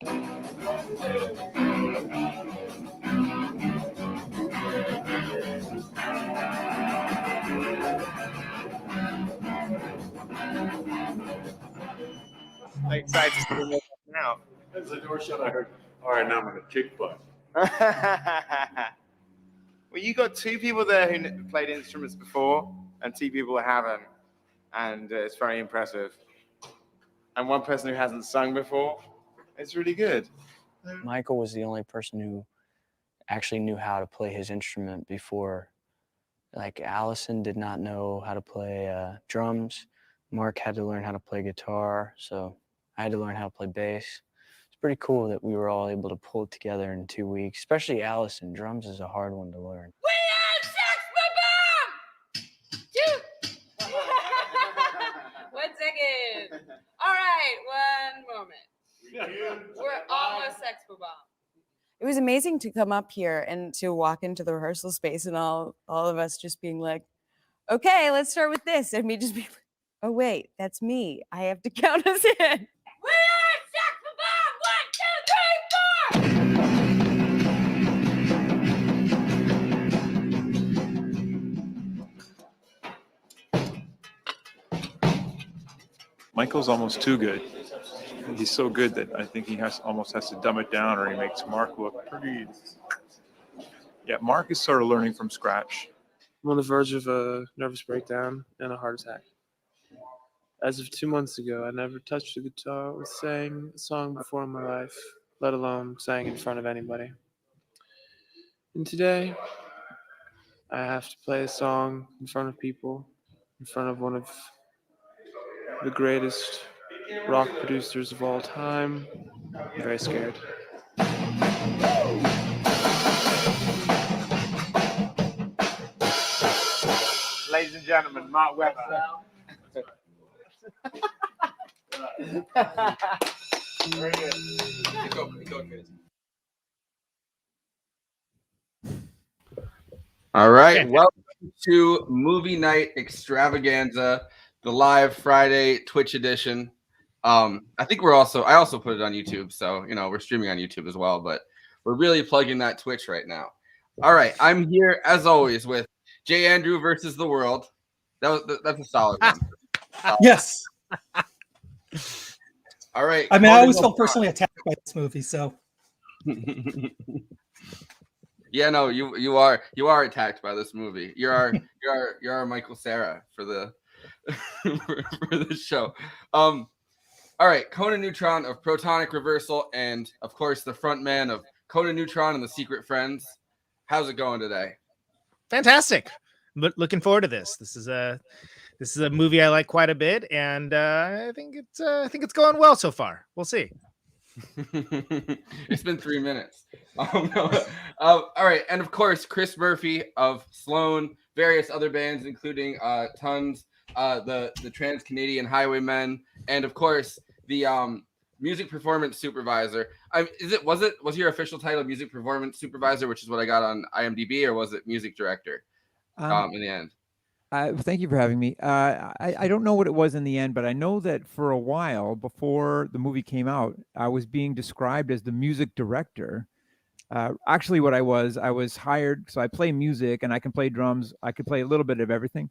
I'm excited to see them now. As the door shut, I heard, all right, now I'm going to kick butt. Well, you got two people there who played instruments before and two people who haven't. And it's very impressive. And one person who hasn't sung before. It's really good. Michael was the only person who actually knew how to play his instrument before. Like Allison did not know how to play drums. Mark had to learn how to play guitar. So I had to learn how to play bass. It's pretty cool that we were all able to pull it together in 2 weeks, especially Allison. Drums is a hard one to learn. We are Sex Bomb! 1 second. All right, 1 moment. We're almost Sex Bomb. It was amazing to come up here and to walk into the rehearsal space and all of us just being like, okay, let's start with this. And me just being like, oh, wait, that's me. I have to count us in. We are Sex Bomb! 1, 2, 3, 4! Michael's almost too good. He's so good that I think he almost has to dumb it down, or he makes Mark look pretty. Yeah, Mark is sort of learning from scratch. I'm on the verge of a nervous breakdown and a heart attack. As of 2 months ago, I never touched a guitar or sang a song before in my life, let alone sang in front of anybody. And today, I have to play a song in front of people, in front of one of the greatest rock producers of all time. I'm very scared. Ladies and gentlemen, Mark Webber. Very good. All right, welcome to Movie Night Extravaganza, the live Friday Twitch edition. I think I also put it on YouTube, so we're streaming on YouTube as well, but we're really plugging that Twitch right now. All right, I'm here as always with J. Andrew versus the world. That's a solid one. Yes. All right. I mean, I always felt personally attacked by this movie, so. Yeah, no, you are attacked by this movie. You're our Michael Cera for the for the show. All right, Conan Neutron of Protonic Reversal, and of course the front man of Conan Neutron and the Secret Friends. How's it going today? Fantastic. Looking forward to this. This is a movie I like quite a bit, and I think it's going well so far. We'll see. It's been 3 minutes. No. All right, and of course Chris Murphy of Sloan, various other bands including Tons, the Trans Canadian Highwaymen, and of course the music performance supervisor. Was your official title music performance supervisor, which is what I got on IMDb, or was it music director in the end? Thank you for having me. I don't know what it was in the end, but I know that for a while before the movie came out, I was being described as the music director. Actually, what I was hired, so I play music and I can play drums. I could play a little bit of everything.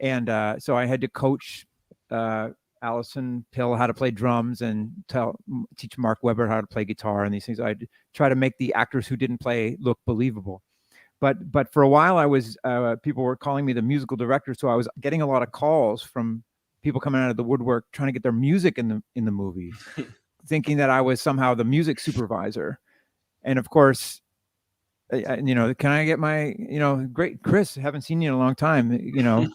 And so I had to coach Allison Pill how to play drums and teach Mark Webber how to play guitar and these things. I'd try to make the actors who didn't play look believable. But for a while, I was people were calling me the musical director, so I was getting a lot of calls from people coming out of the woodwork trying to get their music in the movie, thinking that I was somehow the music supervisor. And of course, can I get my great Chris? Haven't seen you in a long time.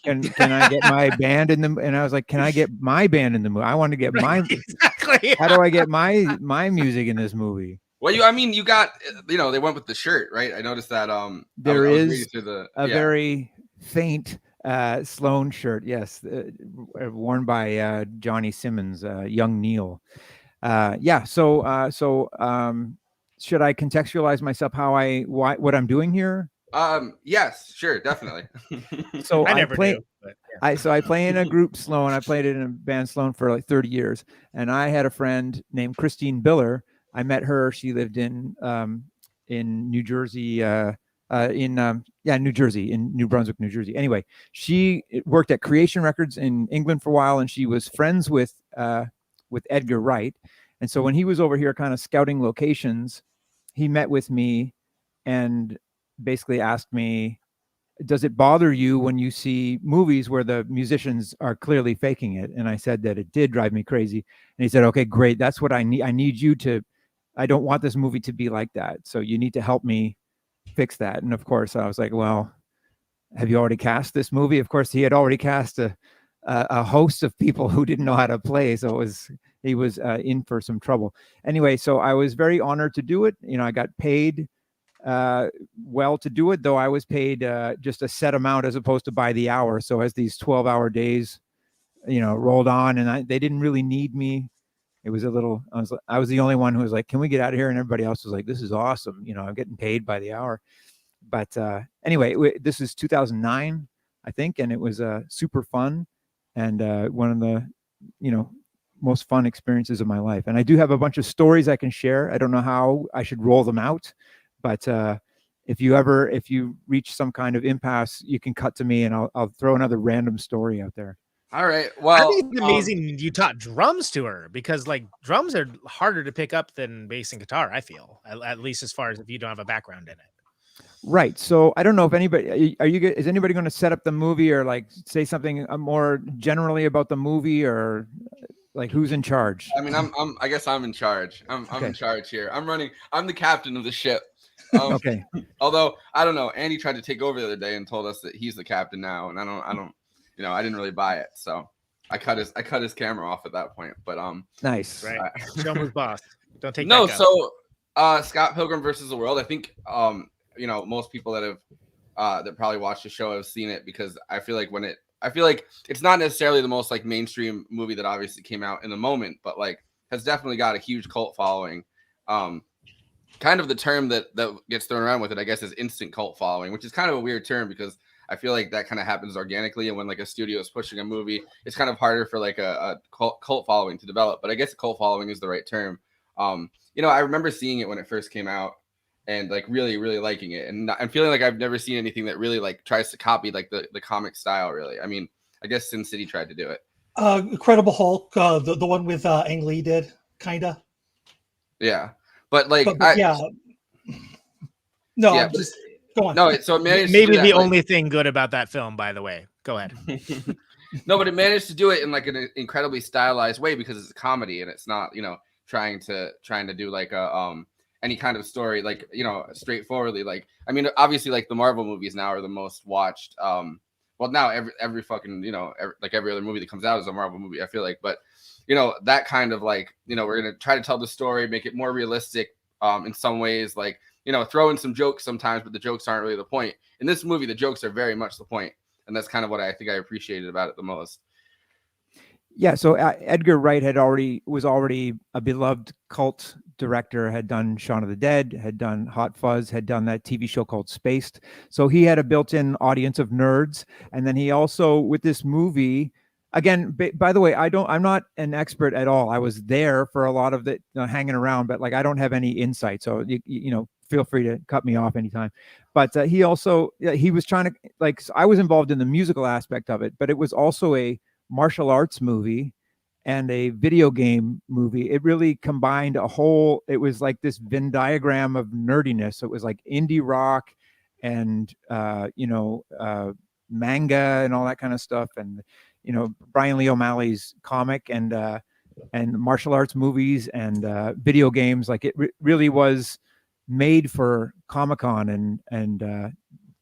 Can I get my band in the? And I was like, can I get my band in the movie? I want to get my exactly. How do I get my music in this movie? Well, you got, they went with the shirt, right? I noticed that. There is a very faint Sloan shirt, yes, worn by Johnny Simmons, young Neil. So should I contextualize myself what I'm doing here? Yes, sure, definitely. So I never knew. I play in a group Sloan. I played in a band Sloan for like 30 years, and I had a friend named Christine Biller I met her. She lived in New Jersey, New Jersey, in New Brunswick, New Jersey. Anyway, she worked at Creation Records in England for a while, and she was friends with Edgar Wright. And so when he was over here kind of scouting locations, he met with me and basically asked me, does it bother you when you see movies where the musicians are clearly faking it? And I said that it did drive me crazy. And he said, okay, great. That's what I need. I need you to, I don't want this movie to be like that. So you need to help me fix that. And of course I was like, well, have you already cast this movie? Of course he had already cast a host of people who didn't know how to play. So he was in for some trouble. Anyway, so I was very honored to do it. I got paid well to do it, though I was paid just a set amount as opposed to by the hour. So as these 12-hour days, rolled on, and they didn't really need me. It was a little, I was the only one who was like, can we get out of here? And everybody else was like, this is awesome. I'm getting paid by the hour. But anyway, this is 2009, I think. And it was super fun and one of the, most fun experiences of my life. And I do have a bunch of stories I can share. I don't know how I should roll them out, but if you reach some kind of impasse, you can cut to me and I'll throw another random story out there. All right. Well, I think it's amazing you taught drums to her, because like drums are harder to pick up than bass and guitar. I feel, at least as far as if you don't have a background in it. Right. So I don't know if anybody, is anybody going to set up the movie or like say something more generally about the movie, or like who's in charge? I mean, I guess I'm in charge. I'm Okay. in charge here. I'm the captain of the ship. Okay. Although I don't know, Andy tried to take over the other day and told us that he's the captain now, and I don't, I didn't really buy it, so I cut his camera off at that point. But Nice. Right. Show him who's boss. Don't take no. that gun. So Scott Pilgrim versus the World. I think most people that have that probably watched the show have seen it, because I feel like it's not necessarily the most like mainstream movie that obviously came out in the moment, but like has definitely got a huge cult following. Kind of the term that gets thrown around with it, I guess, is instant cult following, which is kind of a weird term because I feel like that kind of happens organically. And when like a studio is pushing a movie, it's kind of harder for like a cult following to develop. But I guess cult following is the right term. I remember seeing it when it first came out and like really, really liking it. And I'm feeling like I've never seen anything that really like tries to copy like the comic style, really. I mean, I guess Sin City tried to do it. Incredible Hulk, the one with Ang Lee did, kinda. Yeah. But like, yeah. No, yeah. just go on. No, so it managed Maybe to do that, the like, only thing good about that film, by the way. Go ahead. No, but it managed to do it in like an incredibly stylized way because it's a comedy and it's not, trying to do like a any kind of story like straightforwardly. Like, I mean, obviously, like the Marvel movies now are the most watched. Well, now every fucking like every other movie that comes out is a Marvel movie, I feel like. But that kind of like we're gonna try to tell the story, make it more realistic in some ways, like throw in some jokes sometimes, but the jokes aren't really the point. In this movie, the jokes are very much the point, and that's kind of what I think I appreciated about it the most. Yeah, so Edgar Wright was already a beloved cult director, had done Shaun of the Dead, had done Hot Fuzz, had done that TV show called Spaced. So he had a built-in audience of nerds. And then he also, with this movie, again, by the way, I'm not an expert at all. I was there for a lot of it, hanging around, but like I don't have any insight. So feel free to cut me off anytime. But he was trying to like, I was involved in the musical aspect of it, but it was also a martial arts movie and a video game movie. It really combined it was like this Venn diagram of nerdiness. So it was like indie rock and manga and all that kind of stuff, and Brian Lee O'Malley's comic and martial arts movies and video games. Like it really was made for Comic-Con, and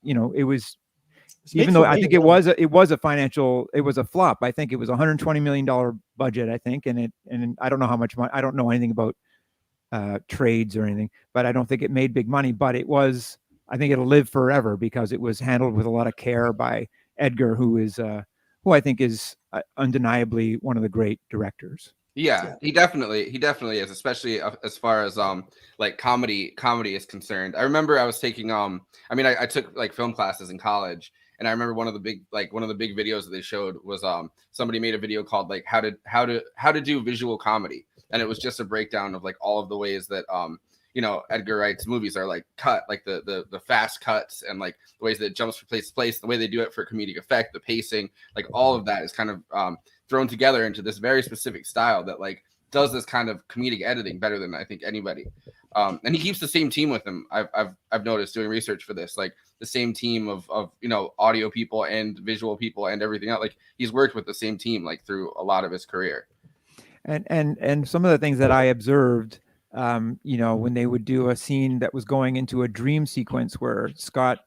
it was, even though I think it was a flop. I think it was $120 million budget, I think, and I don't know how much money. I don't know anything about trades or anything, but I don't think it made big money. But I think it'll live forever because it was handled with a lot of care by Edgar, who I think is undeniably one of the great directors. Yeah, he definitely is, especially as far as like comedy is concerned. I remember I was taking I took like film classes in college, and I remember one of the big videos that they showed was somebody made a video called like how to do visual comedy, and it was just a breakdown of like all of the ways that you know, Edgar Wright's movies are like cut, like the fast cuts and like the ways that it jumps from place to place, the way they do it for comedic effect, the pacing, like all of that is kind of thrown together into this very specific style that like does this kind of comedic editing better than I think anybody. And he keeps the same team with him. I've noticed doing research for this, like the same team of you know, audio people and visual people and everything else. Like he's worked with the same team like through a lot of his career. And some of the things that I observed, you know, when they would do a scene that was going into a dream sequence where Scott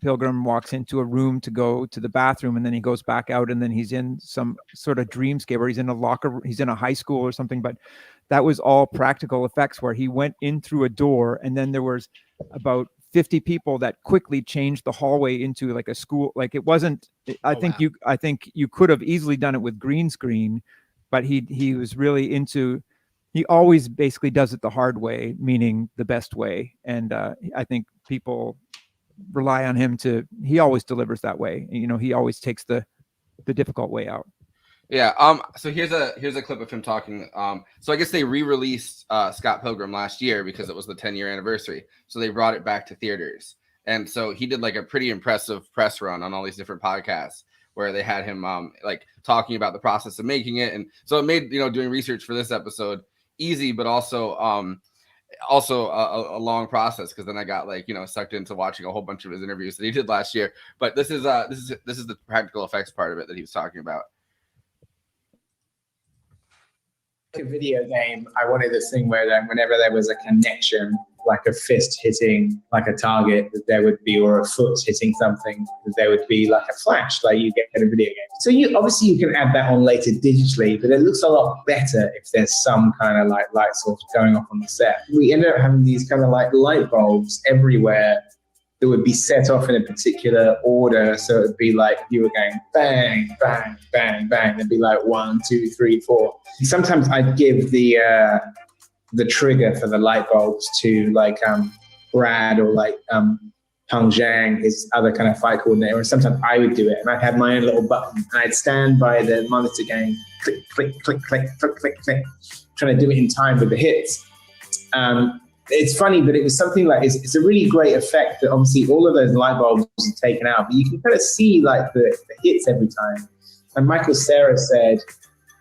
Pilgrim walks into a room to go to the bathroom, and then he goes back out, and then he's in some sort of dreamscape, or he's in a locker, he's in a high school or something. But that was all practical effects, where he went in through a door, and then there was about 50 people that quickly changed the hallway into like a school. Like it wasn't. I think you could have easily done it with green screen, but he was really into. He always basically does it the hard way, meaning the best way. And I think people rely on him he always delivers that way. You know, he always takes the difficult way out. Yeah. So here's a clip of him talking. So I guess they re-released Scott Pilgrim last year because it was the 10-year anniversary. So they brought it back to theaters. And so he did like a pretty impressive press run on all these different podcasts where they had him like talking about the process of making it. And so it made, you know, doing research for this episode easy, but also a long process, because then I got like, you know, sucked into watching a whole bunch of his interviews that he did last year. But this is the practical effects part of it that he was talking about. A video game, I wanted this thing where whenever there was a connection, like a fist hitting like a target, that there would be, or a foot hitting something, that there would be like a flash, like you get in a video game. So you can add that on later digitally, but it looks a lot better if there's some kind of like light source going off on the set. We ended up having these kind of like light bulbs everywhere that would be set off in a particular order. So it would be like you were going bang, bang, bang, bang. It'd be like 1, 2, 3, 4. Sometimes I'd give the trigger for the light bulbs to like Brad or like Hung Zhang, his other kind of fight coordinator, and sometimes I would do it, and I'd have my own little button, and I'd stand by the monitor going click, click, click, click, click, click, click, trying to do it in time with the hits. It's funny, but it was something like, it's a really great effect that obviously all of those light bulbs are taken out, but you can kind of see like the hits every time. And Michael Cera said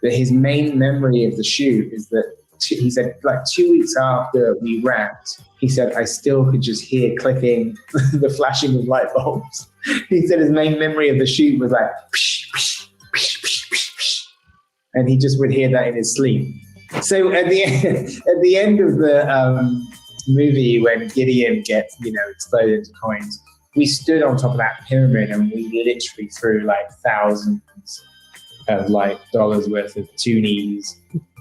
that his main memory of the shoot is that he said like 2 weeks after we wrapped, he said, I still could just hear clicking, the flashing of light bulbs. He said his main memory of the shoot was like, psh, psh, psh, psh, psh, psh. And he just would hear that in his sleep. So at the end of the movie, when Gideon gets, you know, exploded into coins, we stood on top of that pyramid and we literally threw like thousands of like dollars worth of toonies,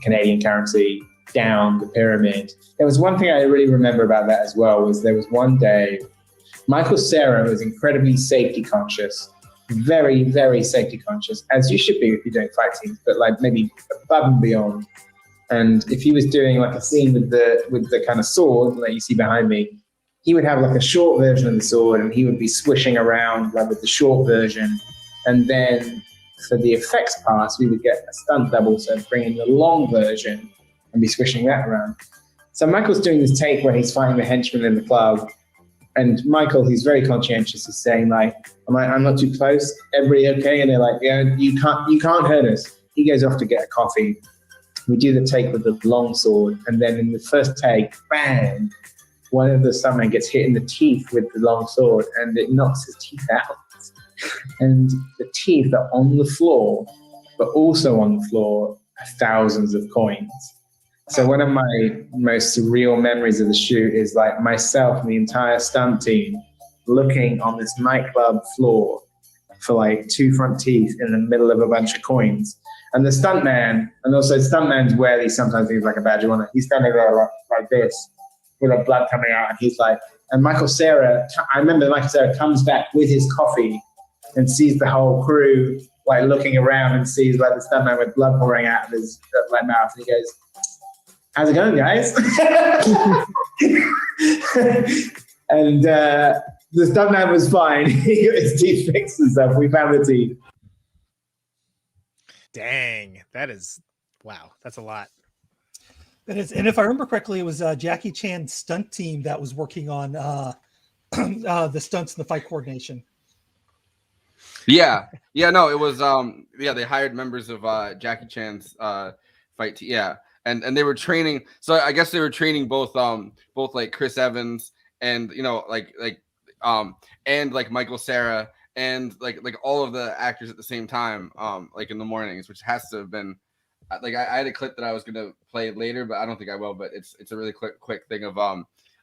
Canadian currency, down the pyramid. There was one thing I really remember about that as well, was there was one day, Michael Cera was incredibly safety conscious, very, very safety conscious, as you should be if you're doing fight scenes, but like maybe above and beyond. And if he was doing like a scene with the kind of sword that you see behind me, he would have like a short version of the sword and he would be swishing around like with the short version. And then for the effects pass, we would get a stunt double, so bring in the long version and be swishing that around. So Michael's doing this take where he's fighting the henchman in the club. And Michael, he's very conscientious, is saying like, I'm not too close, everybody okay? And they're like, yeah, you can't hurt us. He goes off to get a coffee. We do the take with the long sword, and then in the first take, bang, one of the stuntmen gets hit in the teeth with the long sword, and it knocks his teeth out. And the teeth are on the floor, but also on the floor are thousands of coins. So one of my most surreal memories of the shoot is like myself and the entire stunt team looking on this nightclub floor for like 2 front teeth in the middle of a bunch of coins. And the stuntman, and also stuntmans wear these sometimes things like a badge of honor. He's standing there like this with the blood coming out, and he's like, and Michael Cera, I remember Michael Cera comes back with his coffee and sees the whole crew like looking around and sees like the stuntman with blood pouring out of his like mouth, and he goes, how's it going, guys? And the stuntman was fine. He got his teeth fixed and stuff. We found the teeth. Dang, that is, wow, that's a lot. And if I remember correctly, it was Jackie Chan's stunt team that was working on the stunts and the fight coordination. Yeah, no, it was they hired members of Jackie Chan's fight team. Yeah, and they were training. So I guess they were training both like Chris Evans and and like Michael Cera and like all of the actors at the same time like in the mornings, which has to have been like I had a clip that I was gonna play later, but I don't think I will. But it's a really quick thing of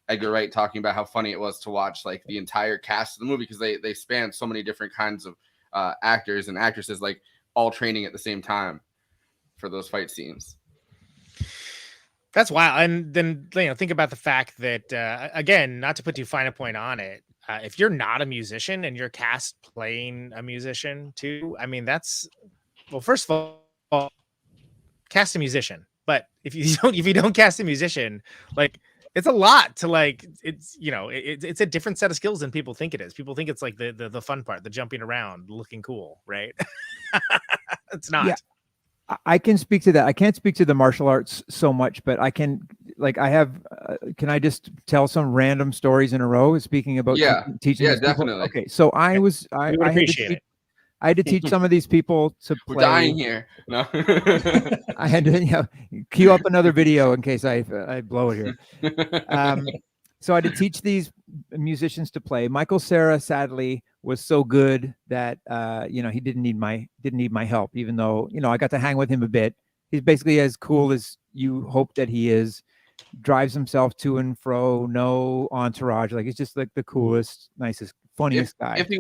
Edgar Wright talking about how funny it was to watch like the entire cast of the movie, because they span so many different kinds of actors and actresses, like all training at the same time for those fight scenes. That's wild. And then think about the fact that again, not to put too fine a point on it, if you're not a musician and you're cast playing a musician too, I mean, that's, well, first of all, cast a musician. But if you don't cast a musician, like, it's a lot to like, it's, it's a different set of skills than people think it is. People think it's like the fun part, the jumping around, looking cool, right? It's not. Yeah. I can speak to that. I can't speak to the martial arts so much, but I can, can I just tell some random stories in a row? Speaking about teaching. Yeah, these people? definitely. Okay. So I had to teach some of these people to play. We're dying here. No. I had to queue up another video in case I blow it here. So I had to teach these musicians to play. Michael Cera, sadly, was so good that he didn't need my help, even though I got to hang with him a bit. He's basically as cool as you hope that he is. Drives himself to and fro, no entourage. Like, he's just like the coolest, nicest, funniest guy. If he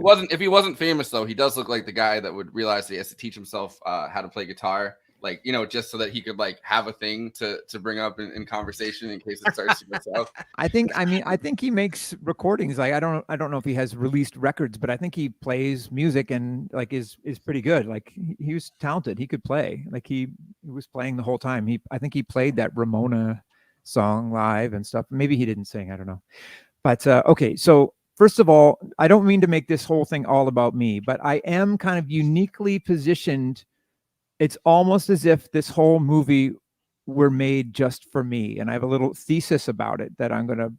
wasn't famous though, he does look like the guy that would realize that he has to teach himself how to play guitar. Like, just so that he could like have a thing to bring up in conversation in case it starts to go south. I think he makes recordings. Like, I don't know if he has released records, but I think he plays music and like is pretty good. Like, he was talented. He could play. Like, he was playing the whole time. I think he played that Ramona song live and stuff. Maybe he didn't sing. I don't know. But okay, so first of all, I don't mean to make this whole thing all about me, but I am kind of uniquely positioned. It's almost as if this whole movie were made just for me. And I have a little thesis about it that I'm going to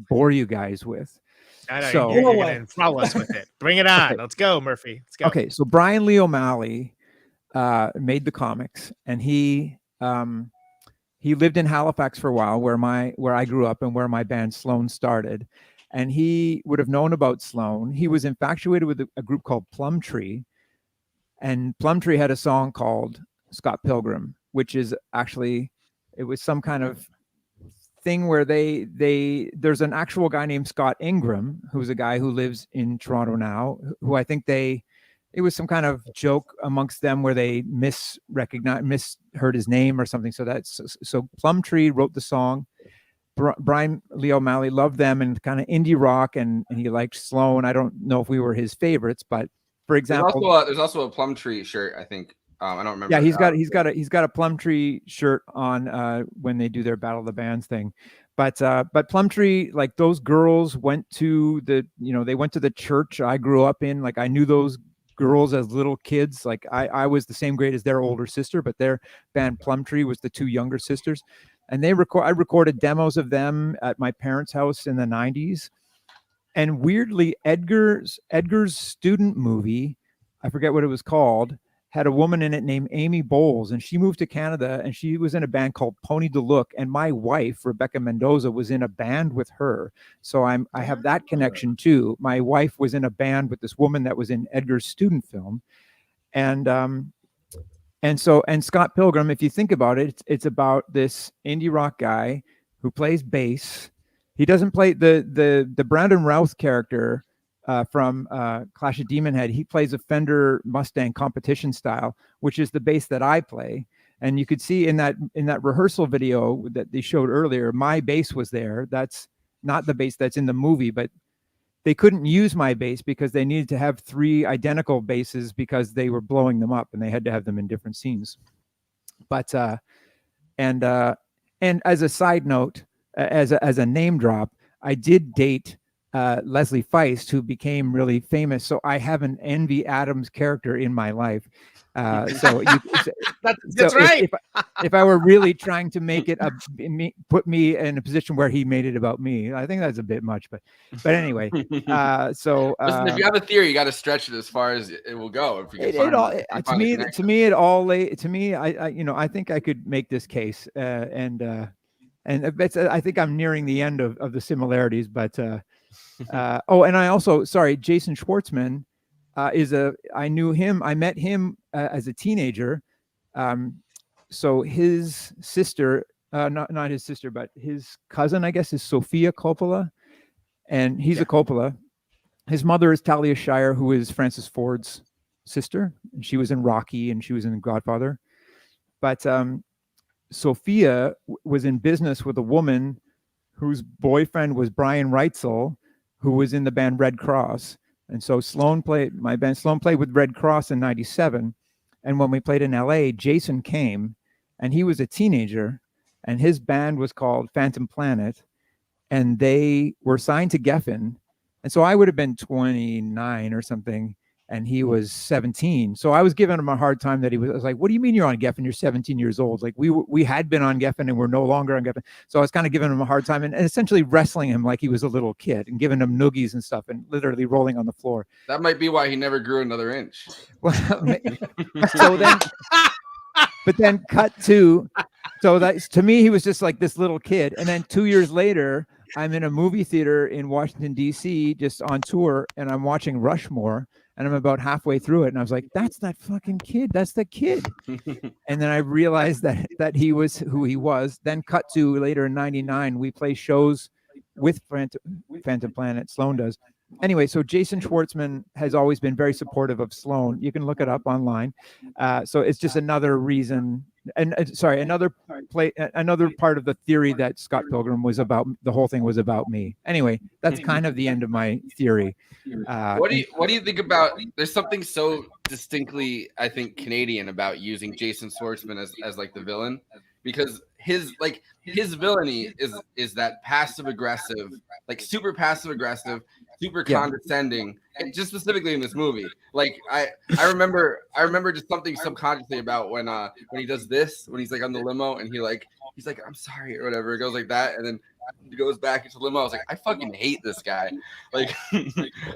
bore you guys with. I know, so you're going to enthrall us with it. Bring it on. Okay. Let's go, Murphy. Let's go. Okay, so Brian Lee O'Malley made the comics, and he lived in Halifax for a while, where I grew up and where my band Sloan started. And he would have known about Sloan. He was infatuated with a group called Plumtree. And Plumtree had a song called Scott Pilgrim, which is actually, it was some kind of thing where there's an actual guy named Scott Ingram, who's a guy who lives in Toronto now, who I think it was some kind of joke amongst them where they misheard his name or something. So Plumtree wrote the song. Brian Lee O'Malley loved them and kind of indie rock, and he liked Sloan. I don't know if we were his favorites, but for example, there's also a Plumtree shirt, I think. I don't remember. Yeah, he's got a Plumtree shirt on when they do their Battle of the Bands thing. But Plumtree, like, those girls went to the church I grew up in. Like, I knew those girls as little kids. Like, I was the same grade as their older sister, but their band Plumtree was the two younger sisters. And I recorded demos of them at my parents' house in the 90s. And weirdly, Edgar's student movie, I forget what it was called, had a woman in it named Amy Bowles, and she moved to Canada, and she was in a band called Pony de Look, and my wife, Rebecca Mendoza, was in a band with her. So I have that connection too. My wife was in a band with this woman that was in Edgar's student film. And Scott Pilgrim, if you think about it, it's about this indie rock guy who plays bass. He doesn't play the Brandon Routh character from Clash of Demon Head. He plays a Fender Mustang competition style, which is the bass that I play. And you could see in that rehearsal video that they showed earlier, my bass was there. That's not the bass that's in the movie, but they couldn't use my bass because they needed to have 3 identical basses because they were blowing them up and they had to have them in different scenes. But and as a side note, as a name drop, I did date Leslie Feist, who became really famous. So I have an Envy Adams character in my life. So That's So right. If I were really trying to make it put me in a position where he made it about me, I think that's a bit much. But anyway, so Listen, if you have a theory, you got to stretch it as far as it will go. If you can find, to me it all lay to me. I think I could make this case, and I think I'm nearing the end of the similarities. But oh, and I also Jason Schwartzman I knew him. I met him as a teenager. So his sister, not his sister, but his cousin, I guess, is Sophia Coppola, and he's a Coppola. His mother is Talia Shire, who is Francis Ford's sister. And she was in Rocky and she was in Godfather. But Sophia was in business with a woman whose boyfriend was Brian Reitzel, who was in the band Red Cross. And so Sloan played with Red Cross in '97. And when we played in LA, Jason came, and he was a teenager, and his band was called Phantom Planet, and they were signed to Geffen. And so I would have been 29 or something, and he was 17. So I was giving him a hard time that I was like, what do you mean you're on Geffen? You're 17 years old. Like we had been on Geffen and we're no longer on Geffen. So I was kind of giving him a hard time and essentially wrestling him like he was a little kid and giving him noogies and stuff and literally rolling on the floor. That might be why he never grew another inch. Well, so then, but then cut to, so that to me, he was just like this little kid. And then 2 years later, I'm in a movie theater in Washington, D.C., just on tour, and I'm watching Rushmore. And I'm about halfway through it, and I was like, "That's that fucking kid. That's the kid." And then I realized that he was who he was. Then cut to later in '99, we play shows with Phantom Planet. Sloan does. Anyway, so Jason Schwartzman has always been very supportive of Sloan. You can look it up online. So it's just another reason. And another part of the theory that Scott Pilgrim was about. The whole thing was about me. Anyway, that's kind of the end of my theory. What do you think about? There's something so distinctly, I think, Canadian about using Jason Schwartzman as like the villain, because his villainy is that passive aggressive, like super passive aggressive, super condescending, and just specifically in this movie. Like I remember just something subconsciously about when he does this, when he's like on the limo and he's like, I'm sorry or whatever. It goes like that, and then he goes back into the limo. I was like, I fucking hate this guy. Like,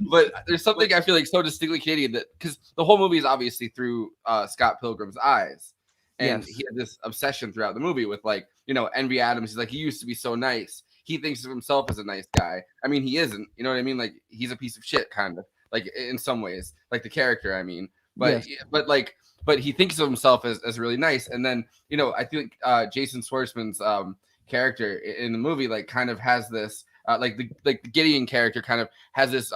but there's something I feel like so distinctly Canadian, that because the whole movie is obviously through Scott Pilgrim's eyes. And he had this obsession throughout the movie with, like, you know, Envy Adams. He's like, he used to be so nice. He thinks of himself as a nice guy. I mean, he isn't. You know what I mean? Like, he's a piece of shit, kind of. Like, in some ways. Like, the character, I mean. But but he thinks of himself as really nice. And then, you know, I think Jason Schwartzman's character in the movie, like, kind of has this, like the Gideon character kind of has this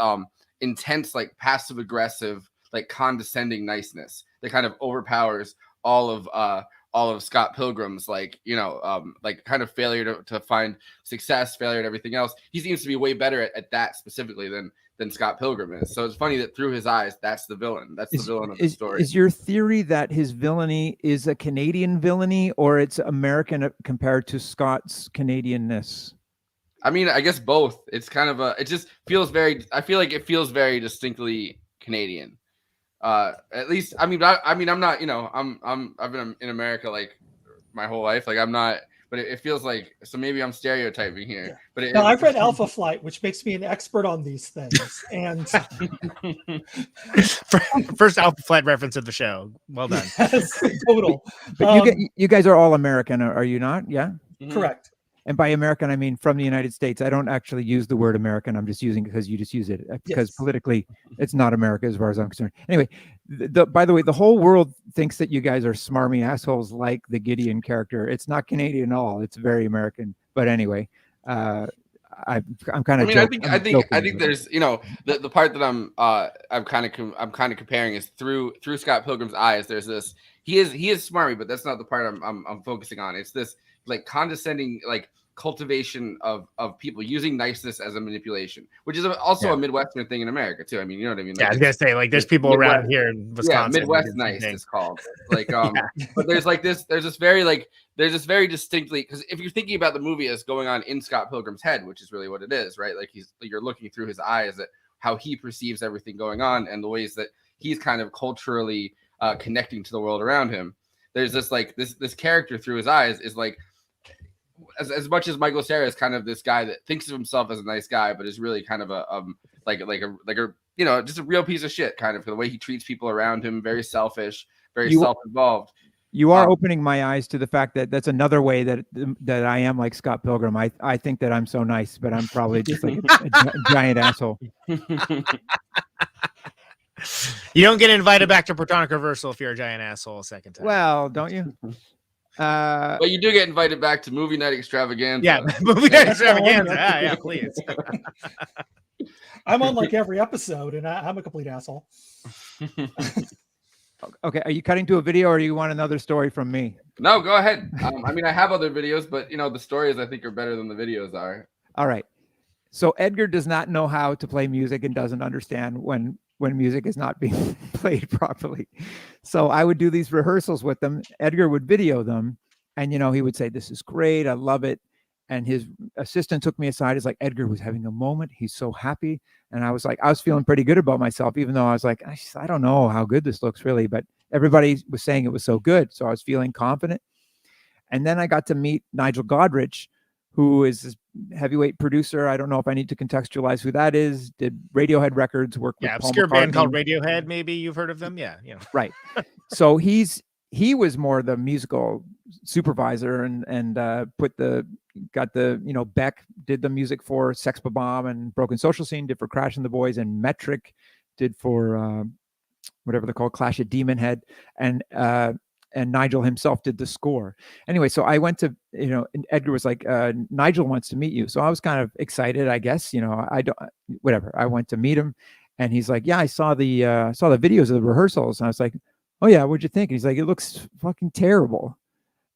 intense, like, passive-aggressive, like, condescending niceness that kind of overpowers all of Scott Pilgrim's, like, you know, like, kind of failure to find success, failure at everything else. He seems to be way better at that specifically than Scott Pilgrim is. So it's funny that through his eyes, that's the villain. That's the villain of the story. Is your theory that his villainy is a Canadian villainy, or it's American compared to Scott's Canadianness? I mean, I guess both. It's kind of it just feels I feel like it feels very distinctly Canadian. At least, I'm not, you know, I've been in America like my whole life. Like, I'm not, but it feels like, so maybe I'm stereotyping here, but now I've read Alpha Flight, which makes me an expert on these things. And first Alpha Flight reference of the show. Well done. Yes, total. But you guys are all American, are you not? Yeah. Correct. And by American, I mean from the United States. I don't actually use the word American. I'm just using it because you just use it, because politically it's not America as far as I'm concerned. Anyway, by the way, the whole world thinks that you guys are smarmy assholes like the Gideon character. It's not Canadian at all. It's very American. But anyway, I'm kind of. I mean, I think there's, you know, the part that I'm kind of comparing is through Scott Pilgrim's eyes. There's this. He is smarmy, but that's not the part I'm focusing on. It's this, like, condescending, like, cultivation of people using niceness as a manipulation, which is also a Midwestern thing in America too. I mean, you know what I mean? Like, yeah, I was gonna say, like, there's people Midwest, around here in Wisconsin. Yeah, Midwest nice is called. Like, but there's this very distinctly, because if you're thinking about the movie as going on in Scott Pilgrim's head, which is really what it is, right? Like, you're looking through his eyes at how he perceives everything going on and the ways that he's kind of culturally connecting to the world around him. there's this like this character through his eyes is like, as much as Michael Cera is kind of this guy that thinks of himself as a nice guy, but is really kind of a just a real piece of shit, kind of, for the way he treats people around him. Very selfish, very self-involved. You are opening my eyes to the fact that that's another way that I am like Scott Pilgrim. I think that I'm so nice, but I'm probably just like a giant asshole. You don't get invited back to Protonic Reversal if you're a giant asshole a second time. Well, don't you? But you do get invited back to movie night extravaganza. Yeah, movie night extravaganza. Yeah, please. I'm on like every episode, and I'm a complete asshole. Okay, are you cutting to a video, or do you want another story from me? No, go ahead. I mean, I have other videos, but the stories I think are better than the videos are. All right. So Edgar does not know how to play music and doesn't understand when music is not being played properly. So I would do these rehearsals with them. Edgar would video them, and he would say, "This is great. I love it." And his assistant took me aside. It's like, Edgar was having a moment. He's so happy. And I was like, I was feeling pretty good about myself, even though I was like, I don't know how good this looks really, but everybody was saying it was so good. So I was feeling confident. And then I got to meet Nigel Godrich, who is this heavyweight producer. I don't know if I need to contextualize who that is. Did Radiohead records, work with Paul obscure band McCartney. called Radiohead. Maybe you've heard of them. Yeah. Right. So he was more the musical supervisor and got the Beck did the music for Sex Bomb and Broken Social Scene, did for Crash and the Boys, and Metric did for whatever they're called, Clash at Demon Head, and Nigel himself did the score. Anyway, so I went to and Edgar was like, Nigel wants to meet you. So I was kind of excited, I guess. I went to meet him, and he's like, yeah, I saw the videos of the rehearsals, and I was like, oh yeah, what'd you think? And he's like, it looks fucking terrible.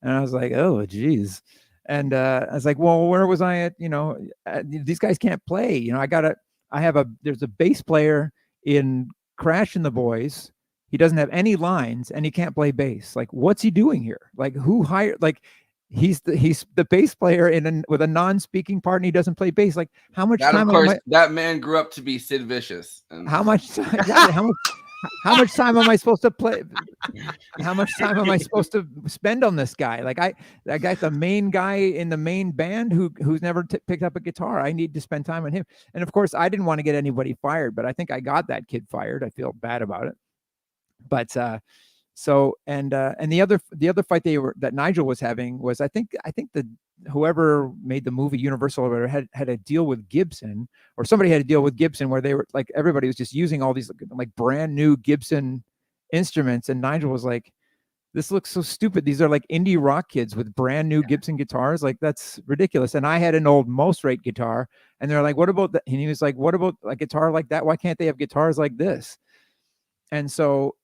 And I was like, oh geez. And I was like, well, where was I at? These guys can't play. There's a bass player in Crash and the Boys. He doesn't have any lines and he can't play bass. Like, what's he doing here? Like, who hired? Like, he's the bass player with a non-speaking part and he doesn't play bass. Like, how much time? Of course, that man grew up to be Sid Vicious. How much time? How much time am I supposed to play? How much time am I supposed to spend on this guy? Like that guy's the main guy in the main band who's never picked up a guitar. I need to spend time on him. And of course, I didn't want to get anybody fired, but I think I got that kid fired. I feel bad about it. But the other fight that Nigel was having was I think whoever made the movie Universal or whatever had a deal with Gibson, or somebody had a deal with Gibson where they were like, everybody was just using all these like brand new Gibson instruments. And Nigel was like, this looks so stupid. These are like indie rock kids with brand new Gibson guitars. Like, that's ridiculous. And I had an old Most Rate guitar, and they're like, what about that? And he was like, what about a guitar like that? Why can't they have guitars like this? And so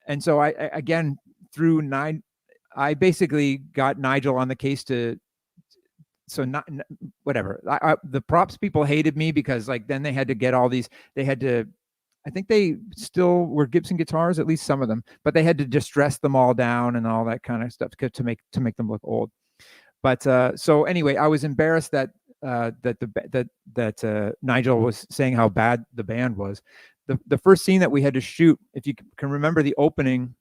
I again, I basically got Nigel on the case whatever. The props people hated me because like then they had to get all these. I think they still were Gibson guitars, at least some of them, but they had to distress them all down and all that kind of stuff to make them look old. But so anyway, I was embarrassed that Nigel was saying how bad the band was. The first scene that we had to shoot, if you can remember the opening,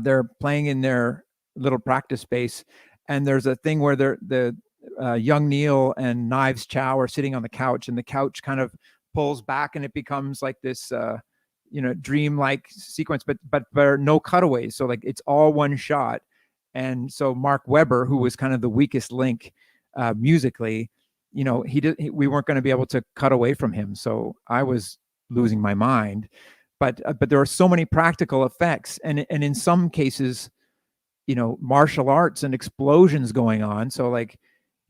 they're playing in their little practice space, and there's a thing where the young Neil and Knives Chow are sitting on the couch, and the couch kind of pulls back and it becomes like this dream-like sequence, but there are no cutaways, so like it's all one shot. And so Mark Webber, who was kind of the weakest link musically, we weren't going to be able to cut away from him, so I was losing my mind. But there are so many practical effects, and in some cases, martial arts and explosions going on. So like,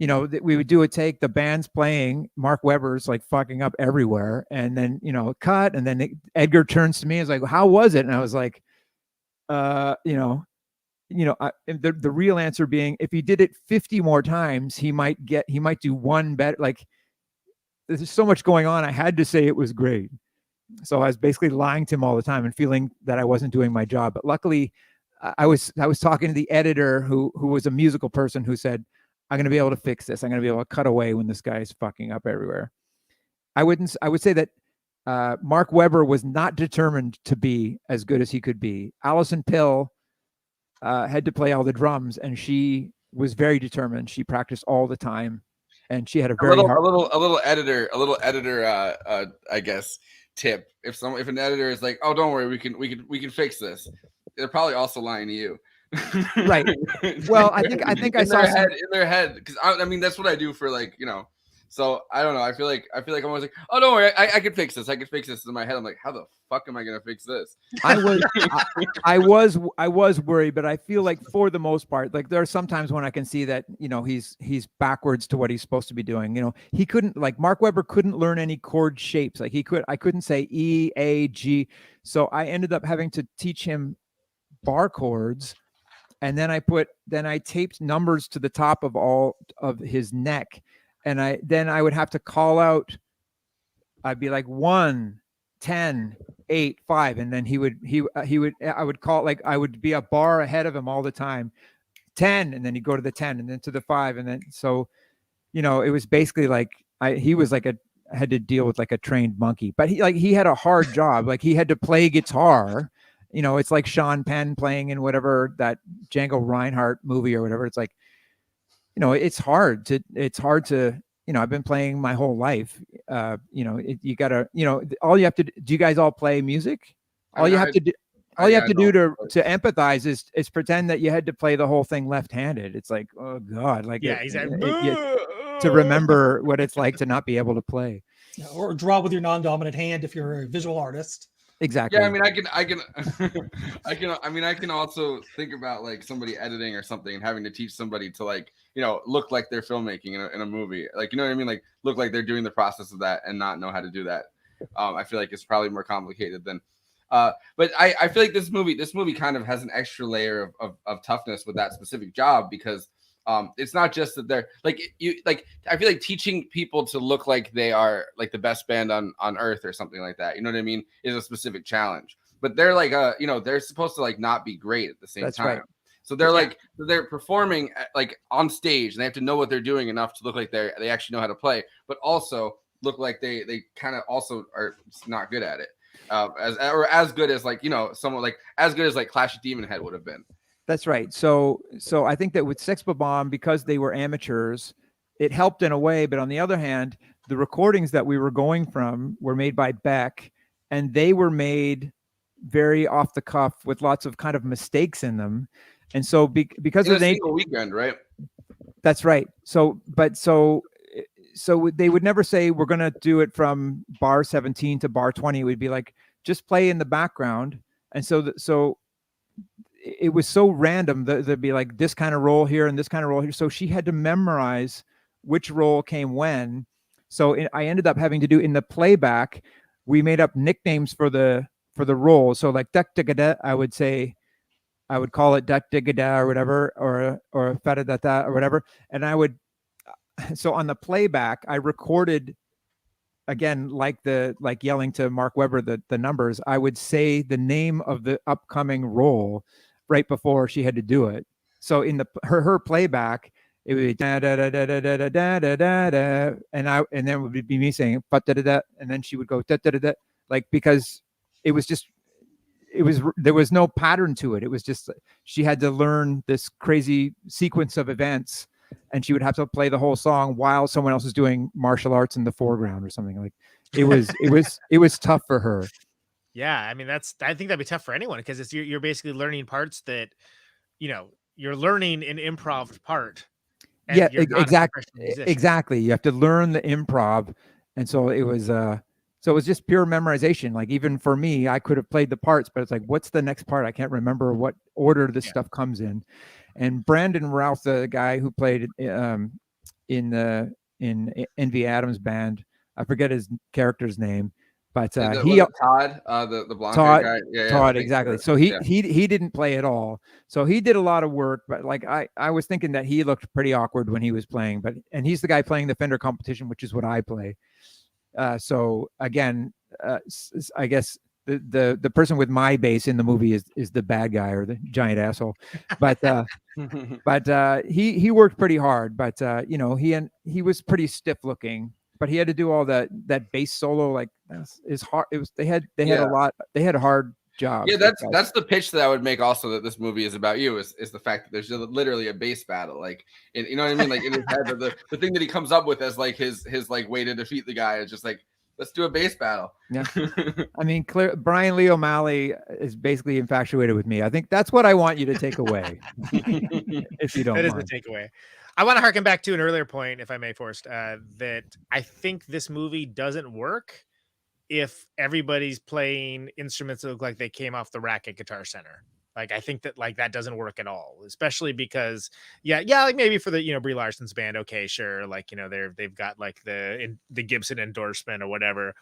we would do a take, the band's playing, Mark Webber's like fucking up everywhere, and then cut, and then Edgar turns to me and is like, how was it? And I was like, the real answer being, if he did it 50 more times, he might do one better. Like, there's so much going on, I had to say it was great. So I was basically lying to him all the time and feeling that I wasn't doing my job. But luckily, I was talking to the editor who was a musical person, who said, I'm going to be able to fix this. I'm going to be able to cut away when this guy is fucking up everywhere. I would say that Mark Webber was not determined to be as good as he could be. Alison Pill had to play all the drums, and she was very determined. She practiced all the time, and she had a very hard. A little editor I guess tip. If an editor is like, oh, don't worry, we can fix this, they're probably also lying to you. Right. Well, I think I saw in their head, because I mean that's what I do for, like, you know. So I don't know. I feel like I'm always like, oh, don't worry, I can fix this. I can fix this. In my head, I'm like, how the fuck am I gonna fix this? I was worried, but I feel like for the most part, like there are some times when I can see that, you know, he's backwards to what he's supposed to be doing. You know, he couldn't, like Mark Webber couldn't learn any chord shapes. Like I couldn't say E, A, G. So I ended up having to teach him bar chords. And then I taped numbers to the top of all of his neck. And I would have to call out, I'd be like 1, 10, 8, 5. And then I would call, like, I would be a bar ahead of him all the time. 10. And then he'd go to the 10 and then to the 5. And then, so, you know, it was basically like, he was like had to deal with like a trained monkey, but he had a hard job. Like he had to play guitar. You know, it's like Sean Penn playing in whatever that Django Reinhardt movie or whatever. It's like, you know, it's hard to, you know, I've been playing my whole life. You know, you gotta, you know, all you have to do you guys all play music? All you have to do to empathize is pretend that you had to play the whole thing left-handed. It's like, oh God, like, yeah, exactly. To remember what it's like to not be able to play. Yeah, or draw with your non-dominant hand if you're a visual artist. Exactly. Yeah, I mean, I can also think about like somebody editing or something and having to teach somebody to, like, you know, look like they're filmmaking in a movie. Like, you know what I mean? Like look like they're doing the process of that and not know how to do that. I feel like it's probably more complicated than, but I feel like this movie kind of has an extra layer of toughness with that specific job, because it's not just that they're like, I feel like teaching people to look like they are like the best band on earth or something like that, you know what I mean, is a specific challenge. But they're like, you know, they're supposed to like not be great at the same time. Right. So they're like, they're performing like on stage, and they have to know what they're doing enough to look like they actually know how to play, but also look like they kind of also are not good at it, as good as, like, you know, someone like as good as like Clash of Demon Head would have been. That's right. So I think that with Sex Bomb, because they were amateurs, it helped in a way. But on the other hand, the recordings that we were going from were made by Beck, and they were made very off the cuff with lots of kind of mistakes in them. And so because of the weekend, right? That's right. So they would never say we're going to do it from bar 17 to bar 20. It would be like, just play in the background. And so it was so random that there'd be like this kind of roll here and this kind of roll here. So she had to memorize which roll came when. So I ended up having to do, in the playback, we made up nicknames for the roll. So like duck digga, I would say, I would call it duck digga or whatever, or feta da or whatever. And so on the playback, I recorded, again, like yelling to Mark Webber the numbers, I would say the name of the upcoming roll right before she had to do it. So in her playback, it would be da da da da da da da da da da, and then it would be me saying but da da da, and then she would go da da da da, like, because there was no pattern to it. It was just she had to learn this crazy sequence of events, and she would have to play the whole song while someone else is doing martial arts in the foreground or something. Like it was tough for her. Yeah, I mean, I think that'd be tough for anyone, because you're basically learning parts that, you know, you're learning an improv part. Yeah, exactly. You have to learn the improv, and so it was just pure memorization. Like even for me, I could have played the parts, but it's like, what's the next part? I can't remember what order this stuff comes in. And Brandon Routh, the guy who played in Envy Adams band, I forget his character's name, but Todd, the blonde guy. Yeah, Todd, exactly. So he didn't play at all. So he did a lot of work, but like I was thinking that he looked pretty awkward when he was playing, and he's the guy playing the Fender competition, which is what I play. So again, I guess the person with my bass in the movie is the bad guy or the giant asshole, but he worked pretty hard, but you know, he was pretty stiff looking, but he had to do all that bass solo, like is hard. They had a hard jobs. Yeah, Like, that's the pitch that I would make also, that this movie is about you, is the fact that there's literally a bass battle. Like, you know what I mean? Like in his head, the thing that he comes up with as like his like way to defeat the guy is just like, let's do a bass battle. Yeah. I mean, Brian Lee O'Malley is basically infatuated with me. I think that's what I want you to take away. If you don't That is mind. the takeaway. I want to harken back to an earlier point, if I may, Forrest, that I think this movie doesn't work if everybody's playing instruments that look like they came off the rack at Guitar Center. Like, I think that like that doesn't work at all, especially because like maybe for the Brie Larson's band, okay, sure, like they've got like the Gibson endorsement or whatever.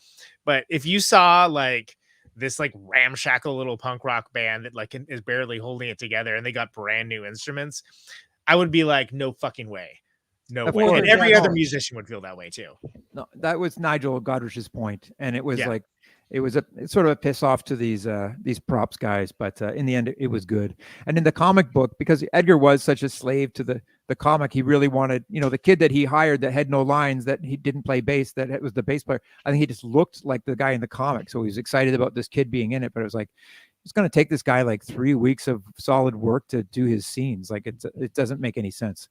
But if you saw like this like ramshackle little punk rock band that like is barely holding it together and they got brand new instruments, I would be like, no fucking way. No Of way. course, And every yeah, other no. musician would feel that way too. No, that was Nigel Godrich's point, and it was Yeah. like it's sort of a piss off to these props guys, but in the end it was good. And in the comic book, because Edgar was such a slave to the comic, he really wanted, the kid that he hired that had no lines, that he didn't play bass, that was the bass player. I think he just looked like the guy in the comic, so he was excited about this kid being in it. But it was like, it's going to take this guy like 3 weeks of solid work to do his scenes. Like it doesn't make any sense.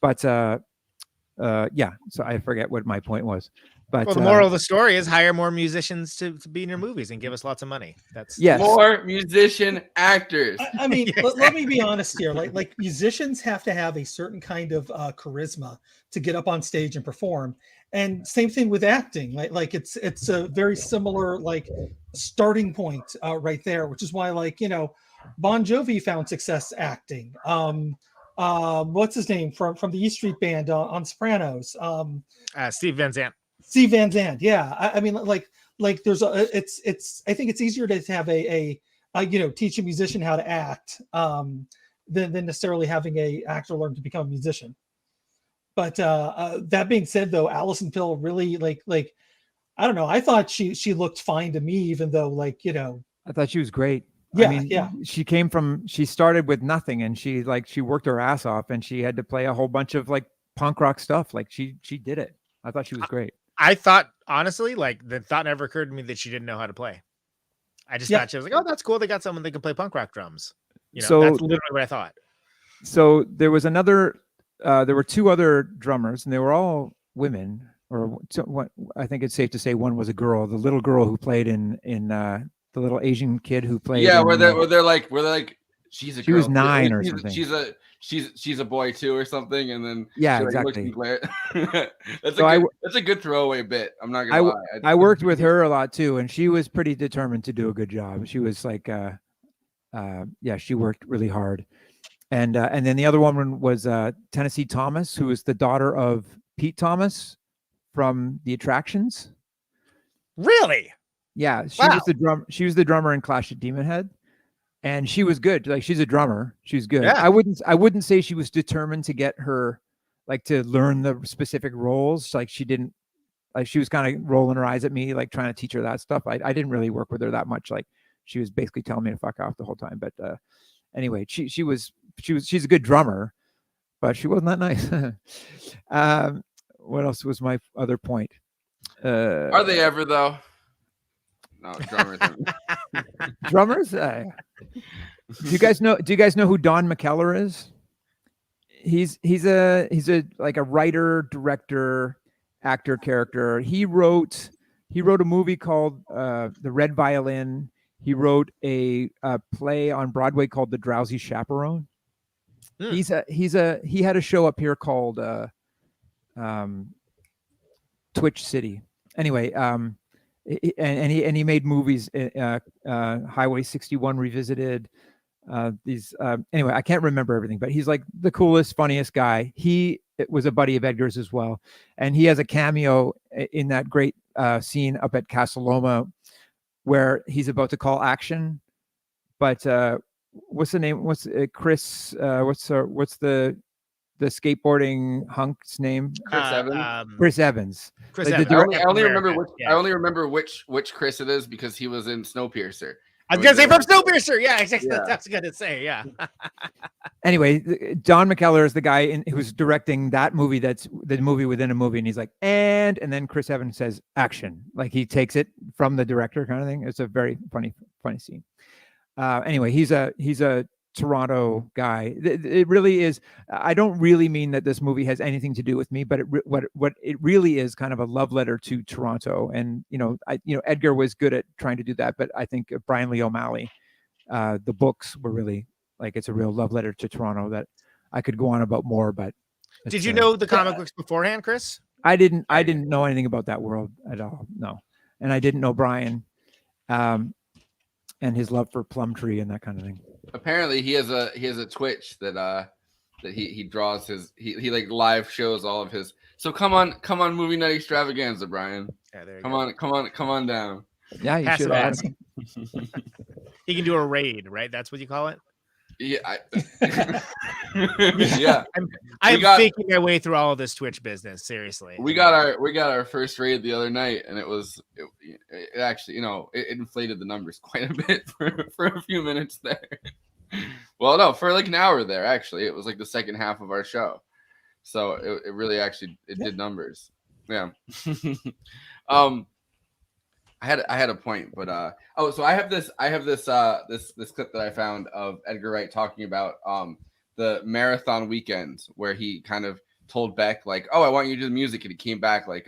But yeah, so I forget what my point was. But Well, the moral of the story is hire more musicians to be in your movies and give us lots of money. That's yes. More musician actors. I mean, let me be honest here. Like musicians have to have a certain kind of charisma to get up on stage and perform. And same thing with acting. Like it's a very similar like starting point right there, which is why Bon Jovi found success acting. What's his name from the E Street Band on Sopranos? Steve Van Zandt. Steve Van Zandt. Yeah, I mean, like there's it's. I think it's easier to have a teach a musician how to act than necessarily having a actor learn to become a musician. But that being said, though, Alison Pill really like I don't know. I thought she looked fine to me, even though I thought she was great. Yeah, I mean, she started with nothing, and she worked her ass off, and she had to play a whole bunch of like punk rock stuff. Like she did it. I thought she was great. I thought, honestly, like the thought never occurred to me that she didn't know how to play. I just thought she was like, oh, that's cool. They got someone that can play punk rock drums. So that's literally what I thought. So there was there were two other drummers, and they were all women. Or what? I think it's safe to say one was a girl. The little girl who played in the little Asian kid who played. Yeah, where they're like she's a girl. She was 9 or something. She's a boy too or something, and then yeah, she, exactly. That's a good throwaway bit. I'm not gonna lie. I worked with her a lot too, and she was pretty determined to do a good job. She was like, she worked really hard. And then the other woman was Tennessee Thomas, who is the daughter of Pete Thomas from The Attractions. Really? Yeah, she was the drummer in Clash at Demon Head. And she was good. Like, she's a drummer. She's good. Yeah. I wouldn't say she was determined to get her, like, to learn the specific roles. Like, she didn't, like, she was kind of rolling her eyes at me, like trying to teach her that stuff. I didn't really work with her that much. Like, she was basically telling me to fuck off the whole time. But anyway, she's a good drummer, but she wasn't that nice. What else was my other point? Are they ever though? No, drummers. Drummers? Do you guys know who Don McKellar is? He's a like a writer, director, actor, character. He wrote a movie called The Red Violin. He wrote a play on Broadway called The Drowsy Chaperone. He had a show up here called Twitch City. Anyway, and he made movies, Highway 61 Revisited. Anyway, I can't remember everything, but he's like the coolest, funniest guy. He was a buddy of Edgar's as well, and he has a cameo in that great scene up at Casa Loma where he's about to call action. But what's the name? What's Chris? What's the skateboarding hunk's name? Chris Evans. Chris Evans. Chris Like, Evans. I only remember which Chris it is because he was in Snowpiercer. I was gonna say from Snowpiercer. Yeah, exactly. Yeah. That's gonna say. Yeah. Anyway, Don McKellar is the guy who's directing that movie. That's the movie within a movie, and he's like, and then Chris Evans says action, like he takes it from the director, kind of thing. It's a very funny funny scene. Anyway, he's a Toronto guy. It really is. I don't really mean that this movie has anything to do with me, but what it really is kind of a love letter to Toronto. And Edgar was good at trying to do that, but I think Brian Lee O'Malley, the books were really like, it's a real love letter to Toronto that I could go on about more. But did you know the comic books beforehand, Chris? I didn't know anything about that world at all. No, and I didn't know Brian. And his love for Plumtree and that kind of thing. Apparently, he has a Twitch that he draws his he like live shows all of his. So come on, movie night extravaganza, Brian. Yeah, there you come go. on down. Yeah, you Pass should it on. ask. He can do a raid, right? That's what you call it. Yeah, yeah. I'm faking my way through all of this Twitch business. Seriously, we got our first raid the other night, and it actually, it inflated the numbers quite a bit for a few minutes there. Well, no, for like an hour there. Actually, it was like the second half of our show, so it really actually did numbers. Yeah. I had a point, but so I have this clip that I found of Edgar Wright talking about the marathon weekend where he kind of told Beck like, "Oh, I want you to do the music," and he came back like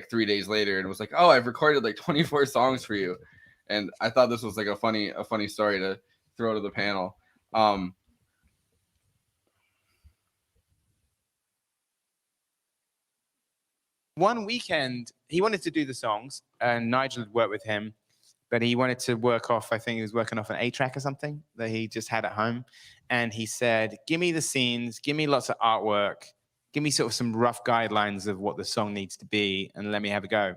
3 days later and was like, "Oh, I've recorded like 24 songs for you," and I thought this was like a funny story to throw to the panel. One weekend, he wanted to do the songs, and Nigel had worked with him, but he wanted to work off, I think he was working off an A-track or something that he just had at home. And he said, give me the scenes, give me lots of artwork, give me sort of some rough guidelines of what the song needs to be, and let me have a go.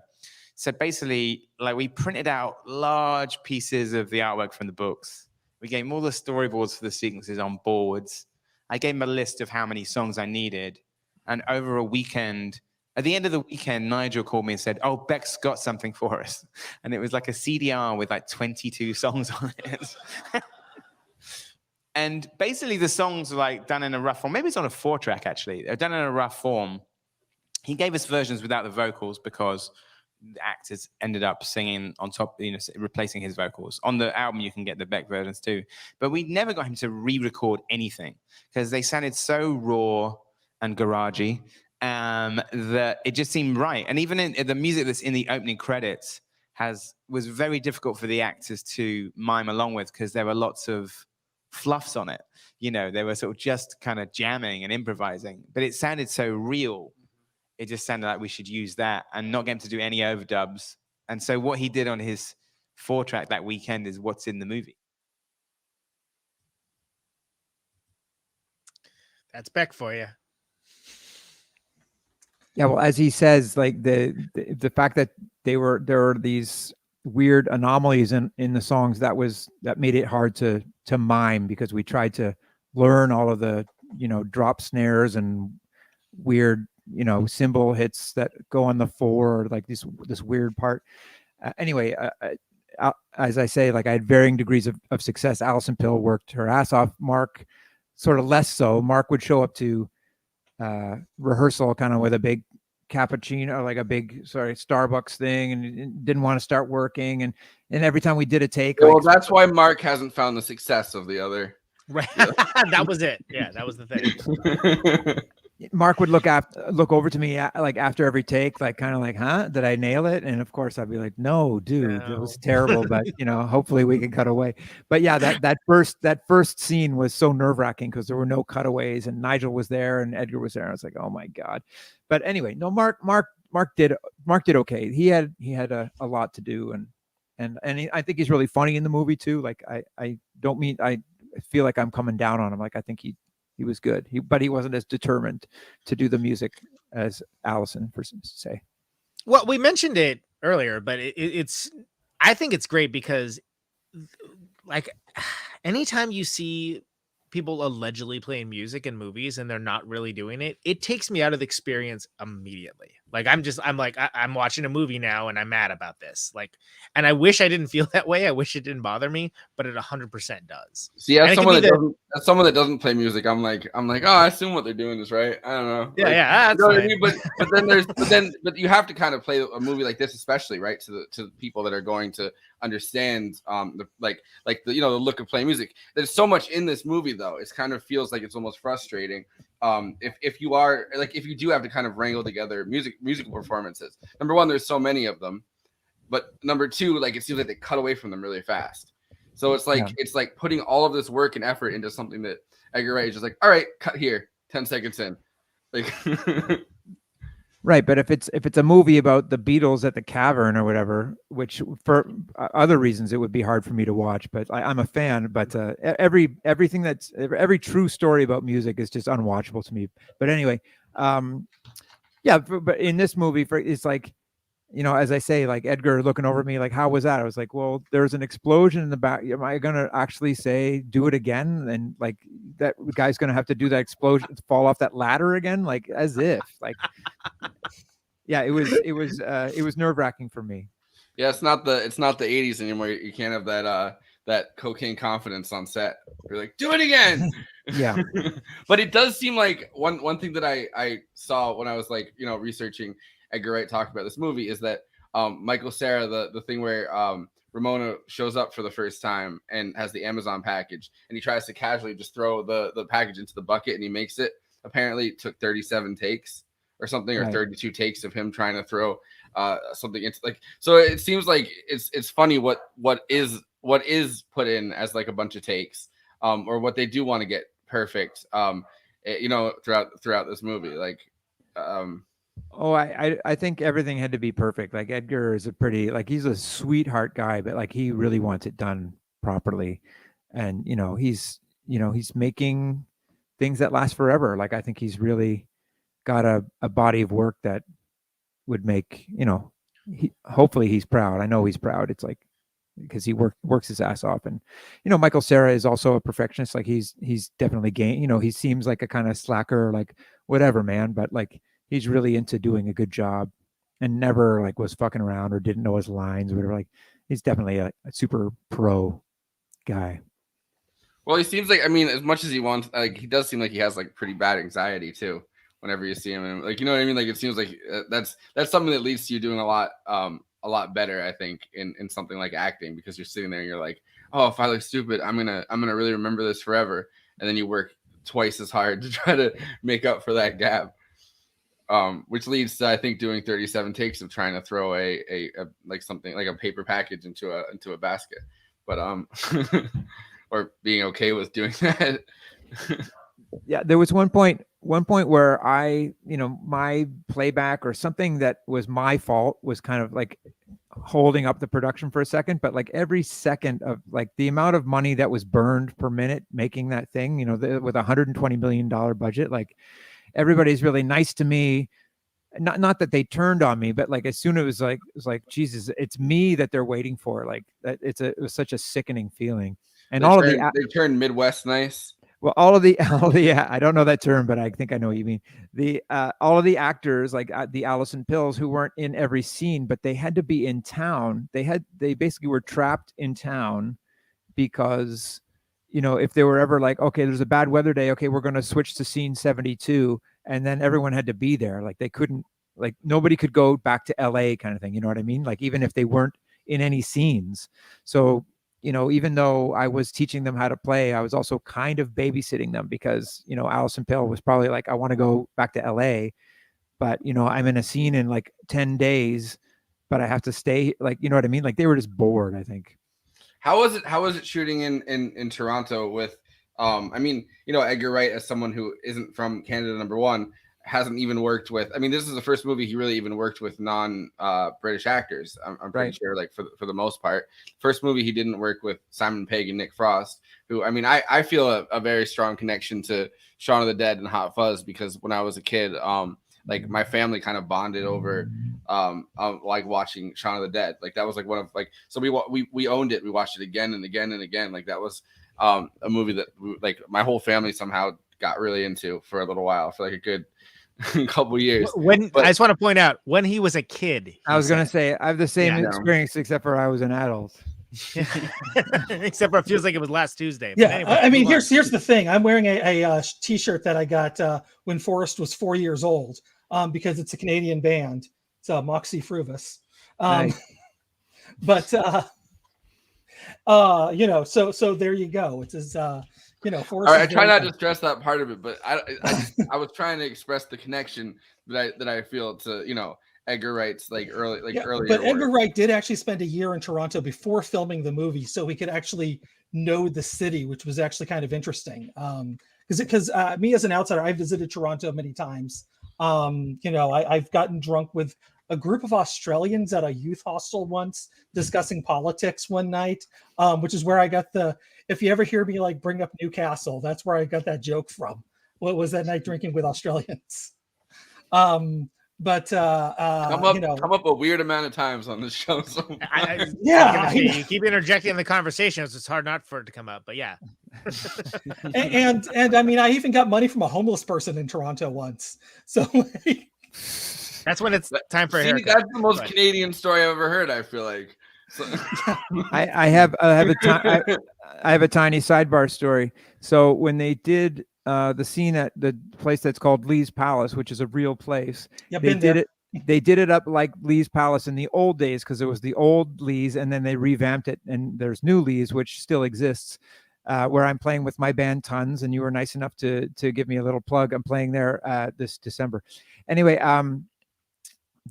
So basically, like, we printed out large pieces of the artwork from the books. We gave him all the storyboards for the sequences on boards. I gave him a list of how many songs I needed. And over a weekend, at the end of the weekend, Nigel called me and said, "Oh, Beck's got something for us." And it was like a CDR with like 22 songs on it. And basically the songs were like done in a rough form. Maybe it's on a 4-track actually. They're done in a rough form. He gave us versions without the vocals because the actors ended up singing on top, replacing his vocals. On the album, you can get the Beck versions too. But we never got him to re-record anything because they sounded so raw and garagey. That it just seemed right. And even in the music that's in the opening credits was very difficult for the actors to mime along with because there were lots of fluffs on it. They were sort of just kind of jamming and improvising, but it sounded so real. It just sounded like we should use that and not get him to do any overdubs. And so what he did on his 4-track that weekend is what's in the movie. That's Beck for you. Yeah, well, as he says, like the fact that there were these weird anomalies in the songs that made it hard to mime because we tried to learn all of the drop snares and weird cymbal hits that go on the 4, like this weird part. Anyway, as I say, like I had varying degrees of success. Alison Pill worked her ass off. Mark sort of less so. Mark would show up to rehearsal kind of with a big cappuccino, like a big Starbucks thing, and didn't want to start working, and every time we did a take, well, that's why Mark hasn't found the success of the other. Right. That was it. Yeah, that was the thing. Mark would look over to me like after every take, like kind of like, "Huh? Did I nail it?" And of course, I'd be like, "No, dude, that was terrible." But hopefully we can cut away. But yeah, that first scene was so nerve-wracking because there were no cutaways, and Nigel was there, and Edgar was there. I was like, "Oh my god!" But anyway, no, Mark did okay. He had a lot to do, and I think he's really funny in the movie too. Like I don't mean I feel like I'm coming down on him. Like I think he was good. But he wasn't as determined to do the music as Allison, for say. Well, we mentioned it earlier, but I think it's great because, like, anytime you see people allegedly playing music in movies and they're not really doing it, it takes me out of the experience immediately. Like I'm watching a movie now and I'm mad about this. Like, and I wish I didn't feel that way. I wish it didn't bother me, but it 100% does. See, And as it could someone be as someone that doesn't play music, I'm like, oh, I assume what they're doing is right. I don't know. Yeah, Like, yeah, that's you know what I fine. mean? But you have to kind of play a movie like this, especially right to the people that are going to understand the look of playing music. There's so much in this movie though. It kind of feels like it's almost frustrating. If you do have to kind of wrangle together musical performances. Number one, there's so many of them, but number two, like it seems like they cut away from them really fast. So it's like it's like putting all of this work and effort into something that Edgar Wright is just like, all right, cut here, 10 seconds in, like. Right, but if it's a movie about the Beatles at the cavern or whatever, which for other reasons it would be hard for me to watch, but I'm a fan. But every true story about music is just unwatchable to me. But anyway, but in this movie, it's like, you know, as I say, like Edgar looking over at me, like, how was that? I was like, well, there's an explosion in the back. Am I going to actually say, do it again? And like that guy's going to have to do that explosion, fall off that ladder again? Like as if like, yeah, it was nerve wracking for me. Yeah. It's not the 80s anymore. You can't have that cocaine confidence on set. You're like, do it again. Yeah. But it does seem like one thing that I saw when I was like, you know, researching Edgar Wright talked about this movie is that Michael Cera, the thing where Ramona shows up for the first time and has the Amazon package, and he tries to casually just throw the package into the bucket, and he makes it. Apparently, it took 37 takes or something, or 32 takes of him trying to throw something into like. So it seems like it's funny what is put in as like a bunch of takes, or what they do want to get perfect. You know, throughout this movie, like. Oh, I think everything had to be perfect. Like Edgar is he's a sweetheart guy, but like he really wants it done properly. And he's making things that last forever. Like I think he's really got a body of work that would make, hopefully he's proud. I know he's proud. It's like because he works his ass off. And Michael Cera is also a perfectionist. Like he's definitely he seems like a kind of slacker, like whatever, man, but like he's really into doing a good job and never like was fucking around or didn't know his lines or whatever. Like he's definitely a super pro guy. Well, he seems like, I mean, as much as he wants, like he does seem like he has like pretty bad anxiety too. Whenever you see him, and like, you know what I mean? Like it seems like that's something that leads to you doing a lot better, I think, in something like acting, because you're sitting there and you're like, oh, if I look stupid, I'm gonna really remember this forever. And then you work twice as hard to try to make up for that gap. Which leads to, I think, doing 37 takes of trying to throw a like something like a paper package into a basket, but or being okay with doing that. Yeah, there was one point where I, my playback or something that was my fault was kind of like holding up the production for a second, but like every second of like the amount of money that was burned per minute making that thing, with $120 million budget, like. Everybody's really nice to me. Not that they turned on me, but like as soon as it was like Jesus, it's me that they're waiting for. Like that, it was such a sickening feeling. And they turned Midwest nice. Well, all of the I don't know that term, but I think I know what you mean. All of the actors, like the Allison Pills, who weren't in every scene, but they had to be in town. They basically were trapped in town because. If they were ever like, okay, there's a bad weather day. Okay, we're going to switch to scene 72. And then everyone had to be there. Like they couldn't, like nobody could go back to LA kind of thing. You know what I mean? Like even if they weren't in any scenes. So, even though I was teaching them how to play, I was also kind of babysitting them because, Allison Pill was probably like, I want to go back to LA, but, I'm in a scene in like 10 days, but I have to stay. Like, you know what I mean? Like they were just bored, I think. How was it shooting in Toronto with I mean, Edgar Wright, as someone who isn't from Canada, number one, hasn't even worked with, I mean, this is the first movie he really even worked with British actors. I'm pretty sure, like for the most part. First movie he didn't work with Simon Pegg and Nick Frost, who, I mean, I feel a very strong connection to Shaun of the Dead and Hot Fuzz, because when I was a kid, like my family kind of bonded over like watching Shaun of the Dead. Like that was like one of like, so we owned it. We watched it again and again and again. Like that was a movie that like my whole family somehow got really into for a little while, for like a good couple years. When But- I just want to point out when he was a kid. I was going to say I have the same Yeah. experience, except for I was an adult. Except for it feels like it was last Tuesday. But Yeah, anyway, I mean, move on. here's the thing. I'm wearing a T-shirt that I got when Forrest was 4 years old, because it's a Canadian band. It's Moxie Fruvis. Nice. But so there you go. It's as Forrest. All right, I is try very- not to stress that part of it, but I was trying to express the connection that I feel to Edgar Wright's earlier. But Edgar work. Wright did actually spend a year in Toronto before filming the movie, so he could actually know the city, which was actually kind of interesting. Because me as an outsider, I visited Toronto many times. I've gotten drunk with a group of Australians at a youth hostel once, discussing politics one night, which is where I got if you ever hear me bring up Newcastle, that's where I got that joke from. What was that night drinking with Australians? Come up a weird amount of times on this show. So. You keep interjecting in the conversation, so it's hard not for it to come up. But yeah, and I mean, I even got money from a homeless person in Toronto once. So that's when it's time for a haircut. That's the most Canadian story I've ever heard. I feel like. So. I have a tiny sidebar story. So when they did the scene at the place that's called Lee's Palace, which is a real place, they did it up like Lee's Palace in the old days, because it was the old Lee's, and then they revamped it, and there's new Lee's, which still exists, where I'm playing with my band Tons, and you were nice enough to give me a little plug. I'm playing there this December. Anyway,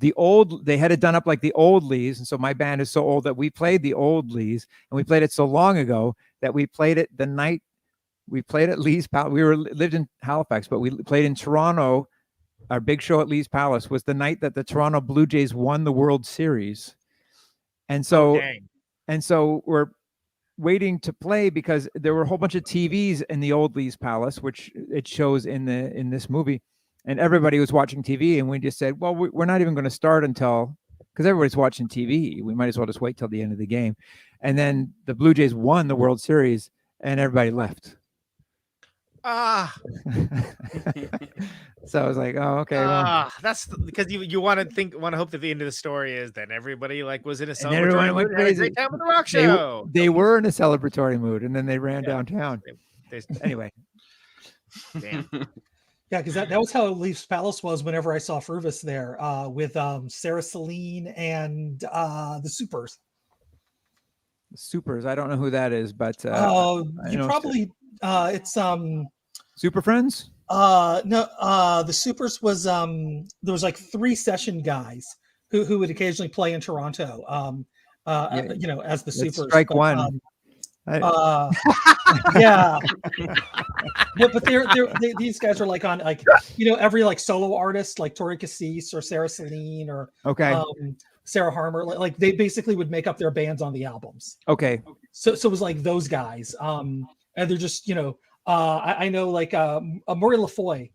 they had it done up like the old Lee's, and so my band is so old that we played the old Lee's, and we played it so long ago that we played it the night we played at Lee's Palace. We lived in Halifax, but we played in Toronto. Our big show at Lee's Palace was the night that the Toronto Blue Jays won the World Series, and so we're waiting to play because there were a whole bunch of TVs in the old Lee's Palace, which it shows in this movie. And everybody was watching TV, and we just said, well, we're not even going to start until, because everybody's watching TV. We might as well just wait till the end of the game. And then the Blue Jays won the World Series, and everybody left. So I was like, oh, okay. That's because you want to hope that the end of the story is that everybody was in a And everyone celebratory went mood and had a crazy. great time with the rock show. They were in a celebratory mood, and then they ran downtown. Anyway. Damn. Yeah, because that was how Leafs Palace was whenever I saw Fruvis there with Sarah Celine and the Supers. Supers, I don't know who that is, but you probably it's Super Friends. No, the Supers was there was 3 session guys who would occasionally play in Toronto. As the Supers. Strike one. Yeah, but these guys are on every solo artist like Tori Cassis or Sarah Celine or Sarah Harmer, they basically would make up their bands on the albums. Okay. So it was those guys, and they're just I know Maury LaFoy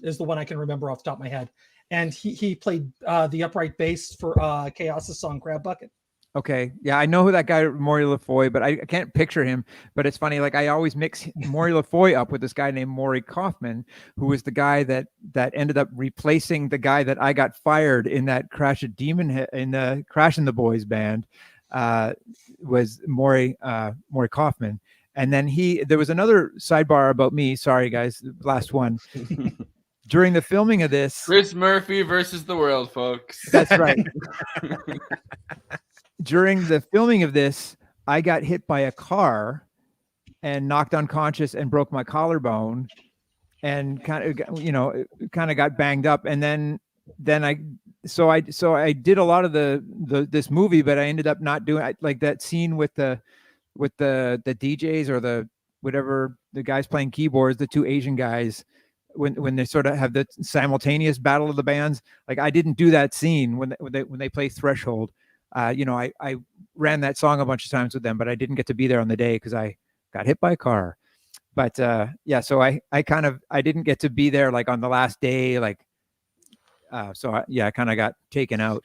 is the one I can remember off the top of my head, and he played the upright bass for Chaos's song Crab Bucket. Okay. Yeah, I know who that guy Maury LaFoy, but I can't picture him. But it's funny, I always mix Maury LaFoy up with this guy named Maury Kaufman, who was the guy that ended up replacing the guy that I got fired in that Crash at in the Crash and the Boys band, was Maury Kaufman. And then there was another sidebar about me. Sorry, guys, last one. During the filming of this, Chris Murphy versus the world, folks. That's right. During the filming of this, I got hit by a car and knocked unconscious and broke my collarbone, and kind of got banged up. And then I did a lot of this movie, but I ended up not doing that scene with the DJs or the guys playing keyboards, the 2 Asian guys, when they sort of have the simultaneous battle of the bands. I didn't do that scene when they play Threshold. I ran that song a bunch of times with them, but I didn't get to be there on the day because I got hit by a car. But so I didn't get to be there on the last day. I kind of got taken out.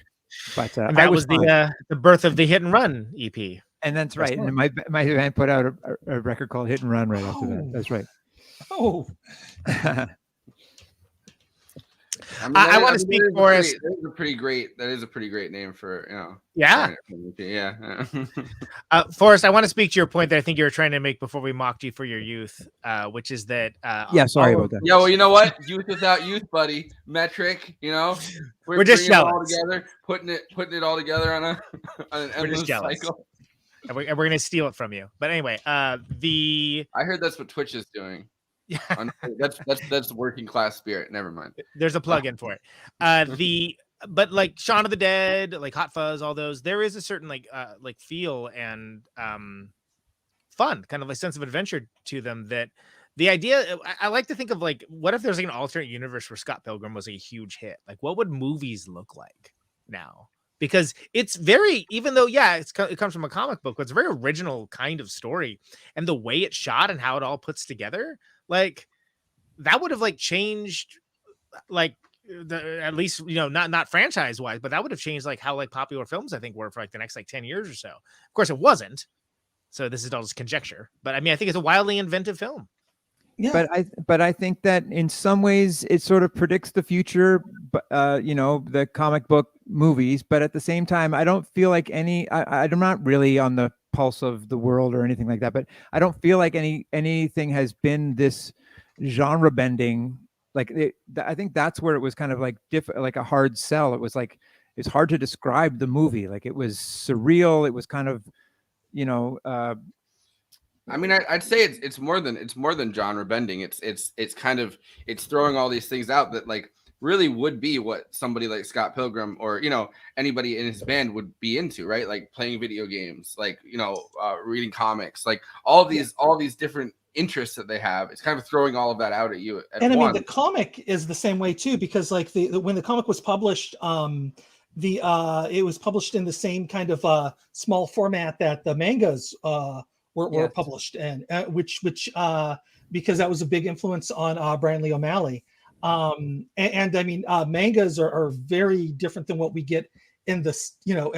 But and that was the birth of the Hit and Run EP. And that's right. And my band put out a record called Hit and Run right after that. That's right. Oh. I want to speak, Forrest. That is a pretty great name for, you know. Yeah. Yeah. Forrest, I want to speak to your point that I think you were trying to make before we mocked you for your youth, which is that. Yeah, sorry about that. Yeah, well, you know what? Youth without youth, buddy. Metric, you know. We're just bringing it all jealous. together, putting it all together on an endless jealous. cycle. And we're going to steal it from you. But anyway, I heard that's what Twitch is doing. Yeah. That's working class spirit. Never mind. There's a plug-in for it. But like Shaun of the Dead, like Hot Fuzz, all those, there is a certain like feel and fun, kind of a sense of adventure to them. That the idea, I like to think of like, what if there's like an alternate universe where Scott Pilgrim was a huge hit? Like, what would movies look like now? Because it's very, even though, yeah, it comes from a comic book, but it's a very original kind of story. And the way it's shot and how it all puts together, like that would have like changed, like at least, you know, not franchise wise, but that would have changed like how like popular films, I think, were for like the next like 10 years or so. Of course, it wasn't. So this is all just conjecture. But I mean, I think it's a wildly inventive film. Yeah. But I think that in some ways it sort of predicts the future, you know, the comic book movies. But at the same time, I don't feel like I'm not really on the pulse of the world or anything like that. But I don't feel like anything has been this genre bending. Like I think that's where it was kind of like like a hard sell. It was like it's hard to describe the movie. Like it was surreal. It was kind of, you know. I mean, I'd say it's more than genre bending. It's kind of throwing all these things out that like really would be what somebody like Scott Pilgrim or, you know, anybody in his band would be into, right? Like playing video games, like, you know, reading comics, like all these different interests that they have. It's kind of throwing all of that out at you. And I mean, the comic is the same way too, because like when the comic was published, it was published in the same kind of small format that the mangas were published in, which because that was a big influence on Brian Lee O'Malley. And I mean, mangas are very different than what we get in this, you know,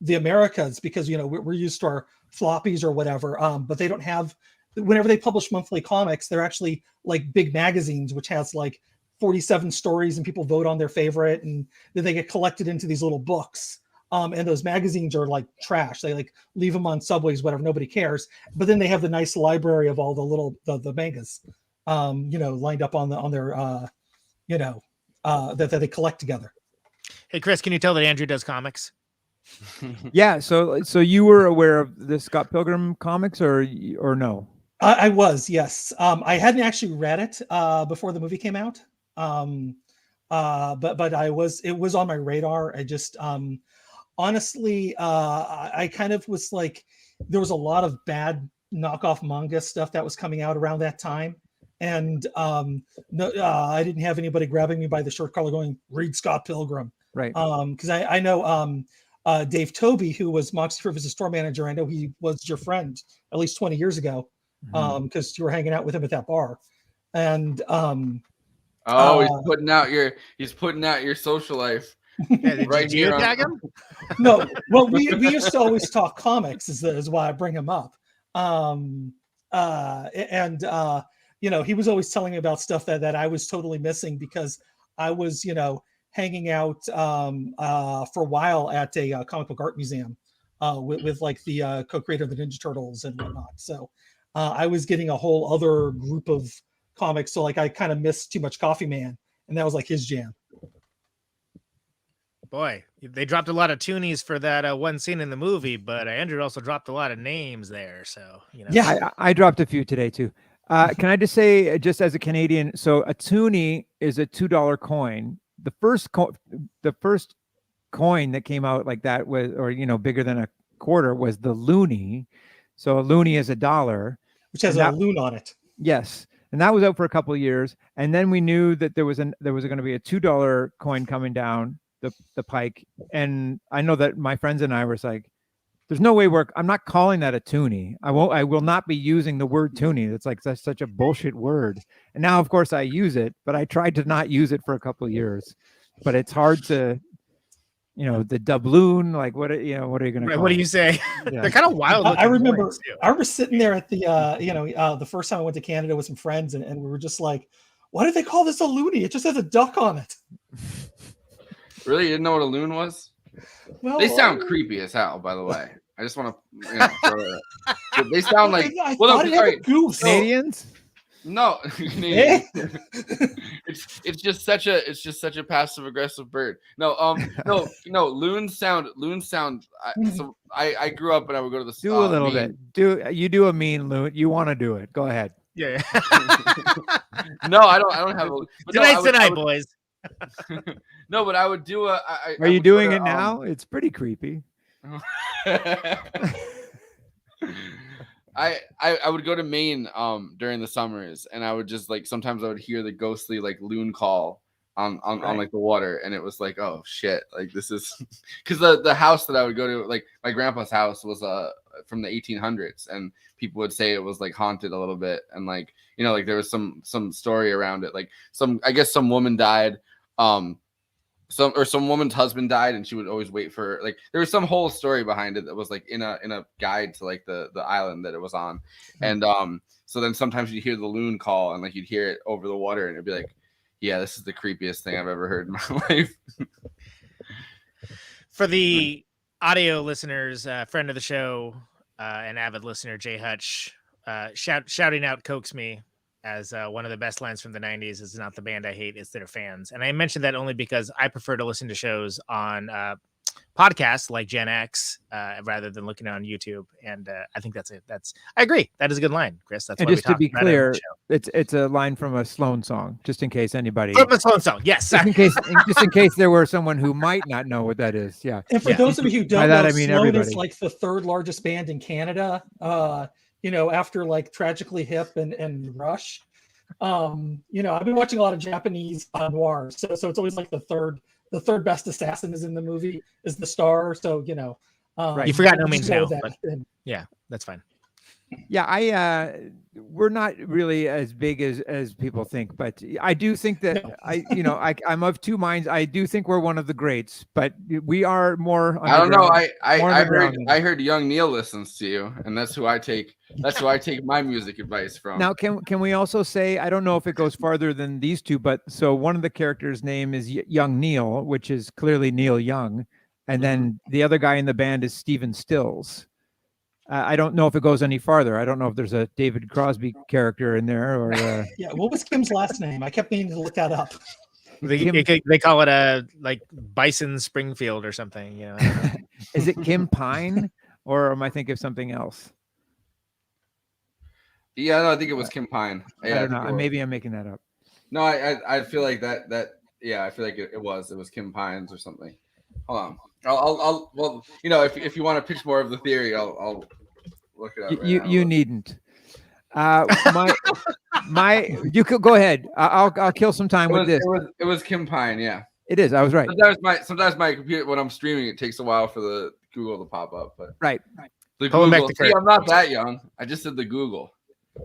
the Americas, because, you know, we're used to our floppies or whatever, but they don't have, whenever they publish monthly comics, they're actually like big magazines, which has like 47 stories and people vote on their favorite, and then they get collected into these little books. And those magazines are like trash. They like leave them on subways, whatever, nobody cares. But then they have the nice library of all the little the mangas, you know, lined up on their you know, that they collect together. Hey Chris, can you tell that Andrew does comics? Yeah, so you were aware of the Scott Pilgrim comics or no? I was, yes. I hadn't actually read it before the movie came out. But it was on my radar. I just honestly, I kind of was like, there was a lot of bad knockoff manga stuff that was coming out around that time. And I didn't have anybody grabbing me by the shirt collar going, read Scott Pilgrim. Right. Because I know Dave Toby, who was Moxie Rivers' store manager. I know he was your friend at least 20 years ago, because you were hanging out with him at that bar. And he's putting out your social life. Yeah, right here. No, well, we used to always talk comics is why I bring him up. You know, he was always telling me about stuff that I was totally missing, because I was, you know, hanging out for a while at a comic book art museum with like the co-creator of the Ninja Turtles and whatnot. So I was getting a whole other group of comics. So like I kind of missed Too Much Coffee Man, and that was like his jam. Boy, they dropped a lot of toonies for that one scene in the movie, but Andrew also dropped a lot of names there. So, you know. Yeah, I dropped a few today too. Can I just say, just as a Canadian, so a toonie is a $2 coin. The first coin that came out like that was, or, you know, bigger than a quarter, was the loonie. So a loonie is $1, which has a loon on it. Yes. And that was out for a couple of years. And then we knew that there was going to be a $2 coin coming down the pike. And I know that my friends and I were like, there's no way I'm not calling that a toonie. I will not be using the word toonie. That's such a bullshit word. And now, of course, I use it, but I tried to not use it for a couple of years. But it's hard to, you know, the doubloon, like what are you going to call what do you it? say? Yeah. They're kind of wild. I remember sitting there at the, the first time I went to Canada with some friends, and we were just like, why did they call this a loony? It just has a duck on it. Really, you didn't know what a loon was? Well, They sound creepy as hell, by the way. I just want to, throw it out. They sound like I well, thought no, it had a sorry. goose. Canadians? No, Eh? it's just such a passive aggressive bird. No, loons sound. I grew up and I would go to the Do a little Maine. bit. Do a mean loon. You want to do it? Go ahead. Yeah. No, I don't have a. But no, Tonight's the I night, would- boys. No, but I would do a. Are you doing it now? It's pretty creepy. I would go to Maine during the summers, and I would just like sometimes I would hear the ghostly like loon call on like the water, and it was like, oh shit, like this is because the house that I would go to, like my grandpa's house was from the 1800s, and people would say it was like haunted a little bit, and like like there was some story around it, like I guess some woman died, some woman's husband died, and she would always wait for, like, there was some whole story behind it that was like in a guide to like the island that it was on, and so then sometimes you'd hear the loon call, and like you'd hear it over the water, and it'd be like, yeah, this is the creepiest thing I've ever heard in my life. For the audio listeners, friend of the show, and avid listener Jay Hutch, shouting out "Coax Me" as one of the best lines from the 90s. Is not the band I hate, it's their fans. And I mentioned that only because I prefer to listen to shows on podcasts like Gen X rather than looking on YouTube. And I think that's I agree. That is a good line, Chris. That's And why just to be we talked about it on clear, the show. it's a line from a Sloan song, just in case anybody. From a Sloan song, yes. Just in case there were someone who might not know what that is. Yeah. And for those of you who By don't that, know, I mean Sloan everybody. is like the third largest band in Canada. After like Tragically Hip and Rush. I've been watching a lot of Japanese noir, so it's always like the third best assassin is in the movie is the star. So You forgot No just Means go No, with that. but And- yeah, that's fine. Yeah, we're not really as big as people think, but I do think that I'm of two minds. I do think we're one of the greats, but we are more. I don't know. more I heard young Neil listens to you, and that's who I take my music advice from. Now, can we also say, I don't know if it goes farther than these two, but so one of the characters' name is Young Neil, which is clearly Neil Young, and then the other guy in the band is Stephen Stills. I don't know if it goes any farther. I don't know if there's a David Crosby character in there or. Yeah, what was Kim's last name? I kept meaning to look that up. They call it a like Bison Springfield or something. Is it Kim Pine, or am I thinking of something else? Yeah, no, I think it was Kim Pine. Yeah, I don't know. Maybe I'm making that up. No, I feel like that. Yeah, I feel like it was Kim Pines or something. Hold on. I'll well, if you want to pitch more of the theory, I'll look it up. You needn't. You could go ahead. I'll kill some time with this. It was Kim Pine. Yeah, it is. I was right. Sometimes my computer, when I'm streaming, it takes a while for the Google to pop up. But right. The Pulling back Google. the See, curtain. I'm not that young. I just did the Google.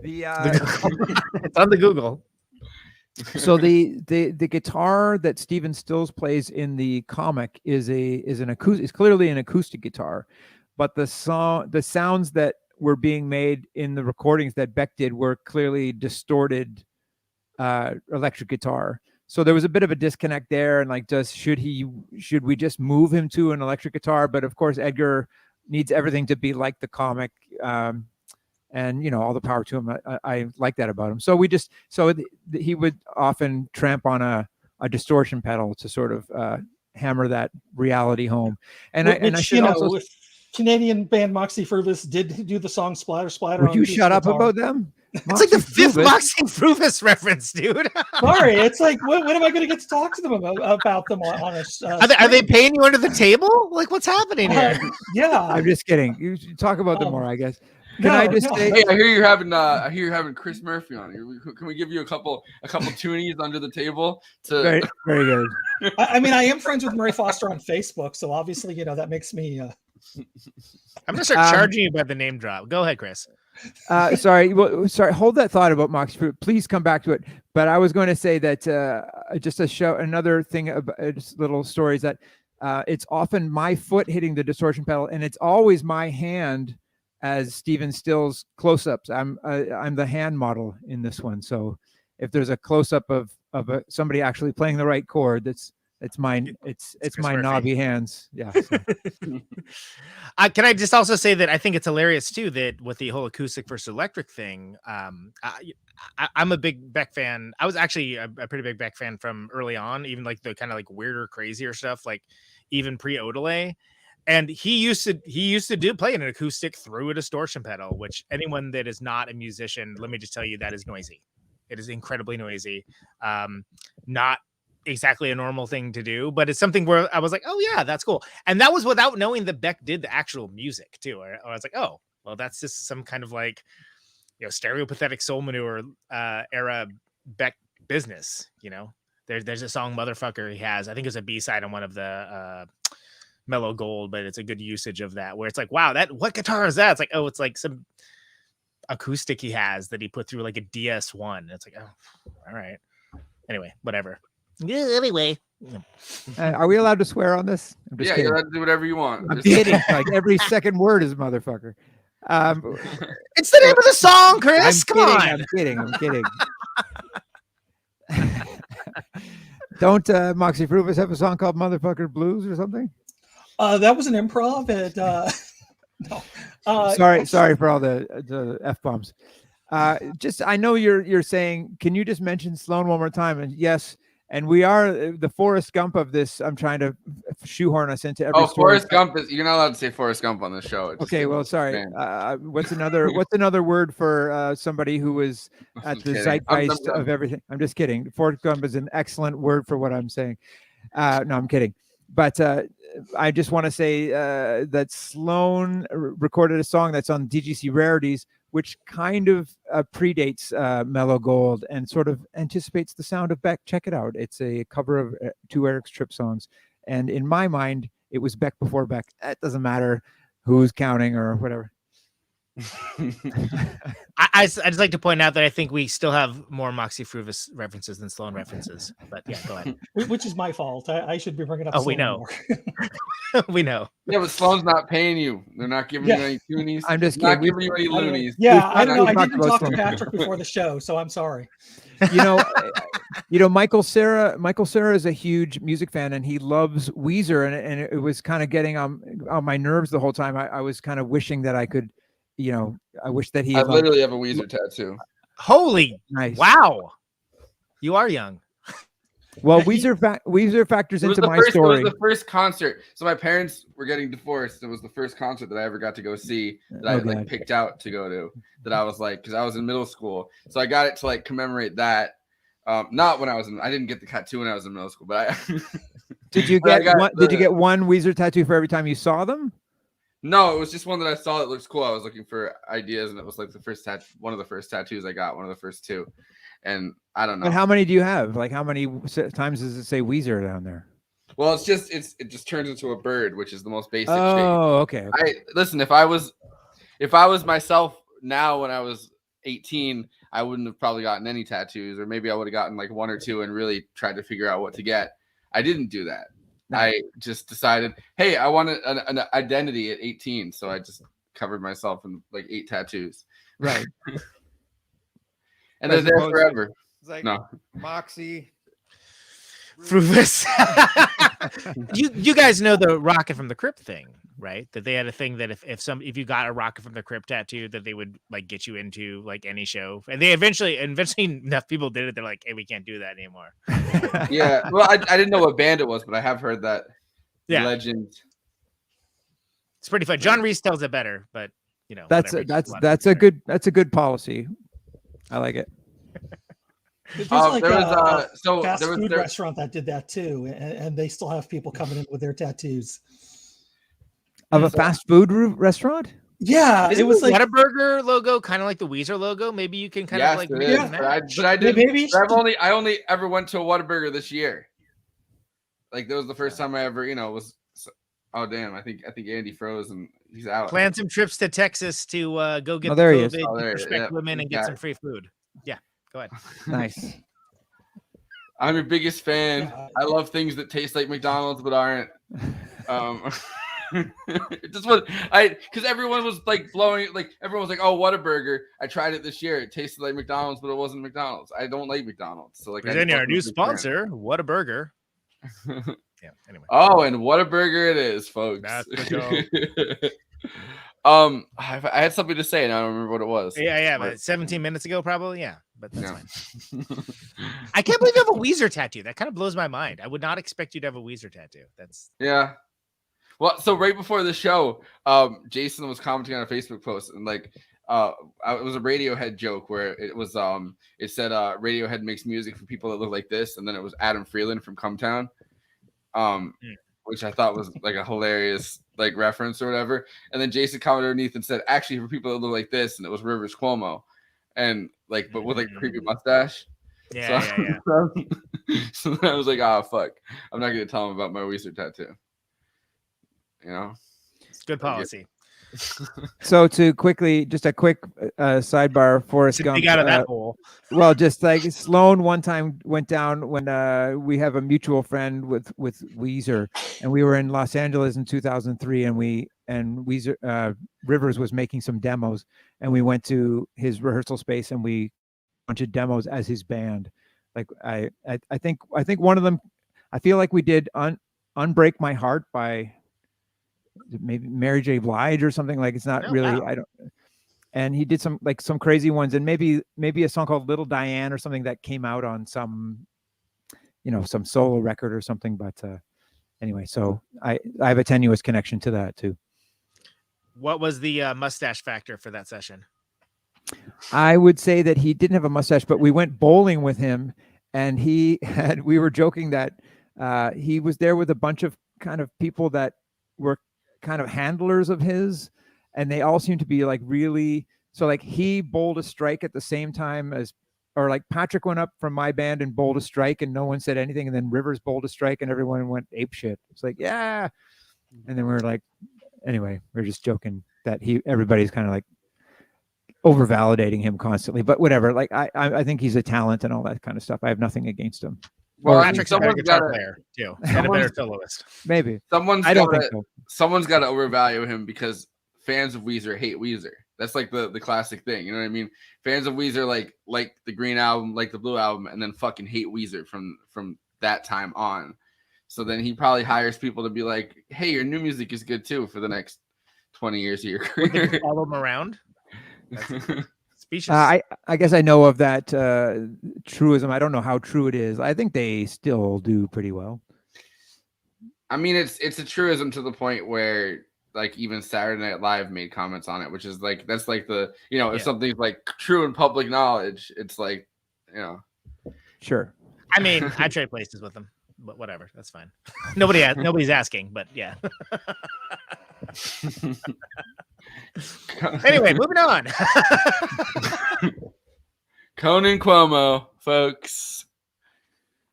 It's on the Google. So the guitar that Stephen Stills plays in the comic is clearly an acoustic guitar, but the sounds that were being made in the recordings that Beck did were clearly distorted electric guitar. So there was a bit of a disconnect there, and like, should we just move him to an electric guitar? But of course, Edgar needs everything to be like the comic. And all the power to him. I like that about him. So he would often tramp on a distortion pedal to sort of hammer that reality home. And I should also. If Canadian band Moxie Frubus did do the song Splatter Splatter. Would you shut up about them? It's like the fifth Moxie Frubus reference, dude. Sorry, it's like when am I going to get to talk to them about them on a? Are they paying you under the table? Like, what's happening here? Yeah, I'm just kidding. You should talk about them more, I guess. Can I just say? Hey, I hear you're having Chris Murphy on here. Can we give you a couple toonies under the table? Very, very good. I mean, I am friends with Murray Foster on Facebook, so obviously, that makes me. I'm gonna start charging you by the name drop. Go ahead, Chris. Sorry. Hold that thought about Mox. Please come back to it. But I was going to say that just to show another thing about little stories that it's often my foot hitting the distortion pedal, and it's always my hand as Stephen Stills close-ups. I'm the hand model in this one, so if there's a close up of somebody actually playing the right chord, it's mine. It's Chris my Murphy. knobby hands. Yeah. So. Can I just also say that I think it's hilarious too that with the whole acoustic versus electric thing, I'm a big Beck fan. I was actually a pretty big Beck fan from early on, even like the kind of like weirder, crazier stuff, like even pre-Odelay. And he used to play an acoustic through a distortion pedal, which anyone that is not a musician, let me just tell you, that is noisy. It is incredibly noisy. Not exactly a normal thing to do, but it's something where I was like, oh yeah, that's cool. And that was without knowing that Beck did the actual music too. I was like, oh, well, that's just some kind of like, stereopathetic soul manure era Beck business. There's a song Motherfucker he has. I think it's a B-side on one of the Mellow Gold, but it's a good usage of that where it's like, wow, what guitar is that? It's like, oh, it's like some acoustic he has that he put through like a DS1. It's like, oh, all right. Anyway, whatever. Yeah, anyway. Are we allowed to swear on this? I'm just Yeah, kidding. you're allowed to do whatever you want. I'm kidding. Like every second word is motherfucker. It's the name of the song, Chris. Come on. I'm kidding. Don't Moxie Fruvas have a song called Motherfucker Blues or something? That was an improv at no. Sorry for all the F-bombs. I know you're saying, can you just mention Sloan one more time? And yes, and we are the Forrest Gump of this. I'm trying to shoehorn us into every story. Forrest Gump you're not allowed to say Forrest Gump on this show. Okay, well, sorry. What's another word for somebody who was at the zeitgeist of everything? I'm just kidding. Forrest Gump is an excellent word for what I'm saying. No, I'm kidding. But I just want to say that Sloan recorded a song that's on DGC Rarities, which kind of predates Mellow Gold and sort of anticipates the sound of Beck. Check it out. It's a cover of two Eric's Tripp songs. And in my mind, it was Beck before Beck. It doesn't matter who's counting or whatever. I just like to point out that I think we still have more Moxie Fruvas references than Sloan references. But yeah, go ahead. Which is my fault. I should be bringing up. Oh, we know. We know. Yeah, but Sloan's not paying you. They're not giving you any toonies. I'm just not kidding. giving you any loonies. Yeah, I don't know. I talked didn't about talk to Sloan. Patrick before the show, so I'm sorry. Michael Cera is a huge music fan, and he loves Weezer, and it was kind of getting on my nerves the whole time. I was kind of wishing that I could, I wish that he. I literally have a Weezer tattoo. Holy nice! Wow, you are young. Well, Weezer factors into my story. It was the first concert. So my parents were getting divorced. It was the first concert that I ever got to go see that I picked out to go to. That I was like, because I was in middle school, so I got it to like commemorate that. Not when I was I didn't get the tattoo when I was in middle school, but Did you get one Weezer tattoo for every time you saw them? No, it was just one that I saw that looks cool. I was looking for ideas, and it was like one of the first tattoos I got, one of the first two. And I don't know. But how many do you have? Like, how many times does it say Weezer down there? Well, it just turns into a bird, which is the most basic shape. Oh, okay. Listen, if I was myself now when I was 18, I wouldn't have probably gotten any tattoos, or maybe I would have gotten like one or two and really tried to figure out what to get. I didn't do that. No. I just decided, hey, I wanted an identity at 18, so I just covered myself in like 8 tattoos. Right. And they're there forever. It's like no. Moxie. Fruvas. you guys know the Rocket from the Crypt thing, right? That they had a thing that if you got a Rocket from the Crypt tattoo, that they would like get you into like any show. And they eventually enough people did it. They're like, hey, we can't do that anymore. Yeah. Well, I didn't know what band it was, but I have heard that legend. It's pretty fun. John Reese tells it better, but that's a good policy. I like it. There's like a fast food restaurant that did that too, and they still have people coming in with their tattoos. Of a fast food restaurant? Yeah, it was like Whataburger logo, kind of like the Weezer logo. Maybe you can kind of like. Yeah, but I did. Maybe I only ever went to a Whataburger this year. Like that was the first time I ever, was. Oh damn! I think Andy froze and he's out. Plan some trips to Texas to go get there COVID, respect women, and get some free food. Yeah, go ahead. Nice. I'm your biggest fan. I love things that taste like McDonald's but aren't. Just what because everyone was like blowing, like everyone was like, "Oh, Whataburger! I tried it this year. It tasted like McDonald's, but it wasn't McDonald's. I don't like McDonald's, so like." Presenting our new sponsor, Whataburger. Yeah. Anyway. Oh, and Whataburger it is, folks. That's the go. I had something to say, and I don't remember what it was. Yeah, but 17 minutes ago, probably. Yeah, but that's fine. I can't believe you have a Weezer tattoo. That kind of blows my mind. I would not expect you to have a Weezer tattoo. That's yeah. Well, so right before the show, Jason was commenting on a Facebook post, and like, it was a Radiohead joke where it was, it said, Radiohead makes music for people that look like this, and then it was Adam Freeland from Cumtown, which I thought was like a hilarious like reference or whatever. And then Jason commented underneath and said, actually, for people that look like this, and it was Rivers Cuomo, and like, but with like a creepy mustache. Yeah. So then I was like, oh fuck, I'm not gonna tell him about my Weezer tattoo. You know, it's good policy. So to quickly, just a quick sidebar, Forrest Gump. Out of that hole. Well, just like Sloan one time went down when we have a mutual friend with Weezer, and we were in Los Angeles in 2003, and Weezer Rivers was making some demos, and we went to his rehearsal space, and we a bunch of demos as his band. Like I think one of them, I feel like we did Unbreak My Heart by maybe Mary J. Blige or something. Like it's not really, wow. I don't, and he did some crazy ones, and maybe a song called Little Diane or something that came out on some solo record or something. But anyway, so I have a tenuous connection to that too. What was the mustache factor for that session? I would say that he didn't have a mustache, but we went bowling with him, and we were joking that he was there with a bunch of kind of people that were kind of handlers of his, and they all seem to be like really, so like he bowled a strike at the same time as, or like Patrick went up from my band and bowled a strike and no one said anything, and then Rivers bowled a strike and everyone went ape shit. It's like, yeah. And then we were like, anyway, we're just joking that everybody's kind of like over validating him constantly, but whatever. Like I think he's a talent and all that kind of stuff. I have nothing against him. Well, Patrick's a better guitar player too, and a better soloist. Maybe someone's got to overvalue him because fans of Weezer hate Weezer. That's like the classic thing. You know what I mean? Fans of Weezer like the Green Album, like the Blue Album, and then fucking hate Weezer from that time on. So then he probably hires people to be like, "Hey, your new music is good too for the next 20 years of your career." Follow him around. I guess I know of that truism. I don't know how true it is. I think they still do pretty well. I mean, it's a truism to the point where like even Saturday Night Live made comments on it, which is like that's like the if something's like true in public knowledge, it's like Sure. I mean, I trade places with them, but whatever, that's fine. Nobody's asking, but yeah. Anyway, moving on. Conan Cuomo, folks.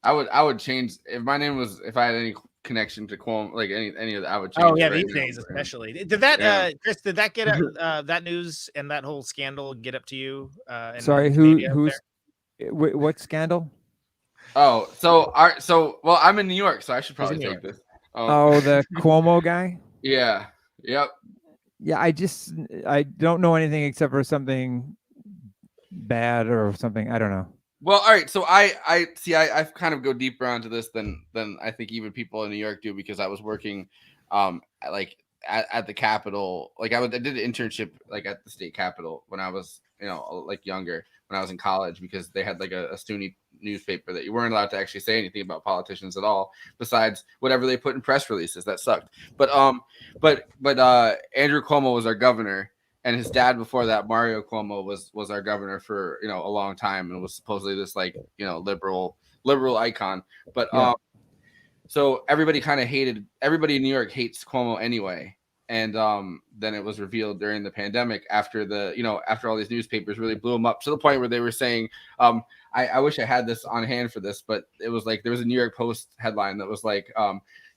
I would change if my name was, if I had any connection to Cuomo, like any of that, I would change. Oh yeah, these days especially. Did that Chris? Did that get that news and that whole scandal get up to you? Sorry, what scandal? Oh, well, I'm in New York, so I should probably take this. The Cuomo guy. Yeah. Yep. Yeah, I don't know anything except for something bad or something. I don't know. Well, all right. So I kind of go deeper onto this than I think even people in New York do, because I was working like at the Capitol. Like I did an internship like at the state Capitol when I was like younger, when I was in college, because they had like a SUNY newspaper that you weren't allowed to actually say anything about politicians at all besides whatever they put in press releases. That sucked. But Andrew Cuomo was our governor, and his dad before that, Mario Cuomo, was our governor for a long time, and was supposedly this like liberal icon. But so everybody in New York hates Cuomo anyway. And then it was revealed during the pandemic after after all these newspapers really blew him up to the point where they were saying, I wish I had this on hand for this, but it was like there was a New York Post headline that was like,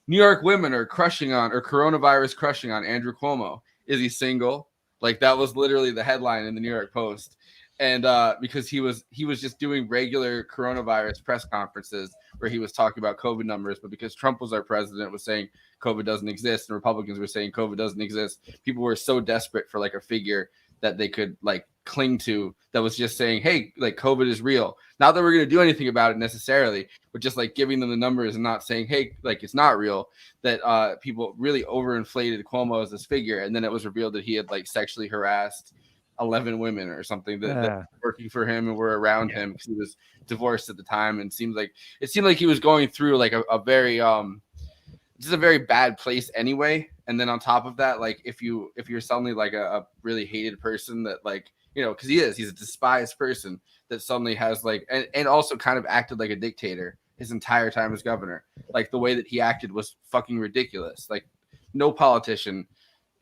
New York women are coronavirus crushing on Andrew Cuomo. Is he single? Like that was literally the headline in the New York Post. and because he was just doing regular coronavirus press conferences where he was talking about COVID numbers, but because Trump was our president, was saying COVID doesn't exist, and Republicans were saying COVID doesn't exist, people were so desperate for like a figure that they could like cling to that was just saying, hey, like COVID is real. Not that we're going to do anything about it necessarily, but just like giving them the numbers and not saying, hey, like it's not real. That people really overinflated Cuomo as this figure, and then it was revealed that he had like sexually harassed 11 women or something that were working for him and were around him because he was divorced at the time, and it seemed like he was going through like a very just a very bad place anyway. And then on top of that, like if you're suddenly like a really hated person that like, you know, because he's a despised person that suddenly has like and also kind of acted like a dictator his entire time as governor. Like the way that he acted was fucking ridiculous. Like no politician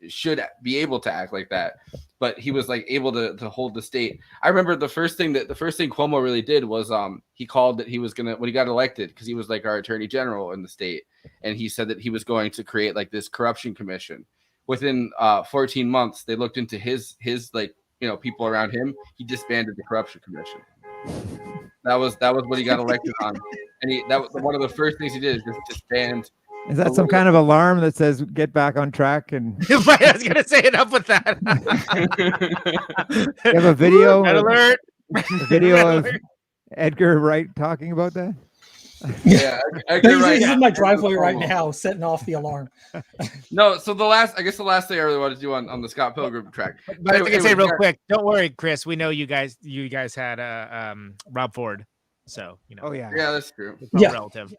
should be able to act like that, but he was like able to hold the state. I remember the first thing Cuomo really did was he called that he was gonna, when he got elected, because he was like our attorney general in the state, and he said that he was going to create like this corruption commission. Within 14 months, they looked into his like, you know, people around him. He disbanded the corruption commission. That was what he got elected on, and that was one of the first things he did, is just disband. Is that some kind of alarm that says get back on track? And I was gonna say it up with that. You have a video. Red alert. A video of Edgar Wright talking about that. Yeah, he's in my driveway right now, setting off the alarm. No, so the last thing I really wanted to do on the Scott Pilgrim track. But I can say real quick, don't worry, Chris. We know you guys had Rob Ford, so you know. Oh yeah, that's true. Relative.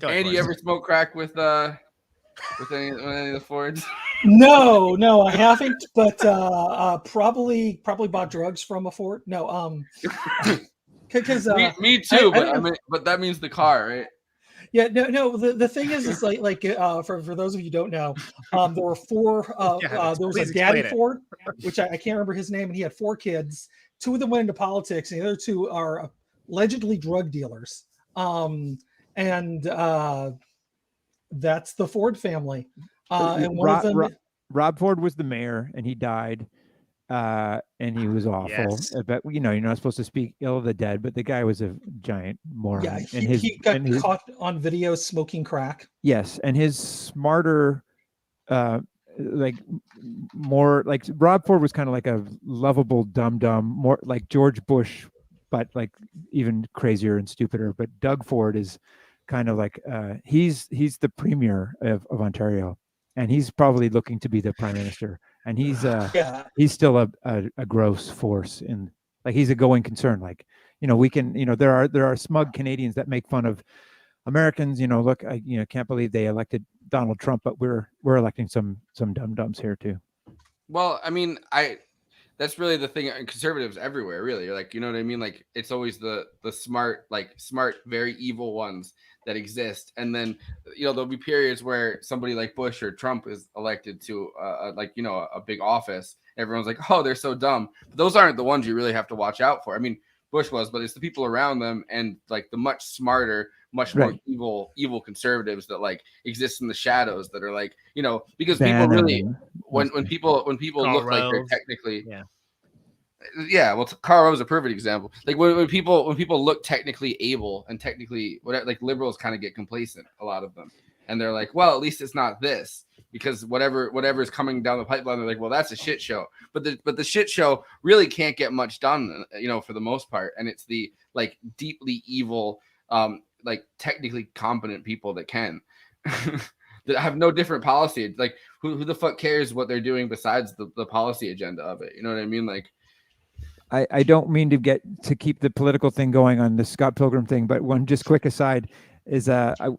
Andy, you ever smoke crack with any of the Fords? No, I haven't. But probably bought drugs from a Ford. No, because me too. But that means the car, right? Yeah, no. The thing is like for those of you who don't know, there were four. There was a daddy Ford, which I can't remember his name, and he had 4 kids. 2 of them went into politics, and the other 2 are allegedly drug dealers. And that's the Ford family. And one of them, Rob Ford was the mayor, and he died. And he was awful. Yes. But you know, you're not supposed to speak ill of the dead, but the guy was a giant moron. Yeah, he got caught on video smoking crack. Yes, and his smarter, like more like Rob Ford was kind of like a lovable dum-dum, more like George Bush, but like even crazier and stupider. But Doug Ford is kind of like he's the premier of Ontario, and he's probably looking to be the prime minister. And he's still a gross force in, like, he's a going concern. Like, you know, we can, you know, there are smug Canadians that make fun of Americans. You know, look, I can't believe they elected Donald Trump, but we're electing some dum-dums here too. Well, I mean, that's really the thing. Conservatives everywhere, really. Like, you know what I mean? Like, it's always the smart, very evil ones that exist. And then, you know, there'll be periods where somebody like Bush or Trump is elected to a big office. Everyone's like, oh, they're so dumb. But those aren't the ones you really have to watch out for. I mean, Bush was, but it's the people around them and like the much smarter, much more evil conservatives that like exist in the shadows that are like, you know, because people really, when people look like they're technically, well, Karl Rove is a perfect example. Like when people look technically able and technically whatever, like liberals kind of get complacent, a lot of them, and they're like, well, at least it's not this, because whatever is coming down the pipeline, they're like, well, that's a shit show. But the shit show really can't get much done, you know, for the most part, and it's the like deeply evil, like technically competent people that can. That have no different policy. Like who the fuck cares what they're doing besides the policy agenda of it? You know what I mean? Like, I don't mean to keep the political thing going on the Scott Pilgrim thing, but one just quick aside is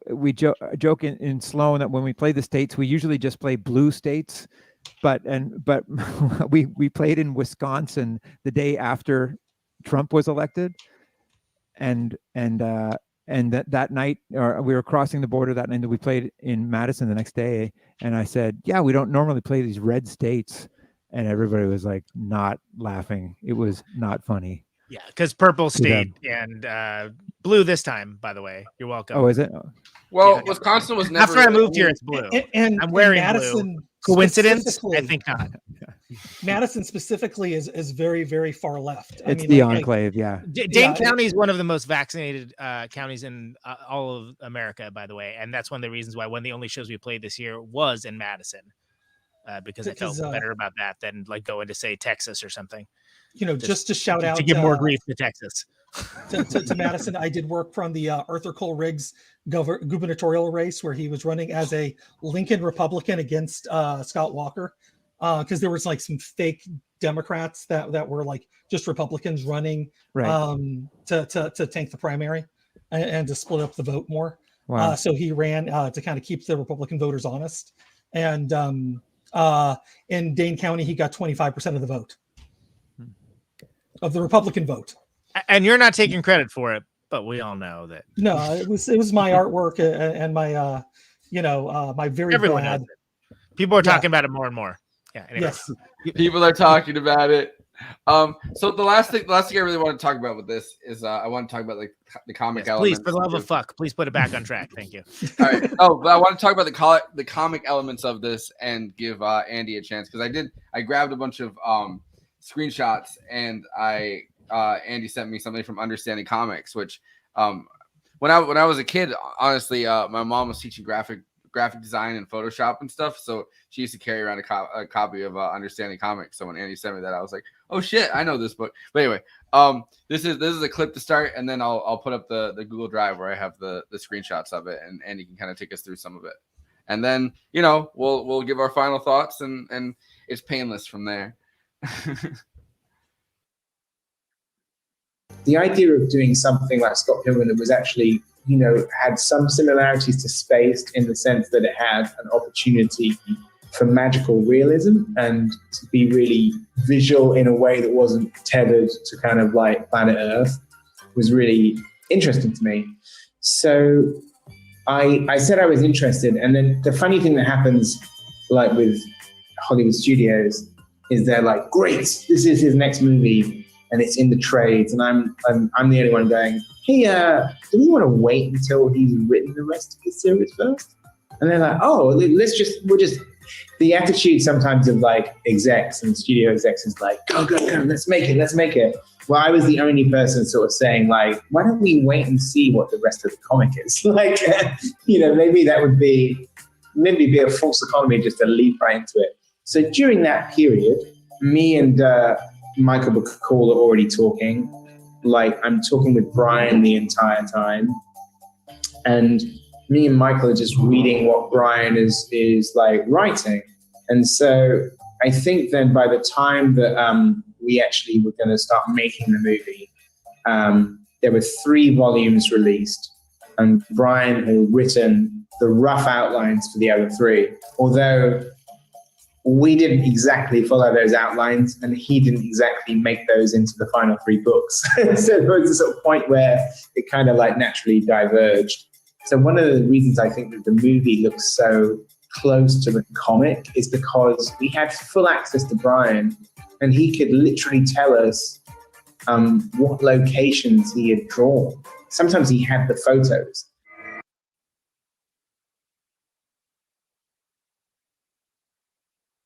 we joke in Sloan that when we play the states, we usually just play blue states, but we played in Wisconsin the day after Trump was elected, and that night, or we were crossing the border that night, and we played in Madison the next day, and I said, yeah, we don't normally play these red states. And everybody was like not laughing. It was not funny. Yeah, because purple stayed and blue this time, by the way. You're welcome. Oh, is it? Well, yeah, Wisconsin was never. After I moved here, it's blue. And I'm wearing Madison blue. Coincidence? I think not. Madison specifically is very, very far left. It's the enclave, yeah. Dane County is one of the most vaccinated counties in all of America, by the way, and that's one of the reasons why one of the only shows we played this year was in Madison, because I felt better about that than like going to say Texas or something. Just to shout out to give more grief to Texas. to Madison, I did work from the Arthur Cole Riggs gubernatorial race where he was running as a Lincoln Republican against Scott Walker. Because there was like some fake Democrats that were like just Republicans running to tank the primary and to split up the vote more. Wow. So he ran to kind of keep the Republican voters honest. And in Dane County, he got 25% of the vote, of the Republican vote. And you're not taking credit for it, but we all know that. No, it was my artwork and my my very Everyone bad. knows it. People are talking about it more and more. Yeah. Anyways. Yes. People are talking about it. So the last thing I really want to talk about with this is I want to talk about like the comic elements. Please, for the love of fuck, please put it back on track. Thank you. All right. Oh, but I want to talk about the comic elements of this and give Andy a chance because I grabbed a bunch of screenshots and Andy sent me something from Understanding Comics, which when I was a kid, honestly, my mom was teaching graphic design and Photoshop and stuff. So she used to carry around a copy of Understanding Comics. So when Andy sent me that, I was like, oh shit, I know this book. But anyway, this is a clip to start, and then I'll put up the Google Drive where I have the screenshots of it, and Andy can kind of take us through some of it. And then, we'll give our final thoughts and it's painless from there. The idea of doing something like Scott Pilgrim that was actually, had some similarities to Space in the sense that it had an opportunity for magical realism and to be really visual in a way that wasn't tethered to kind of like planet Earth was really interesting to me. So I said I was interested. And then the funny thing that happens like with Hollywood studios is they're like, great, this is his next movie. And it's in the trades, and I'm the only one going, hey, do we want to wait until he's written the rest of the series first? And they're like, oh, the attitude sometimes of like execs and studio execs is like, go, let's make it. Well, I was the only person sort of saying like, why don't we wait and see what the rest of the comic is? Like, maybe that would be a false economy just to leap right into it. So during that period, me and Michael McCall are already talking. Like I'm talking with Brian the entire time, and me and Michael are just reading what Brian is like writing. And so I think then by the time that we actually were going to start making the movie, there were 3 volumes released, and Brian had written the rough outlines for the other 3, although we didn't exactly follow those outlines, and he didn't exactly make those into the final 3 books. So there was a sort of point where it kind of like naturally diverged. So one of the reasons I think that the movie looks so close to the comic is because we had full access to Brian, and he could literally tell us what locations he had drawn. Sometimes he had the photos.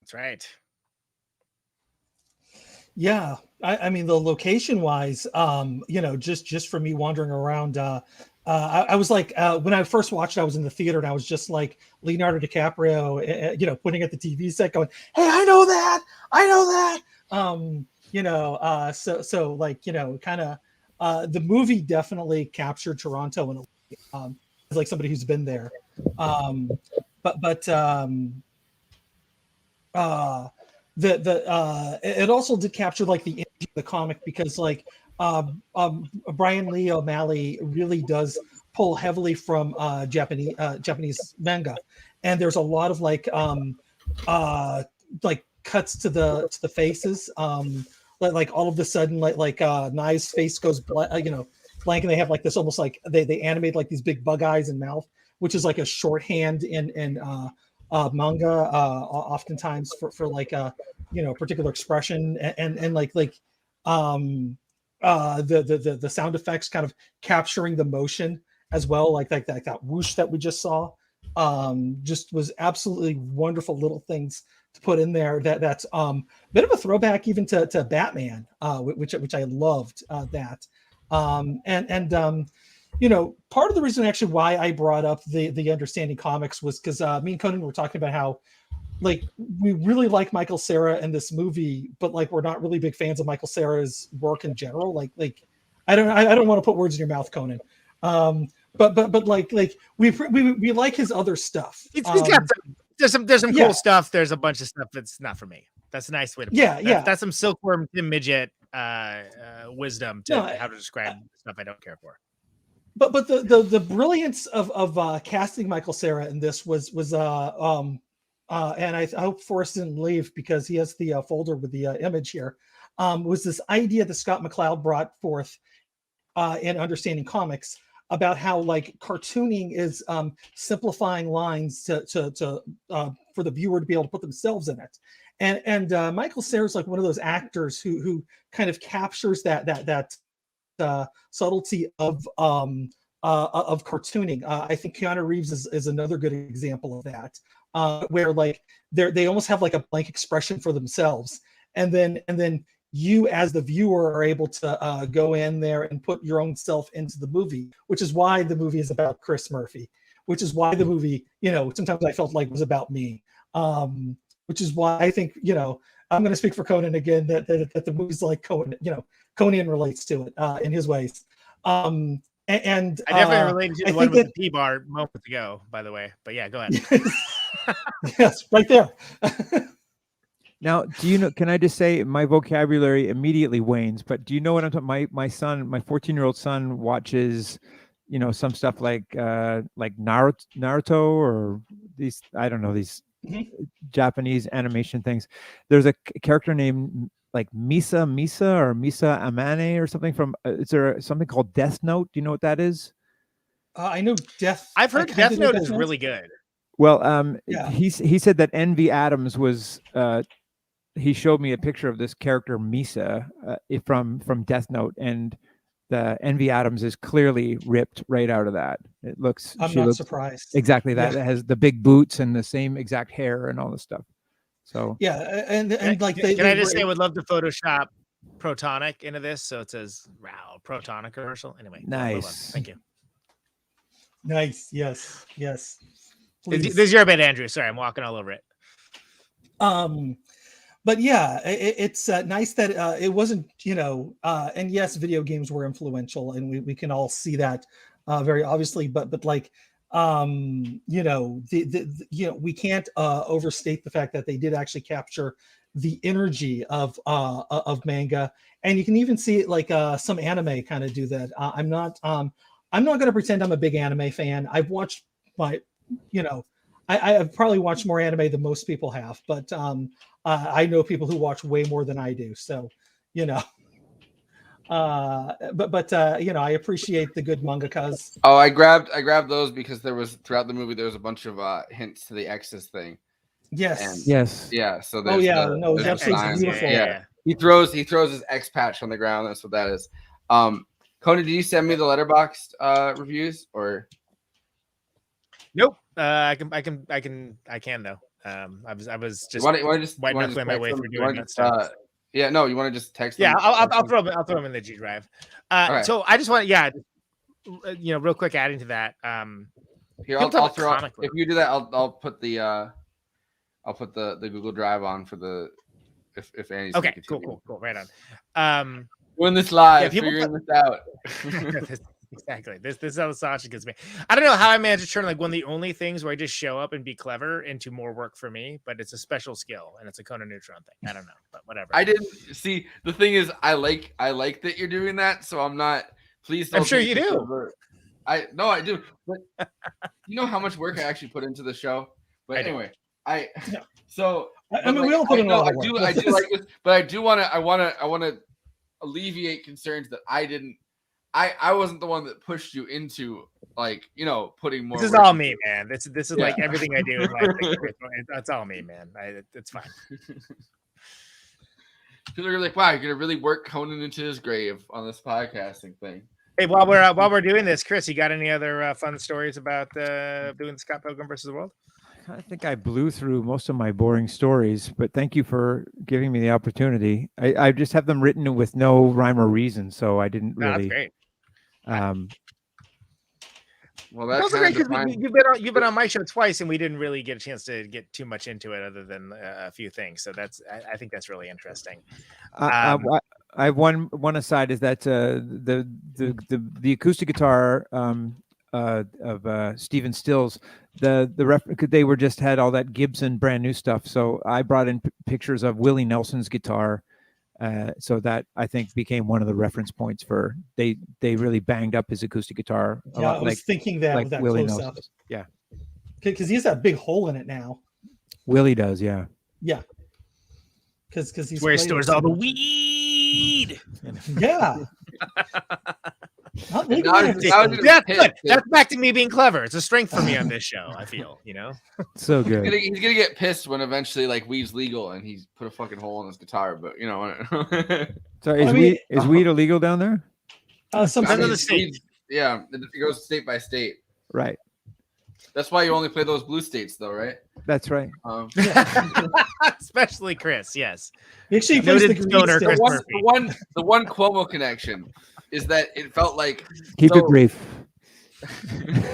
That's right. Yeah, I mean, the location wise, just for me wandering around, I was like, when I first watched it, I was in the theater and I was just like Leonardo DiCaprio, pointing at the TV set going, hey, I know that. So like, kind of, the movie definitely captured Toronto in a way, as like somebody who's been there. It also did capture like the energy of the comic because like Brian Lee O'Malley really does pull heavily from Japanese manga, and there's a lot of like cuts to the faces, like all of a sudden like Nai's face goes blank, and they have like this almost like they animate like these big bug eyes and mouth, which is like a shorthand in manga, oftentimes for like particular expression and the sound effects kind of capturing the motion as well, like that whoosh that we just saw. just was absolutely wonderful little things to put in there. That's bit of a throwback even to Batman, which I loved that. Part of the reason actually why I brought up the Understanding Comics was because me and Conan were talking about how like we really like Michael Cera in this movie, but like we're not really big fans of Michael Cera's work in general. Like I don't want to put words in your mouth, Conan. But like we like his other stuff. He's got there's some cool stuff. There's a bunch of stuff that's not for me. That's a nice way to put it. That's some silkworm Tim Midget wisdom to how to describe stuff I don't care for. But the brilliance of casting Michael Cera in this was and I hope Forrest didn't leave because he has the folder with the image here. Was this idea that Scott McCloud brought forth in Understanding Comics about how like cartooning is simplifying lines to for the viewer to be able to put themselves in it. And Michael Cera is like one of those actors who kind of captures that subtlety of cartooning. I think Keanu Reeves is another good example of that, where like they almost have like a blank expression for themselves, and then you as the viewer are able to go in there and put your own self into the movie, which is why the movie is about Chris Murphy, which is why the movie, sometimes I felt like was about me, which is why I think, I'm going to speak for Conan again, that the movie's like Conan, Conan relates to it in his ways. And I definitely related to the one with the P-bar moments ago, by the way. But yeah, go ahead. Yes, right there. Now, do you know? Can I just say my vocabulary immediately wanes? But do you know what I'm talking? My son, my 14-year-old son, watches, some stuff like Naruto or these. I don't know, these Japanese animation things. There's a character named like Misa or Misa Amane or something from. Is there something called Death Note? Do you know what that is? I know Death. I've heard Death Note is really good. Well, he said that Envy Adams was. He showed me a picture of this character Misa from Death Note, and the Envy Adams is clearly ripped right out of that. It looks. I'm not surprised. Exactly that. It has the big boots and the same exact hair and all this stuff. So and like can I just say I would love to Photoshop Protonic into this, so it says "Wow, Protonic commercial." Anyway, nice. Thank you. Nice. Yes. This is your bit, Andrew. Sorry, I'm walking all over it. But yeah, it's nice that it wasn't, and yes, video games were influential, and we can all see that very obviously. But like, we can't overstate the fact that they did actually capture the energy of manga, and you can even see it like some anime kind of do that. I'm not going to pretend I'm a big anime fan. I've watched I've probably watched more anime than most people have, but I know people who watch way more than I do. So, I appreciate the good mangakas. Oh, I grabbed those because throughout the movie there was a bunch of hints to the X's thing. Yes. And, yes. Yeah. So there's absolutely beautiful. Yeah. He throws his X patch on the ground. That's what that is. Conan, did you send me the Letterboxd reviews or? Nope. I can though. I was just white knuckling my way through doing that stuff. You want to just text them? Yeah, I'll throw them in the G Drive. Right. So I just want real quick adding to that. Here I'll throw. If you do that, I'll put the Google Drive on for the if Andy's okay. Cool. Right on. Doing this live, figuring this out. Exactly. This is how the sausage gets me. I don't know how I managed to turn like one of the only things where I just show up and be clever into more work for me, but it's a special skill and it's a Conan Neutron thing. I don't know, but whatever. I didn't see. The thing is, I like that you're doing that, so I'm not. Please don't. I'm sure you do. I do, but you know how much work I actually put into the show. But anyway, we all put in a lot of work. I do like this, but I want to alleviate concerns that I didn't. I wasn't the one that pushed you into putting more. This is all me, man. This is like everything I do in life. That's all me, man. It's fine. People are like, wow, you're gonna really work Conan into his grave on this podcasting thing. Hey, while we're doing this, Chris, you got any other fun stories about doing Scott Pilgrim versus the World? I think I blew through most of my boring stories, but thank you for giving me the opportunity. I just have them written with no rhyme or reason, so I didn't No, that's really. great. Well, That's that's great because you've been on my show twice, and we didn't really get a chance to get too much into it, other than a few things. So I think that's really interesting. I have one aside is that the acoustic guitar of Stephen Stills, they were just had all that Gibson brand new stuff. So I brought in pictures of Willie Nelson's guitar. So that I think became one of the reference points for they really banged up his acoustic guitar. Yeah, I was thinking that with that Willie close Nelson. up. Yeah, because he has that big hole in it now. Willie does. Yeah. Yeah. Because he's where he played stores it all the so- weed. Yeah. Not Now legally it's- now understood. it's That's pissed, good. dude. That's back to me being clever. It's a strength for me on this show. I feel, So He's good. gonna get pissed when eventually like weed's legal and he's put a fucking hole in his guitar. But So is I mean- weed illegal down there? Some Depends on the states- state. yeah, it goes state by state. Right. That's why you only play those blue states, though, right? That's right. Especially Chris. Yes. Actually, he plays Noted the green stoner state. Chris the Murphy. one Cuomo connection is that it felt like Keep so- it brief.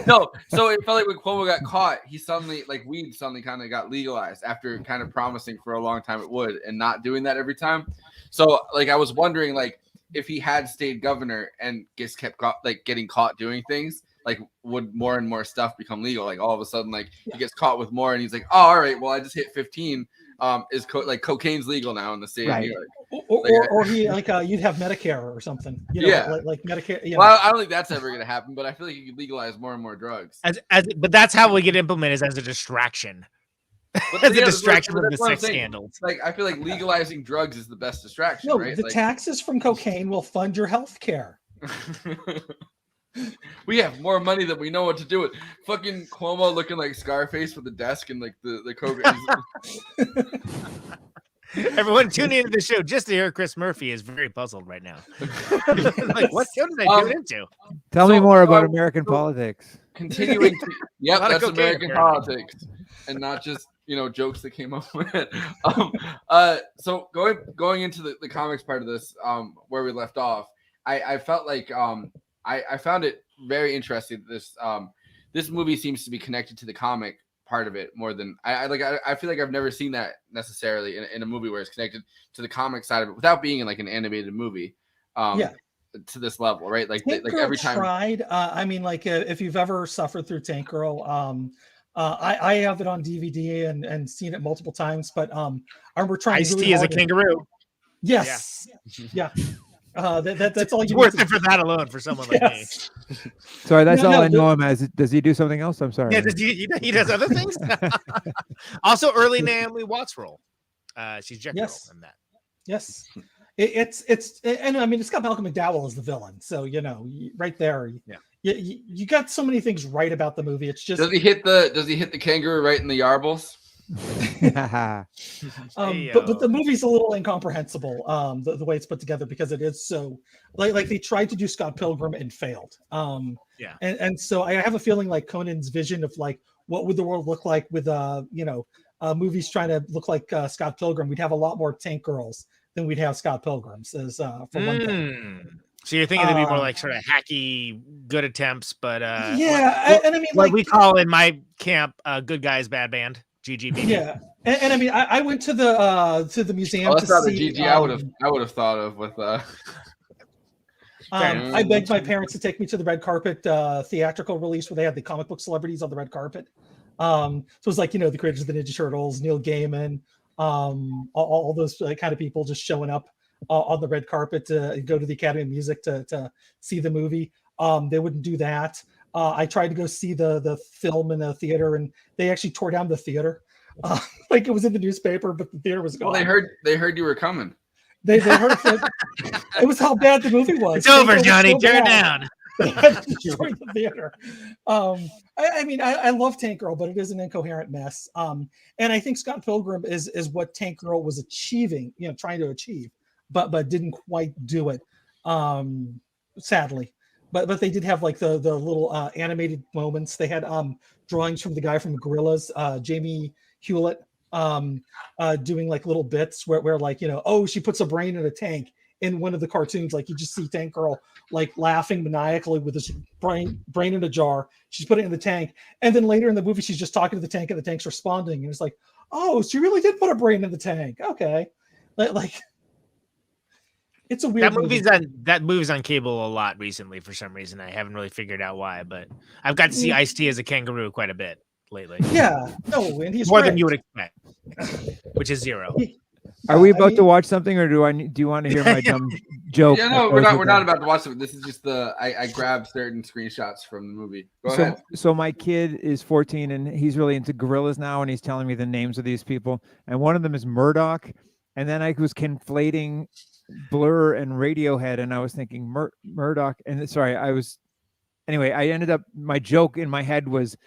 no, so it felt like when Cuomo got caught, he suddenly weed suddenly kind of got legalized after kind of promising for a long time it would, and not doing that every time. So I was wondering if he had stayed governor and just kept getting caught doing things, would more and more stuff become legal? All of a sudden, he gets caught with more, and he's like, "Oh, all right, well, I just hit 15. Is cocaine's legal now in the state of New York?" Or he you'd have Medicare or something. Yeah. like Medicare. Well, I don't think that's ever gonna happen, but I feel like you could legalize more and more drugs. But that's how we get implemented as a distraction. But As a yeah, distraction but from the that's what I'm sex saying. scandals. I feel like legalizing drugs is the best distraction, No, right? the taxes from cocaine will fund your health care. We have more money than we know what to do with. Fucking Cuomo looking like Scarface with the desk and the cocaine. Everyone tuning into the show just to hear Chris Murphy is very puzzled right now. What show did I tune into? Tell me more about American politics. Continuing to, A lot of that's cocaine, American apparently. politics, and not just jokes that came up with it. So going into the comics part of this, where we left off, I felt like I found it very interesting. This movie seems to be connected to the comic part of it more than I feel like I've never seen that necessarily in a movie where it's connected to the comic side of it without being in an animated movie. To this level, right? Tank Girl every time. tried. If you've ever suffered through Tank Girl, I have it on DVD and seen it multiple times. But I remember trying. Ice-T as a kangaroo. Yes. Yeah. That's all It's you worth need it for that alone for someone like me. Sorry, that's all I the- know him as. Does he do something else? I'm sorry. Yeah, he does other things. Also, early Naomi Watts role. She's Jet Girl in that. Yes. It's got Malcolm McDowell as the villain, so right there. Yeah. You got so many things right about the movie. It's just Does he hit the kangaroo right in the yarbles? but the movie's a little incomprehensible, the way it's put together, because it is so like they tried to do Scott Pilgrim and failed. And so I have a feeling like Conan's vision of what would the world look like with movies trying to look like Scott Pilgrim. We'd have a lot more tank girls than we'd have Scott Pilgrims, as for one thing. So you're thinking it'd be more like sort of hacky, good attempts, but what we call in my camp, good guys, bad band, GGB. Yeah, and I went to the museum That's to not the see. GG I would have thought of with. I begged my parents to take me to the red carpet theatrical release where they had the comic book celebrities on the red carpet. So it was like the creators of the Ninja Turtles, Neil Gaiman, all those kind of people just showing up on the red carpet to go to the Academy of Music to see the movie. They wouldn't do that. I tried to go see the film in the theater, and they actually tore down the theater. It was in the newspaper, but the theater was gone. Well, they heard you were coming. They heard it was how bad the movie was. It's over, Johnny. So Tear it bad. down. They had to destroy the theater. I love Tank Girl, but it is an incoherent mess. And I think Scott Pilgrim is what Tank Girl was achieving, trying to achieve, but didn't quite do it. Sadly. but they did have like the little animated moments. They had drawings from the guy from Gorillaz, Jamie Hewlett, doing like little bits where like, you know, oh, she puts a brain in a tank. In one of the cartoons, like you just see Tank Girl like laughing maniacally with this brain in a jar. She's putting it in the tank, and then later in the movie, she's just talking to the tank, and the tank's responding. And it's like, oh, she really did put a brain in the tank. Okay, like it's a weird. That movie's on cable a lot recently for some reason. I haven't really figured out why, but I've got to see Ice-T as a kangaroo quite a bit lately. Yeah, no, and he's more great. than you would expect, which is zero. Are we about to watch something, or do you want to hear my dumb joke? Yeah, no, we're not about to watch it. This is just I grabbed certain screenshots from the movie. Go ahead. So my kid is 14 and he's really into gorillas now, and he's telling me the names of these people, and one of them is Murdoch, and then I was conflating Blur and Radiohead, and I was thinking Murdoch, and sorry, anyway, I ended up, my joke in my head was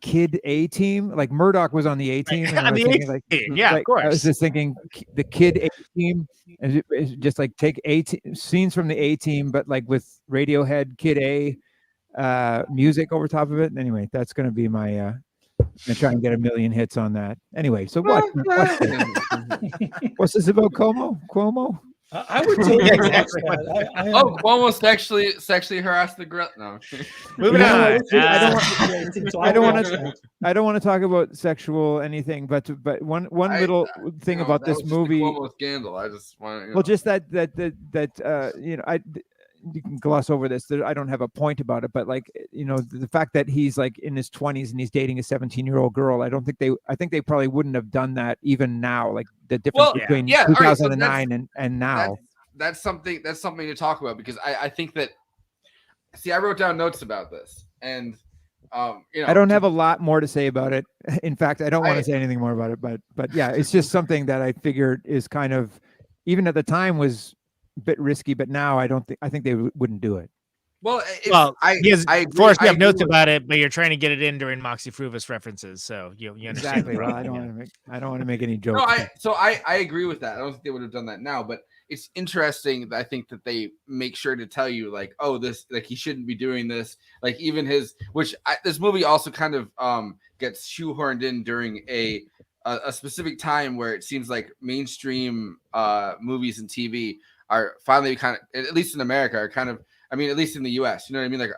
Kid A Team, like Murdoch was on the A Team. On the A Team, yeah, of course. I was just thinking the Kid A Team, and just like take scenes from the A Team, but like with Radiohead, Kid A, music over top of it. Anyway, that's going to be my. I'm gonna try and get 1 million hits on that. Anyway, so what's this about, Cuomo? I would totally exactly. Cuomo sexually harassed the girl. No, moving on. I don't want to talk about sexual anything, but one little thing about this movie. Cuomo scandal. I just want. Well, just that you know, you can gloss over this. I don't have a point about it, but like, you know, the fact that he's like in his 20s and he's dating a 17-year-old girl, I think they probably wouldn't have done that even now. Like the difference between 2009 and now. That's something to talk about, because I think that, I wrote down notes about this, and you know, I don't have a lot more to say about it. In fact, I don't want to say anything more about it, but yeah, it's just something that I figured is kind of, even at the time, was a bit risky, but now I think they wouldn't do it. Well, I agree. Forrest, you have notes about it, but you're trying to get it in during Moxie Fruvus references, so you understand. Exactly. Well, I don't want to make any jokes. No, I agree with that. I don't think they would have done that now, but it's interesting that I think that they make sure to tell you, like, oh, this, like, he shouldn't be doing this. Like, even this movie also kind of gets shoehorned in during a specific time where it seems like mainstream movies and TV are finally kind of, at least in America, are kind of, I mean, at least in the US, you know what I mean? Like,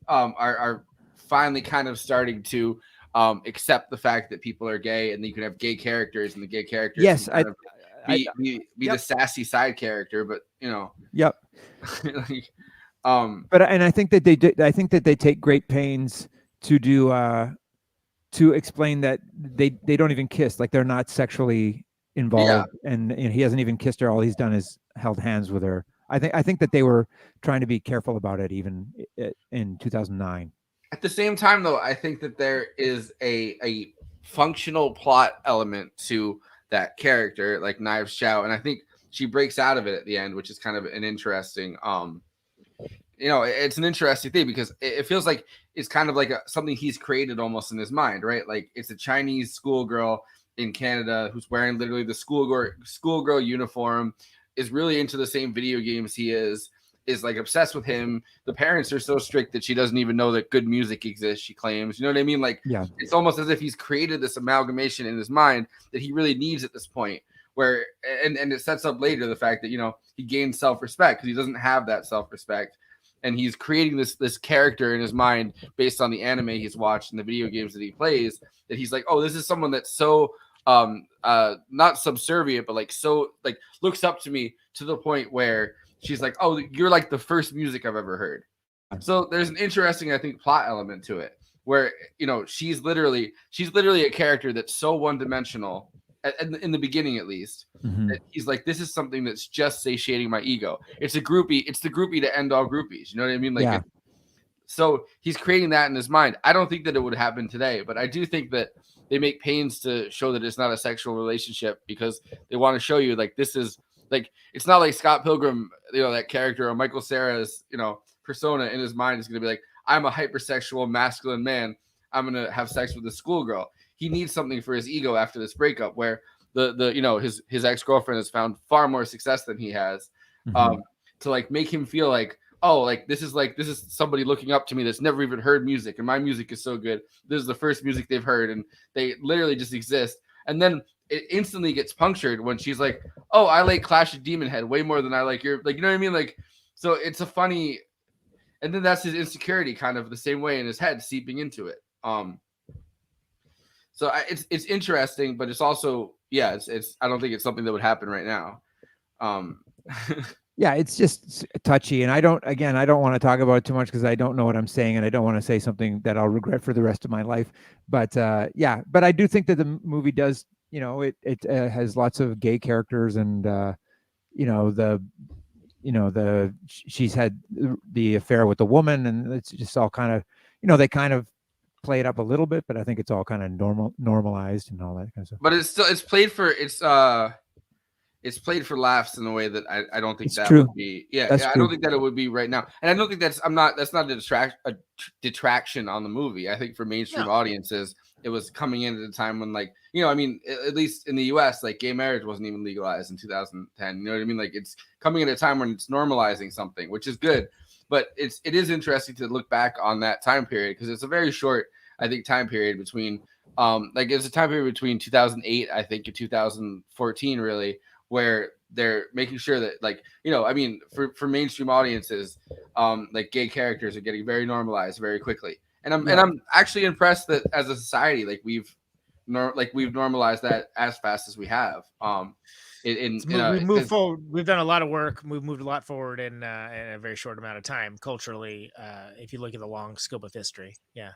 are finally kind of starting to accept the fact that people are gay, and you can have gay characters, and the gay characters be the sassy side character, but you know. Yep. Like, and I think that they take great pains to do to explain that they don't even kiss, like they're not sexually involved, and he hasn't even kissed her. All he's done is held hands with her. I think that they were trying to be careful about it even in 2009. At the same time, though, I think that there is a functional plot element to that character, like Knives Chow, and I think she breaks out of it at the end, which is kind of an interesting, you know, it's an interesting thing, because it feels like it's kind of like something he's created almost in his mind, right? Like, it's a Chinese schoolgirl in Canada who's wearing literally the schoolgirl uniform, is really into the same video games he is like obsessed with him. The parents are so strict that she doesn't even know that good music exists, she claims. You know what I mean? Like, yeah. It's almost as if he's created this amalgamation in his mind that he really needs at this point, where, and it sets up later the fact that, you know, he gains self-respect because he doesn't have that self-respect. And he's creating this character in his mind based on the anime he's watched and the video games that he plays, that he's like, oh, this is someone that's so not subservient, but like, so like looks up to me to the point where she's like, oh, you're like the first music I've ever heard. So there's an interesting, I think, plot element to it, where, you know, she's literally a character that's so one-dimensional in the beginning, at least, that he's like, this is something that's just satiating my ego. It's the groupie to end all groupies. You know what I mean? Like, so he's creating that in his mind. I don't think that it would happen today, but I do think that they make pains to show that it's not a sexual relationship, because they want to show you, like, this is like, it's not like Scott Pilgrim, you know, that character, or Michael Cera's, you know, persona in his mind is going to be like, I'm a hypersexual masculine man, I'm going to have sex with a schoolgirl. He needs something for his ego after this breakup, where the you know, his ex-girlfriend has found far more success than he has, to like make him feel like, oh, like this is somebody looking up to me that's never even heard music, and my music is so good. This is the first music they've heard, and they literally just exist. And then it instantly gets punctured when she's like, oh, I like Clash of Demon Head way more than I like your, like, you know what I mean? Like, so it's a funny, and then that's his insecurity kind of the same way in his head seeping into it. So it's interesting, but it's also, yeah, it's I don't think it's something that would happen right now. Yeah, it's just touchy, and I don't want to talk about it too much because I don't know what I'm saying, and I don't want to say something that I'll regret for the rest of my life. But yeah, but I do think that the movie does, you know, it has lots of gay characters, and she's had the affair with the woman, and it's just all kind of, they kind of play it up a little bit, but I think it's all kind of normalized and all that kind of stuff. But it's played for laughs in a way that I don't think that true. Would be. Yeah, That's I true. don't think that it would be right now, and I don't think that's not a detraction on the movie. I think for mainstream audiences, it was coming in at a time when, like, I mean, at least in the U.S., like, gay marriage wasn't even legalized in 2010. You know what I mean? Like, it's coming at a time when it's normalizing something, which is good. But it is interesting to look back on that time period because it's a very short, I think, time period between it's a time period between 2008, I think, and 2014, really, where they're making sure that, like, I mean, for mainstream audiences, like, gay characters are getting very normalized very quickly. And I'm actually impressed that as a society, like, we've normalized that as fast as we have. We've moved forward. We've done a lot of work. We've moved a lot forward in a very short amount of time culturally. If you look at the long scope of history, yeah,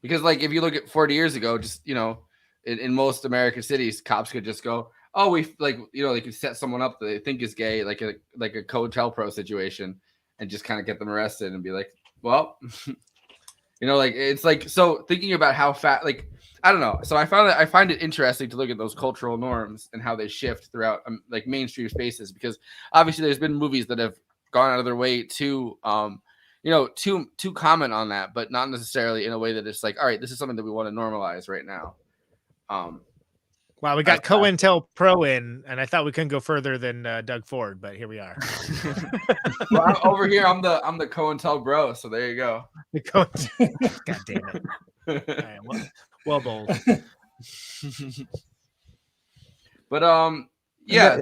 because, like, if you look at 40 years ago, just in most American cities, cops could just go, oh, we they could set someone up that they think is gay, like a COINTELPRO situation, and just kind of get them arrested and be like, well, like, it's like, so thinking about how fast, like, I don't know. So I find it interesting to look at those cultural norms and how they shift throughout like mainstream spaces, because obviously there's been movies that have gone out of their way to to comment on that, but not necessarily in a way that it's like, all right, this is something that we want to normalize right now. Wow, we got COINTELPRO in, and I thought we couldn't go further than Doug Ford, but here we are. Well, over here, I'm the COINTELPRO, so there you go. God damn it! All right, well bold. But yeah,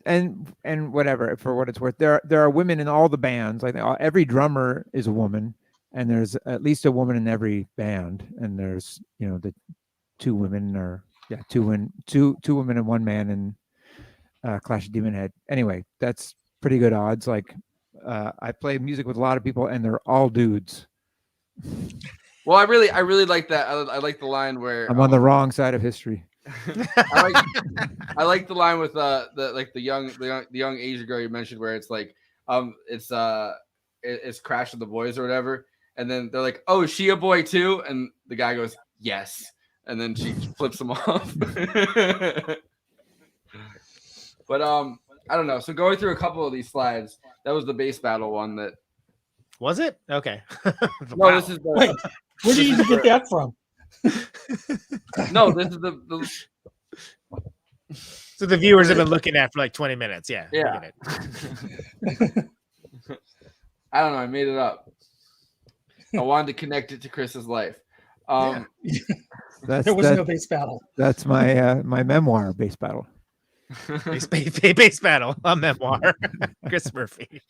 and whatever, for what it's worth, there are women in all the bands. Like, every drummer is a woman, and there's at least a woman in every band, and there's the two women and one man in Clash of Demon Head. Anyway, that's pretty good odds. Like, I play music with a lot of people, and they're all dudes. Well, I really like that. I like the line where I'm on the wrong side of history. I like the line with the young Asian girl you mentioned, where it's like it's Crash of the Boys or whatever, and then they're like, oh, is she a boy too? And the guy goes, yes, and then she flips him off. But I don't know. So going through a couple of these slides, that was the bass battle one. That was it? Okay. No, wow. This is the. Wait, where did you get that from? No, this is the. So the viewers have been looking at for like 20 minutes. Yeah. Yeah. I don't know. I made it up. I wanted to connect it to Chris's life. There was no bass battle. That's my my memoir, bass battle. Bass battle, a memoir. Chris Murphy.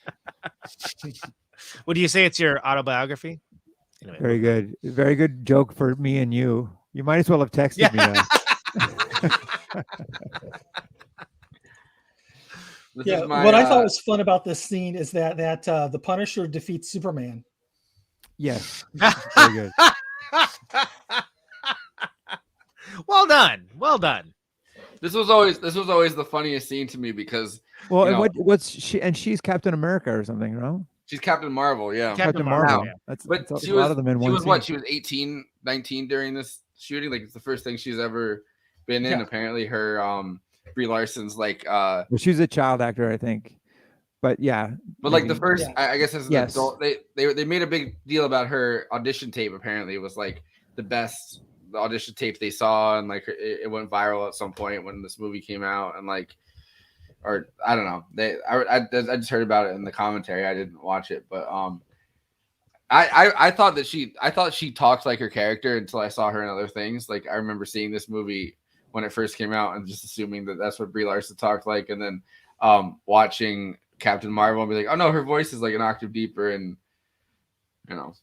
What do you say? It's your autobiography? Anyway. Very good joke for me and you. You might as well have texted me that. What I thought was fun about this scene is that the Punisher defeats Superman. Yes, very good. Well done. This was always the funniest scene to me because and what's she, and she's Captain America or something, no? She's Captain Marvel, yeah. Captain Marvel. Yeah. That's she a lot of them in one. She was scene. what? She was 18, 19 during this shooting. Like, it's the first thing she's ever been in. Yeah. Apparently, her Brie Larson's like. Well, she's a child actor, I think. But yeah. But like the first, I guess as an Yes. adult, they made a big deal about her audition tape. Apparently, it was like the best audition tape they saw, and like it went viral at some point when this movie came out, and like or I don't know. I just heard about it in the commentary. I didn't watch it, but I thought that she talked like her character until I saw her in other things. Like I remember seeing this movie when it first came out and just assuming that that's what Brie Larson talked like, and then watching Captain Marvel and be like, oh no, her voice is like an octave deeper, and you know.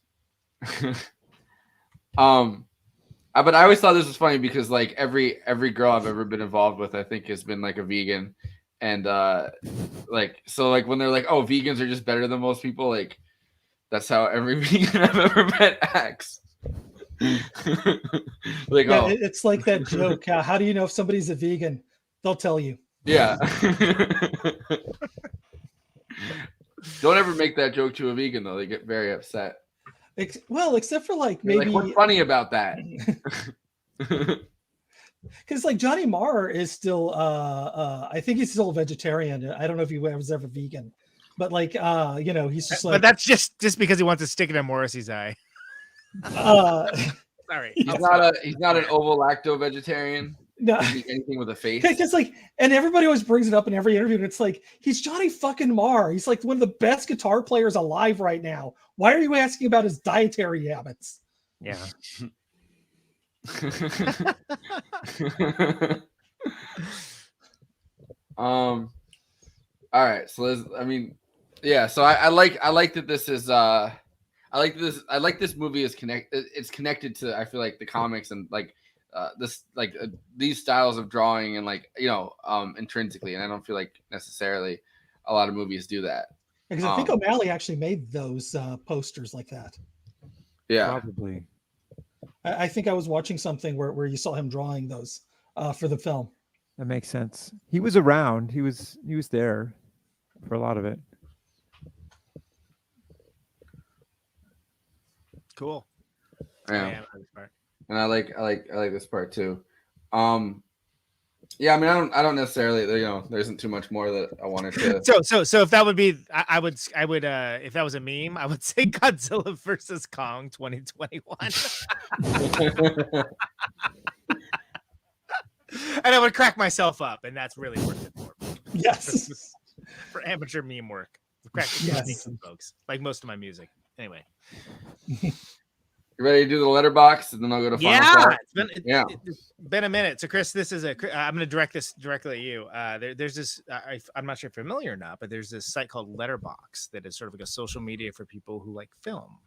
But I always thought this was funny because like every girl I've ever been involved with, I think, has been like a vegan, and like when they're like, oh, vegans are just better than most people, like that's how every vegan I've ever met acts. Like, Yeah, oh, it's like that joke. How do you know if somebody's a vegan? They'll tell you. yeah. Don't ever make that joke to a vegan though; they get very upset. Well, except for like They're maybe like, what's funny about that? Because like Johnny Marr is still I think he's still a vegetarian. I don't know if he was ever vegan, but like you know, he's just like, but that's just because he wants to stick it in Morrissey's eye. Sorry, He's not an ovo lacto vegetarian. no. Anything with a face. Because like, and everybody always brings it up in every interview, and it's like, he's Johnny fucking Marr. He's like one of the best guitar players alive right now. Why are you asking about his dietary habits? Yeah. All right. So there's, I mean, yeah. So I like that this is I like this movie is connected. It's connected to, I feel like, the comics and like these styles of drawing and like, you know, intrinsically. And I don't feel like necessarily a lot of movies do that. Because I think O'Malley actually made those posters like that. Yeah, Probably. I think I was watching something where you saw him drawing those for the film. That makes sense. He was around. He was there for a lot of it. Cool. yeah. And I like this part too. Yeah, I mean, I don't necessarily, you know, there isn't too much more that I wanted to. So if that would be, I would if that was a meme, I would say Godzilla versus Kong 2021. And I would crack myself up, and that's really worth it for me. Yes. For amateur meme work. Yes. Folks, like most of my music. Anyway. You ready to do the letterbox, and then I'll go to final thought? It's been a minute. So Chris, this is I'm going to direct this directly at you. There's this, I'm not sure if you're familiar or not, but there's this site called Letterbox that is sort of like a social media for people who like film.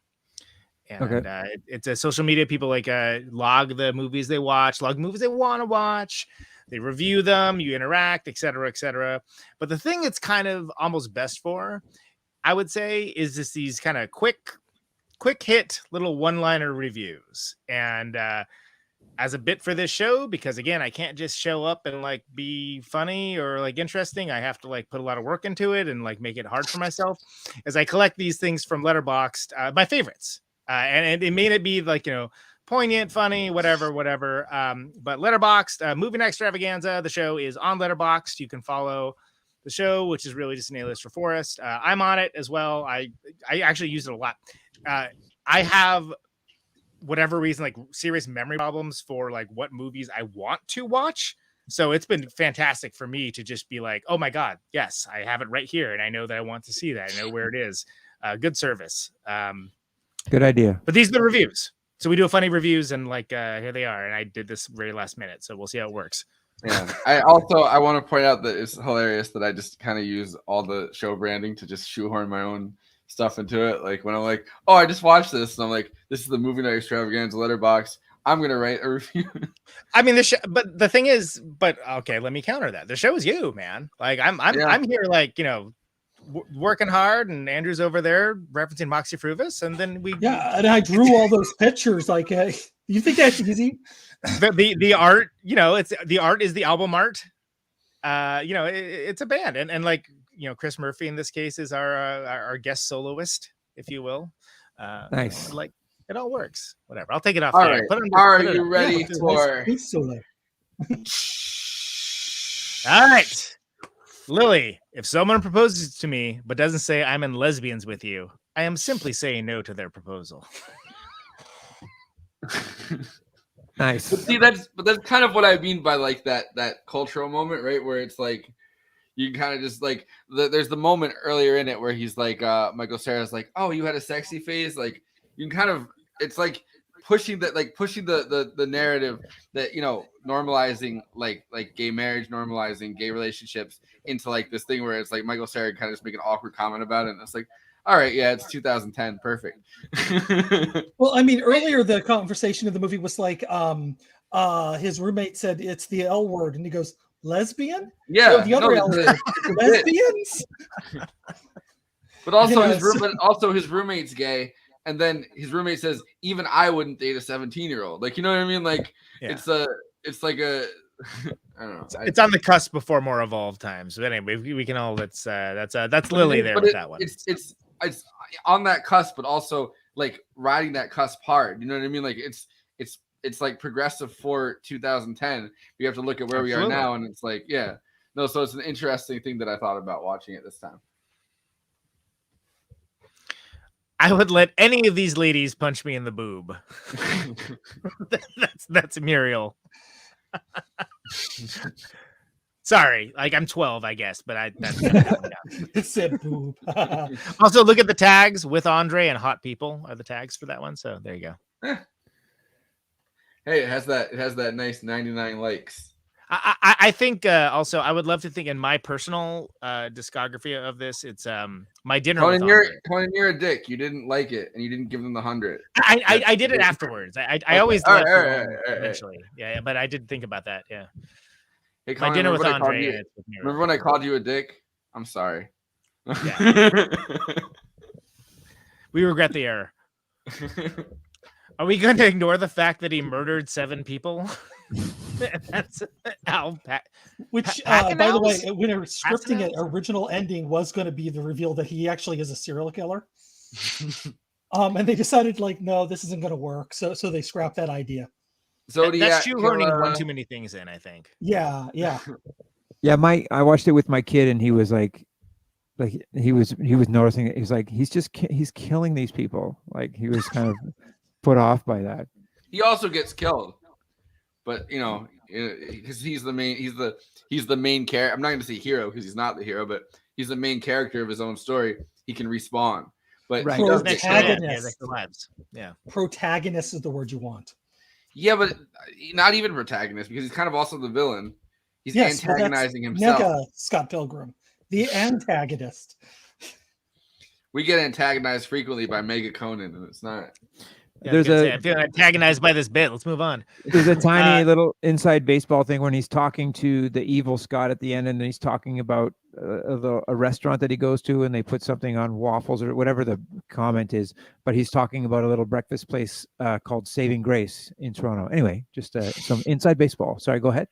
And it's a social media, people like log the movies they watch, log movies they want to watch. They review them, you interact, et cetera, et cetera. But the thing it's kind of almost best for, I would say, is just these kind of quick hit little one-liner reviews. And as a bit for this show, because again, I can't just show up and like be funny or like interesting. I have to like put a lot of work into it and like make it hard for myself as I collect these things from Letterboxd, my favorites. And it may not be like, you know, poignant, funny, whatever. But Letterboxd, Movie Night Extravaganza, the show is on Letterboxd. You can follow the show, which is really just an A-list for Forrest. I'm on it as well. I actually use it a lot. I have, whatever reason, like serious memory problems for like what movies I want to watch. So it's been fantastic for me to just be like, oh my God, yes, I have it right here. And I know that I want to see that. I know where it is. Good service. Good idea. But these are the reviews. So we do funny reviews and like, here they are. And I did this very last minute. So we'll see how it works. Yeah. I want to point out that it's hilarious that I just kind of use all the show branding to just shoehorn my own stuff into it. Like when I'm like, oh, I just watched this, and I'm like, this is the Movie Night Extravaganza Letterbox. I'm gonna write a review. I mean, but the thing is, okay, let me counter that. The show is you, man. Like I'm here, like, you know, working hard, and Andrew's over there referencing Moxie Fruvis, and then and I drew all those pictures. Like, you think that's easy? The art, you know, the art is the album art. You know, it's a band, and like, you know, Chris Murphy in this case is our guest soloist, if you will. Nice. Like, it all works. Whatever. I'll take it off. All there. right. Are you ready for? All right, Lily. If someone proposes to me but doesn't say I'm in lesbians with you, I am simply saying no to their proposal. Nice. But see, that's kind of what I mean by like that cultural moment, right? Where it's like, You can kind of just like there's the moment earlier in it where he's like Michael Cera's like, oh, you had a sexy phase. Like you can kind of it's like pushing the narrative that normalizing like gay marriage, normalizing gay relationships into like this thing where it's like Michael Cera kind of just make an awkward comment about it, and it's like, all right, yeah, it's 2010, perfect. Well, I mean, earlier the conversation of the movie was like, his roommate said it's the L word, and he goes, lesbian? Yeah, the other L word, lesbians. But also his roommate's gay, and then his roommate says, even I wouldn't date a 17-year-old. Like, you know what I mean? Like, it's like a I don't know. It's on the cusp before more evolved times. But anyway, we can all that's Lily there with that one. It's on that cusp, but also like riding that cusp hard. You know what I mean? Like it's like progressive for 2010. You have to look at where we are now, and it's like, so it's an interesting thing that I thought about watching it this time. I would let any of these ladies punch me in the boob. that's Muriel. Sorry, like I'm 12, I guess, but that's It said boob. Also, look at the tags with Andre and Hot People are the tags for that one. So there you go. Hey, it has that nice 99 likes. I think also I would love to think in my personal discography of this, it's my dinner. Conan, you're a dick. You didn't like it, and you didn't give them the 100. I did it afterwards. I always do eventually. Yeah, but I did think about that. Yeah. Hey, Conan, my dinner with Andre. Remember when I called you a dick? I'm sorry. Yeah. We regret the error. Are we going to ignore the fact that he murdered 7 people? That's Which, by the way, when they were scripting it, original ending was going to be the reveal that he actually is a serial killer. And they decided, like, no, this isn't going to work. So they scrapped that idea. So that's shoehorning one too many things in, I think. Yeah. Yeah, I watched it with my kid, and he was like he was noticing it. He's like, he's killing these people. Like, he was kind of put off by that. He also gets killed, but because he's the main character. I'm not going to say hero because he's not the hero, but he's the main character of his own story. He can respawn, but right. He does Protagonist. Yeah, protagonist is the word you want. Yeah, but not even protagonist, because he's kind of also the villain. He's antagonizing himself. Mega Scott Pilgrim, the antagonist. We get antagonized frequently by Mega Conan, and it's not. Yeah, I feel antagonized by this bit. Let's move on. There's a tiny little inside baseball thing when he's talking to the evil Scott at the end, and he's talking about a restaurant that he goes to, and they put something on waffles or whatever the comment is. But he's talking about a little breakfast place called Saving Grace in Toronto. Anyway, just some inside baseball. Sorry, go ahead.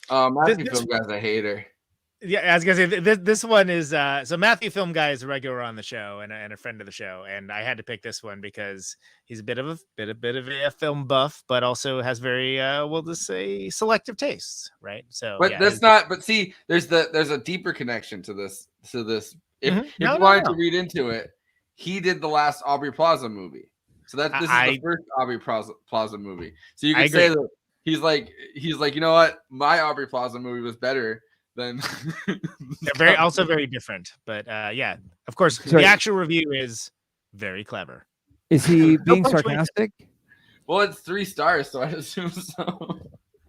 Matthew Film Guy's a hater. Yeah, I was gonna say this one is so Matthew Film Guy is a regular on the show and a friend of the show, and I had to pick this one because he's a bit of a film buff, but also has very we'll just say selective tastes, right? So, but that's not. But see, there's a deeper connection to this. If you wanted to read into it, he did the last Aubrey Plaza movie, so this is the first Aubrey Plaza movie. So you can say that he's like, you know what, my Aubrey Plaza movie was better. Then they're very different, but yeah, of course. The actual review is very clever. Is he being sarcastic? Well, it's 3 stars, so I assume so.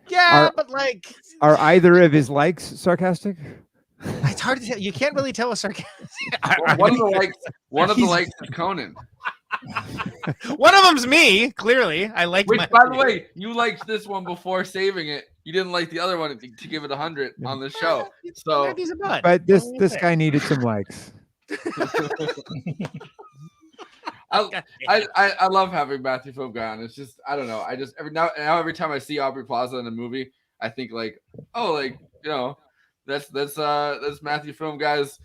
Yeah, but like, are either of his likes sarcastic? It's hard to tell. You can't really tell a sarcastic. One of the likes is Conan. One of them's me. Clearly, I like. Which, by the way, you liked this one before saving it. You didn't like the other one to give it 100 on the show. So, but this guy needed some likes. I love having Matthew Film Guy on. It's just, I don't know. I just every time I see Aubrey Plaza in a movie, I think like, oh, like, that's Matthew Film Guy's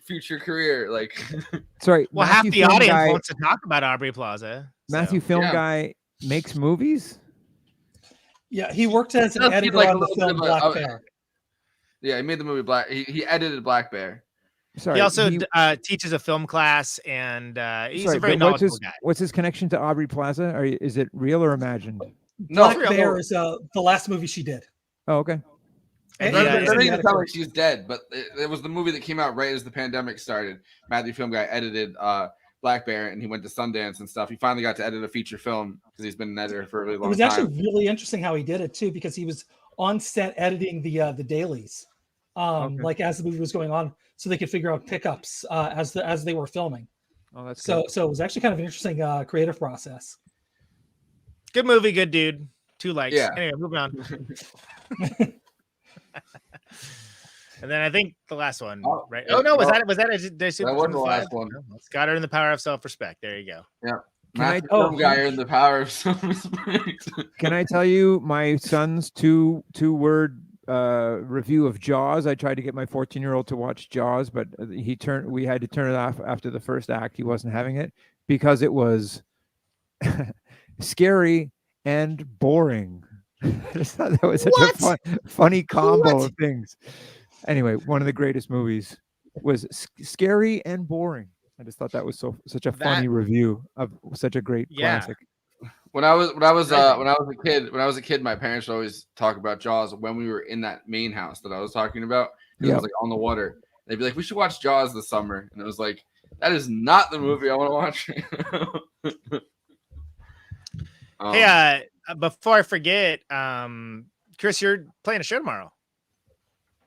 future career. Like, sorry. Well, half the audience wants to talk about Aubrey Plaza. Matthew Film Guy makes movies. Yeah, he worked as an editor on the film Black Bear. Yeah, he made the movie Black. He edited Black Bear. Sorry, he also teaches a film class, and he's a very knowledgeable guy. What's his connection to Aubrey Plaza? Or is it real or imagined? Black Bear is the last movie she did. Oh, okay. And Yeah, That yeah, doesn't yeah. even sound like she's dead, but it was the movie that came out right as the pandemic started. Matthew Film Guy edited Black Bear, and he went to Sundance and stuff. He finally got to edit a feature film because he's been an editor for a really It long was time. actually really interesting how he did it too, because he was on set editing the dailies, like as the movie was going on, so they could figure out pickups as they were filming. Oh, that's So good. so it was actually kind of an interesting creative process. Good movie, good dude. 2 likes. Yeah. Anyway, moving on. And then I think the last one, Oh, right? yeah, Oh no, was no. that did I super That wasn't the Super last Five? one. No, Scott earned the power of self-respect. There you go. Yeah. Can I- Matthew Film Guy earned the power of self-respect. Can I tell you my son's two-word review of Jaws? I tried to get my 14-year-old to watch Jaws, but we had to turn it off after the first act. He wasn't having it because it was scary and boring. I just thought that was such a funny combo of things. Anyway, one of the greatest movies was scary and boring. I just thought that was such a funny review of such a great classic. When I was a kid, my parents would always talk about Jaws when we were in that main house that I was talking about. It Yep. was like on the water. They'd be like, "We should watch Jaws this summer," and it was like, "That is not the movie I want to watch." Hey, before I forget, Chris, you're playing a show tomorrow,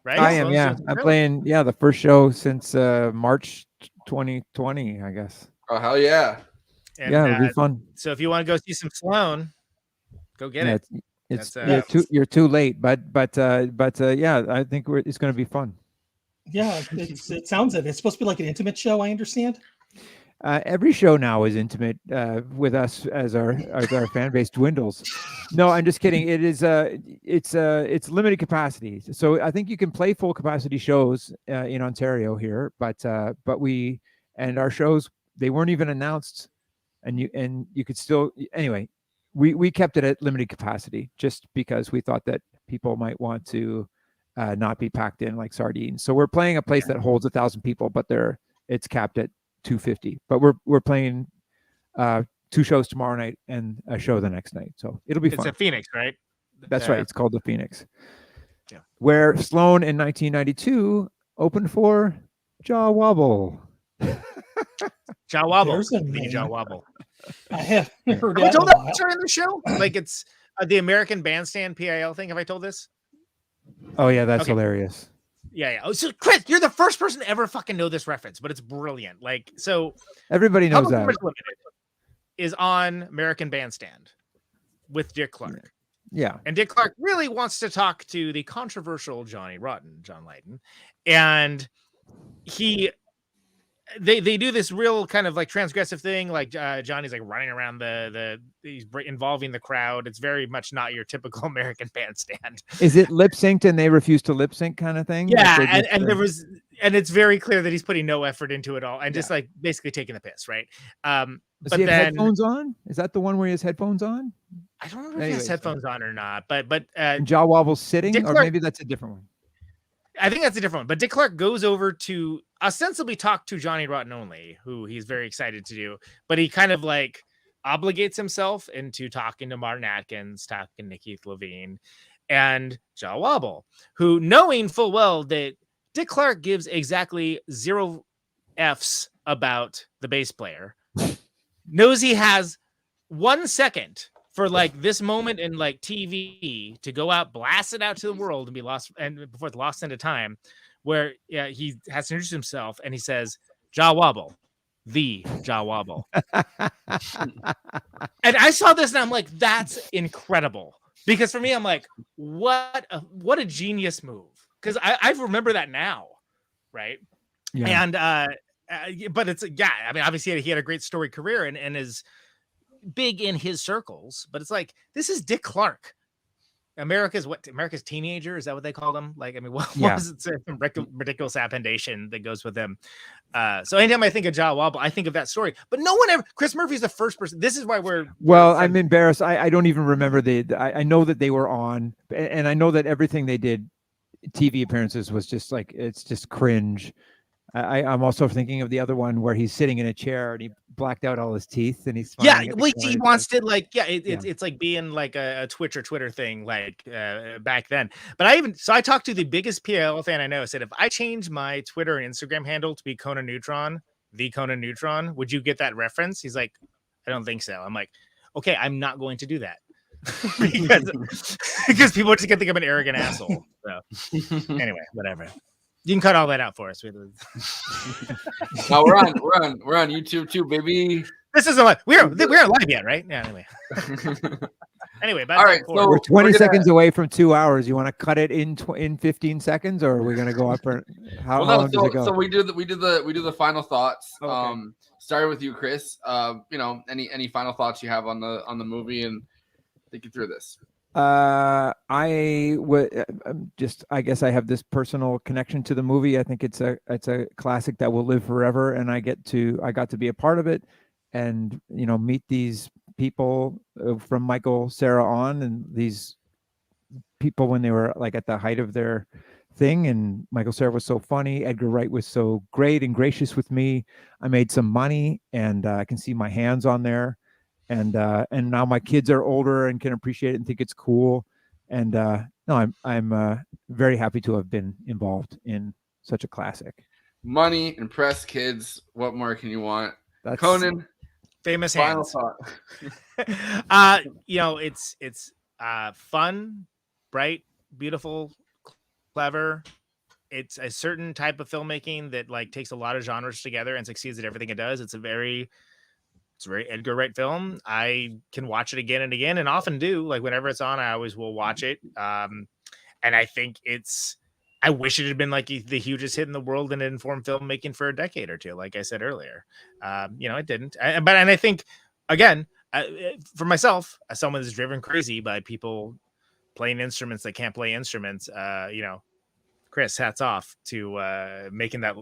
right? I am, Sloan's yeah. doing I'm some playing, the first show since March 2020, I guess. Oh hell yeah! And, Yeah, it'll be fun. So if you want to go see some Sloan, go get it. It's That's, you're too late, but yeah, I think it's going to be fun. Yeah, it sounds it. It's supposed to be like an intimate show, I understand. Every show now is intimate with us as our fan base dwindles. No, I'm just kidding. It is it's limited capacity. So I think you can play full capacity shows in Ontario here, but our shows, they weren't even announced, and you could still, anyway. We kept it at limited capacity just because we thought that people might want to not be packed in like sardines. So we're playing a place that holds 1,000 people, but it's capped at 250. But we're playing 2 shows tomorrow night and a show the next night. So it'll be It's fun. a Phoenix, right? That's right. It's called the Phoenix. Yeah. Where Sloan in 1992 opened for Jaw Wobble. Jaw Wobble. There's a The Jaw name. Wobble. I have heard Have I that. told in a that while. during the show? Like it's the American Bandstand PIL thing. Have I told this? Oh yeah, that's Okay. hilarious. Yeah. Oh, so Chris, you're the first person to ever fucking know this reference, but it's brilliant. Like, so Everybody knows Public that. Image Limited is on American Bandstand with Dick Clark. Yeah. And Dick Clark really wants to talk to the controversial Johnny Rotten, John Lydon. And they do this real kind of like transgressive thing. Like Johnny's like running around he's involving the crowd. It's very much not your typical American Bandstand. Is it lip synced and they refuse to lip sync kind of thing? Yeah, Like they just, and it's very clear that he's putting no effort into it all and just like basically taking the piss, right? does But he have then headphones on? Is that the one where he has headphones on? I don't know if he Anyways, has headphones on or not, but And Jaw Wobble's sitting, Dick or Clark- maybe that's a different one. I think that's a different one. But Dick Clark goes over to ostensibly talk to Johnny Rotten only, who he's very excited to do, but he kind of like obligates himself into talking to Martin Atkins, talking to Keith Levine, and Jaw Wobble, who, knowing full well that Dick Clark gives exactly 0 Fs about the bass player, knows he has 1 second for like this moment in like TV to go out, blast it out to the world and be lost, and before it's lost into time, where he has to introduce himself and he says, Jaw Wobble, the Jaw Wobble. And I saw this and I'm like, that's incredible. Because for me, I'm like, what a genius move. Because I remember that now, right? Yeah. And but it's I mean, obviously he had a great story career and is big in his circles, but it's like, this is Dick Clark, America's teenager, is that what they call him? Like, I mean, what was it, some ridiculous appellation that goes with him? So anytime I think of Jaw Wobble, I think of that story, but no one ever. Chris Murphy's the first person. This is why I'm embarrassed. I don't even remember I know that they were on, and I know that everything they did, TV appearances, was just like, it's just cringe. I'm also thinking of the other one where he's sitting in a chair and he blacked out all his teeth and he's Yeah, smiling at the well, camera. he wants to like, Yeah. it's like being like a Twitch or Twitter thing like back then. But I talked to the biggest PL fan I know. Said if I change my Twitter and Instagram handle to be Conan Neutron, the Conan Neutron, would you get that reference? He's like, I don't think so. I'm like, okay, I'm not going to do that because people just gonna think I'm an arrogant asshole. So anyway, whatever. You can cut all that out for us. No, we're on YouTube too, baby. This isn't live. We're not live yet, right? Yeah. Anyway. Anyway, back all right. So we're 20 seconds away from 2 hours. You want to cut it in 15 seconds, or are we going to go up for how long does it go? So we do the final thoughts. Okay. Starting with you, Chris. Any final thoughts you have on the movie and thinking through this? I guess I have this personal connection to the movie. I think it's a classic that will live forever, and I got to be a part of it, and meet these people from Michael Cera on, and these people when they were like at the height of their thing. And Michael Cera was so funny. Edgar Wright was so great and gracious with me. I made some money, and I can see my hands on there. And now my kids are older and can appreciate it and think it's cool. And no, I'm very happy to have been involved in such a classic. Money, impress kids. What more can you want? That's Conan, famous final hands. thought. It's fun, bright, beautiful, clever. It's a certain type of filmmaking that like takes a lot of genres together and succeeds at everything it does. It's a very Edgar Wright film. I can watch it again and again, and often do. Like whenever it's on, I always will watch it. And I think I wish it had been like the hugest hit in the world and it informed filmmaking for a decade or two. Like I said earlier, it didn't. And I think again, for myself, as someone that's driven crazy by people playing instruments that can't play instruments, Chris, hats off to making that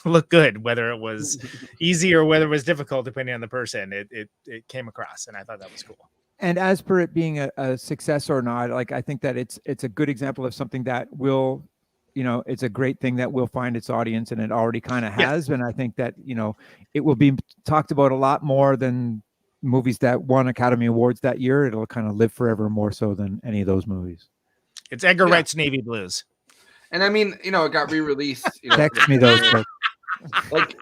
look good, whether it was easy or whether it was difficult, depending on the person. It came across, and I thought that was cool. And as per it being a success or not, like I think that it's a good example of something that will, it's a great thing that will find its audience, and it already kind of has. And I think that it will be talked about a lot more than movies that won Academy Awards that year. It'll kind of live forever more so than any of those movies. It's Edgar Wright's Navy Blues. And I mean, it got re-released. Text me those. Like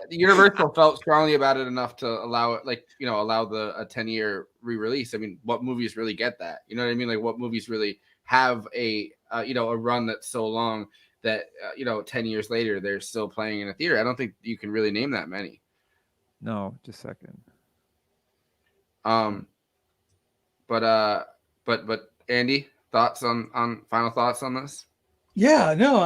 Universal felt strongly about it enough to allow it, allow a 10-year re-release. I mean, what movies really get that? You know what I mean? Like, what movies really have a run that's so long that 10 years later they're still playing in a theater? I don't think you can really name that many. No, just a second. But Andy, final thoughts on this? Yeah, no,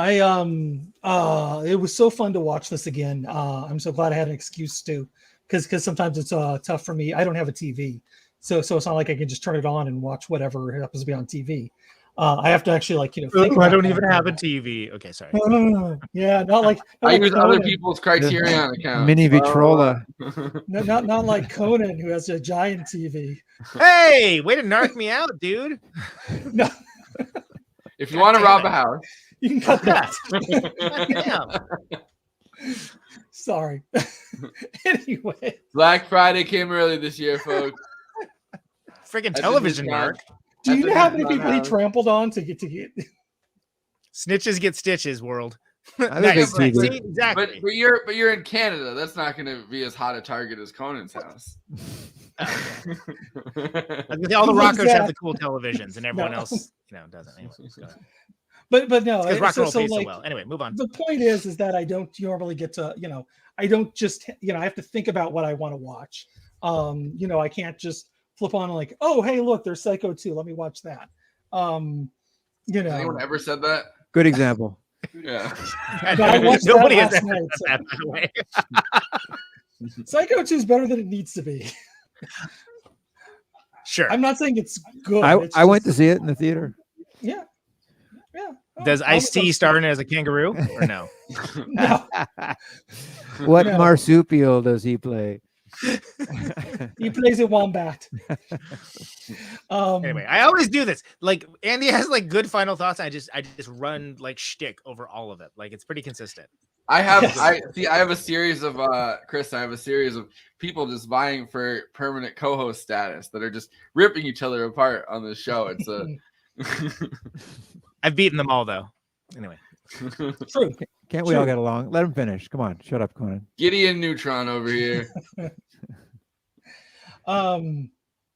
it was so fun to watch this again. I'm so glad I had an excuse to, because sometimes it's tough for me. I don't have a TV, so it's not like I can just turn it on and watch whatever happens to be on TV. I have to actually think I don't even have a TV. Okay, sorry. Yeah, not like I use Conan. other people's Criterion accounts. Mini Vitrola. Not like Conan, who has a giant TV. Hey, way to narc me out, dude. No. If you want to rob a house, you can cut that. Damn. Sorry. Anyway, Black Friday came early this year, folks. Freaking television, Mark. Do you know how many people he trampled on to get? Snitches get stitches, world. Nice. See, exactly. But you're in Canada. That's not going to be as hot a target as Conan's house. All the rockers have the cool televisions, and everyone else, doesn't. Anyway, but no, because rock and roll so pays so like, well. Anyway, move on. The point is that I don't normally get to, I don't just, I have to think about what I want to watch. I can't just flip on like, oh, hey, look, there's Psycho 2. Let me watch that. Has anyone ever said that? Good example. Yeah. I watched Nobody that has last ever night, said that, by the way. Psycho 2 is better than it needs to be. Sure. I'm not saying it's good. I went to see it in the theater. Yeah. Does Ice-T star in as a kangaroo or no? No. What No. marsupial does he play? He plays a wombat. Anyway, I always do this. Like Andy has like good final thoughts. I just run like shtick over all of it. Like it's pretty consistent. I have Yes. I have a series of Chris. I have a series of people just vying for permanent co-host status that are just ripping each other apart on this show. It's a I've beaten them all though. Anyway, True. Can't we all get along? Let him finish. Come on, shut up, Conan. Gideon Neutron over here.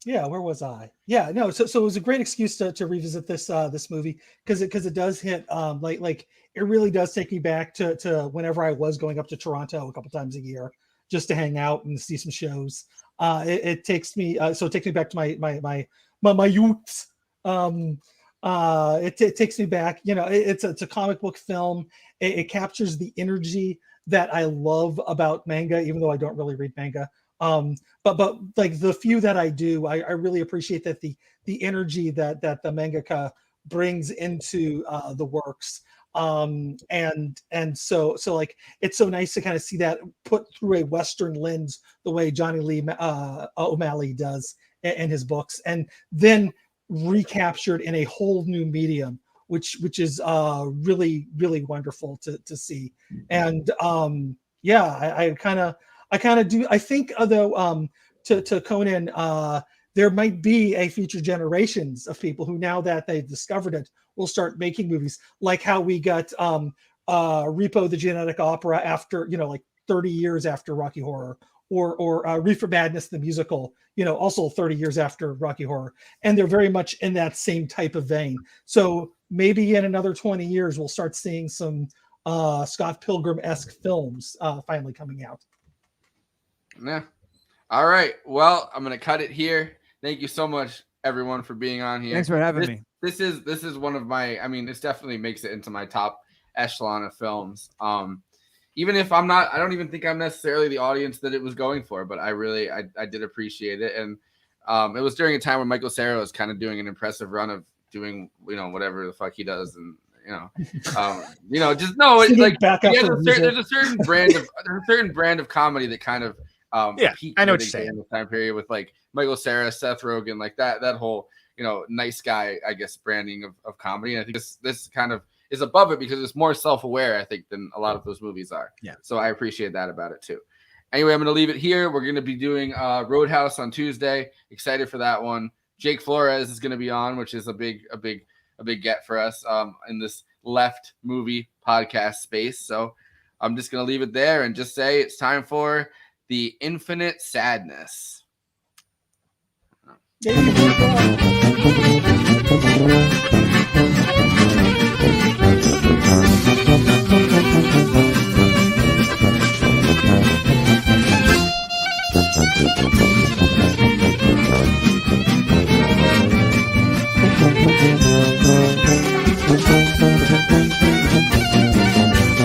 Yeah, where was I? Yeah, no, so it was a great excuse to revisit this this movie because it does hit like it really does take me back to whenever I was going up to Toronto a couple times a year just to hang out and see some shows. It takes me so it takes me back to my youth. It takes me back. You know, it's a comic book film. It captures the energy that I love about manga, even though I don't really read manga. But like the few that I do, I really appreciate that the energy that the mangaka brings into the works. And so like it's so nice to kind of see that put through a Western lens the way Johnny Lee O'Malley does in his books, and then recaptured in a whole new medium, which is really wonderful to see. And yeah, I kind of do. I think, although, to Conan, there might be a future generations of people who, now that they've discovered it, will start making movies, like how we got Repo the Genetic Opera after, like 30 years after Rocky Horror, or Reefer Madness the musical, also 30 years after Rocky Horror, and they're very much in that same type of vein. So maybe in another 20 years, we'll start seeing some Scott Pilgrim-esque films finally coming out. Yeah. All right. Well, I'm gonna cut it here. Thank you so much, everyone, for being on here. Thanks for having me. This is one of my. I mean, this definitely makes it into my top echelon of films. Even if I'm not, I don't even think I'm necessarily the audience that it was going for, but I did appreciate it, and it was during a time when Michael Cera was kind of doing an impressive run of doing whatever the fuck he does, and just no, it's like there's a certain brand of comedy that kind of peaked, I know what you're saying, in this time period with like Michael Cera, Seth Rogen, like that whole nice guy, I guess, branding of comedy. And I think this kind of is above it because it's more self-aware, I think, than a lot of those movies are. Yeah. So I appreciate that about it too. Anyway, I'm going to leave it here. We're going to be doing Roadhouse on Tuesday. Excited for that one. Jake Flores is going to be on, which is a big get for us in this left movie podcast space. So I'm just going to leave it there and just say it's time for the Infinite Sadness. Thank you.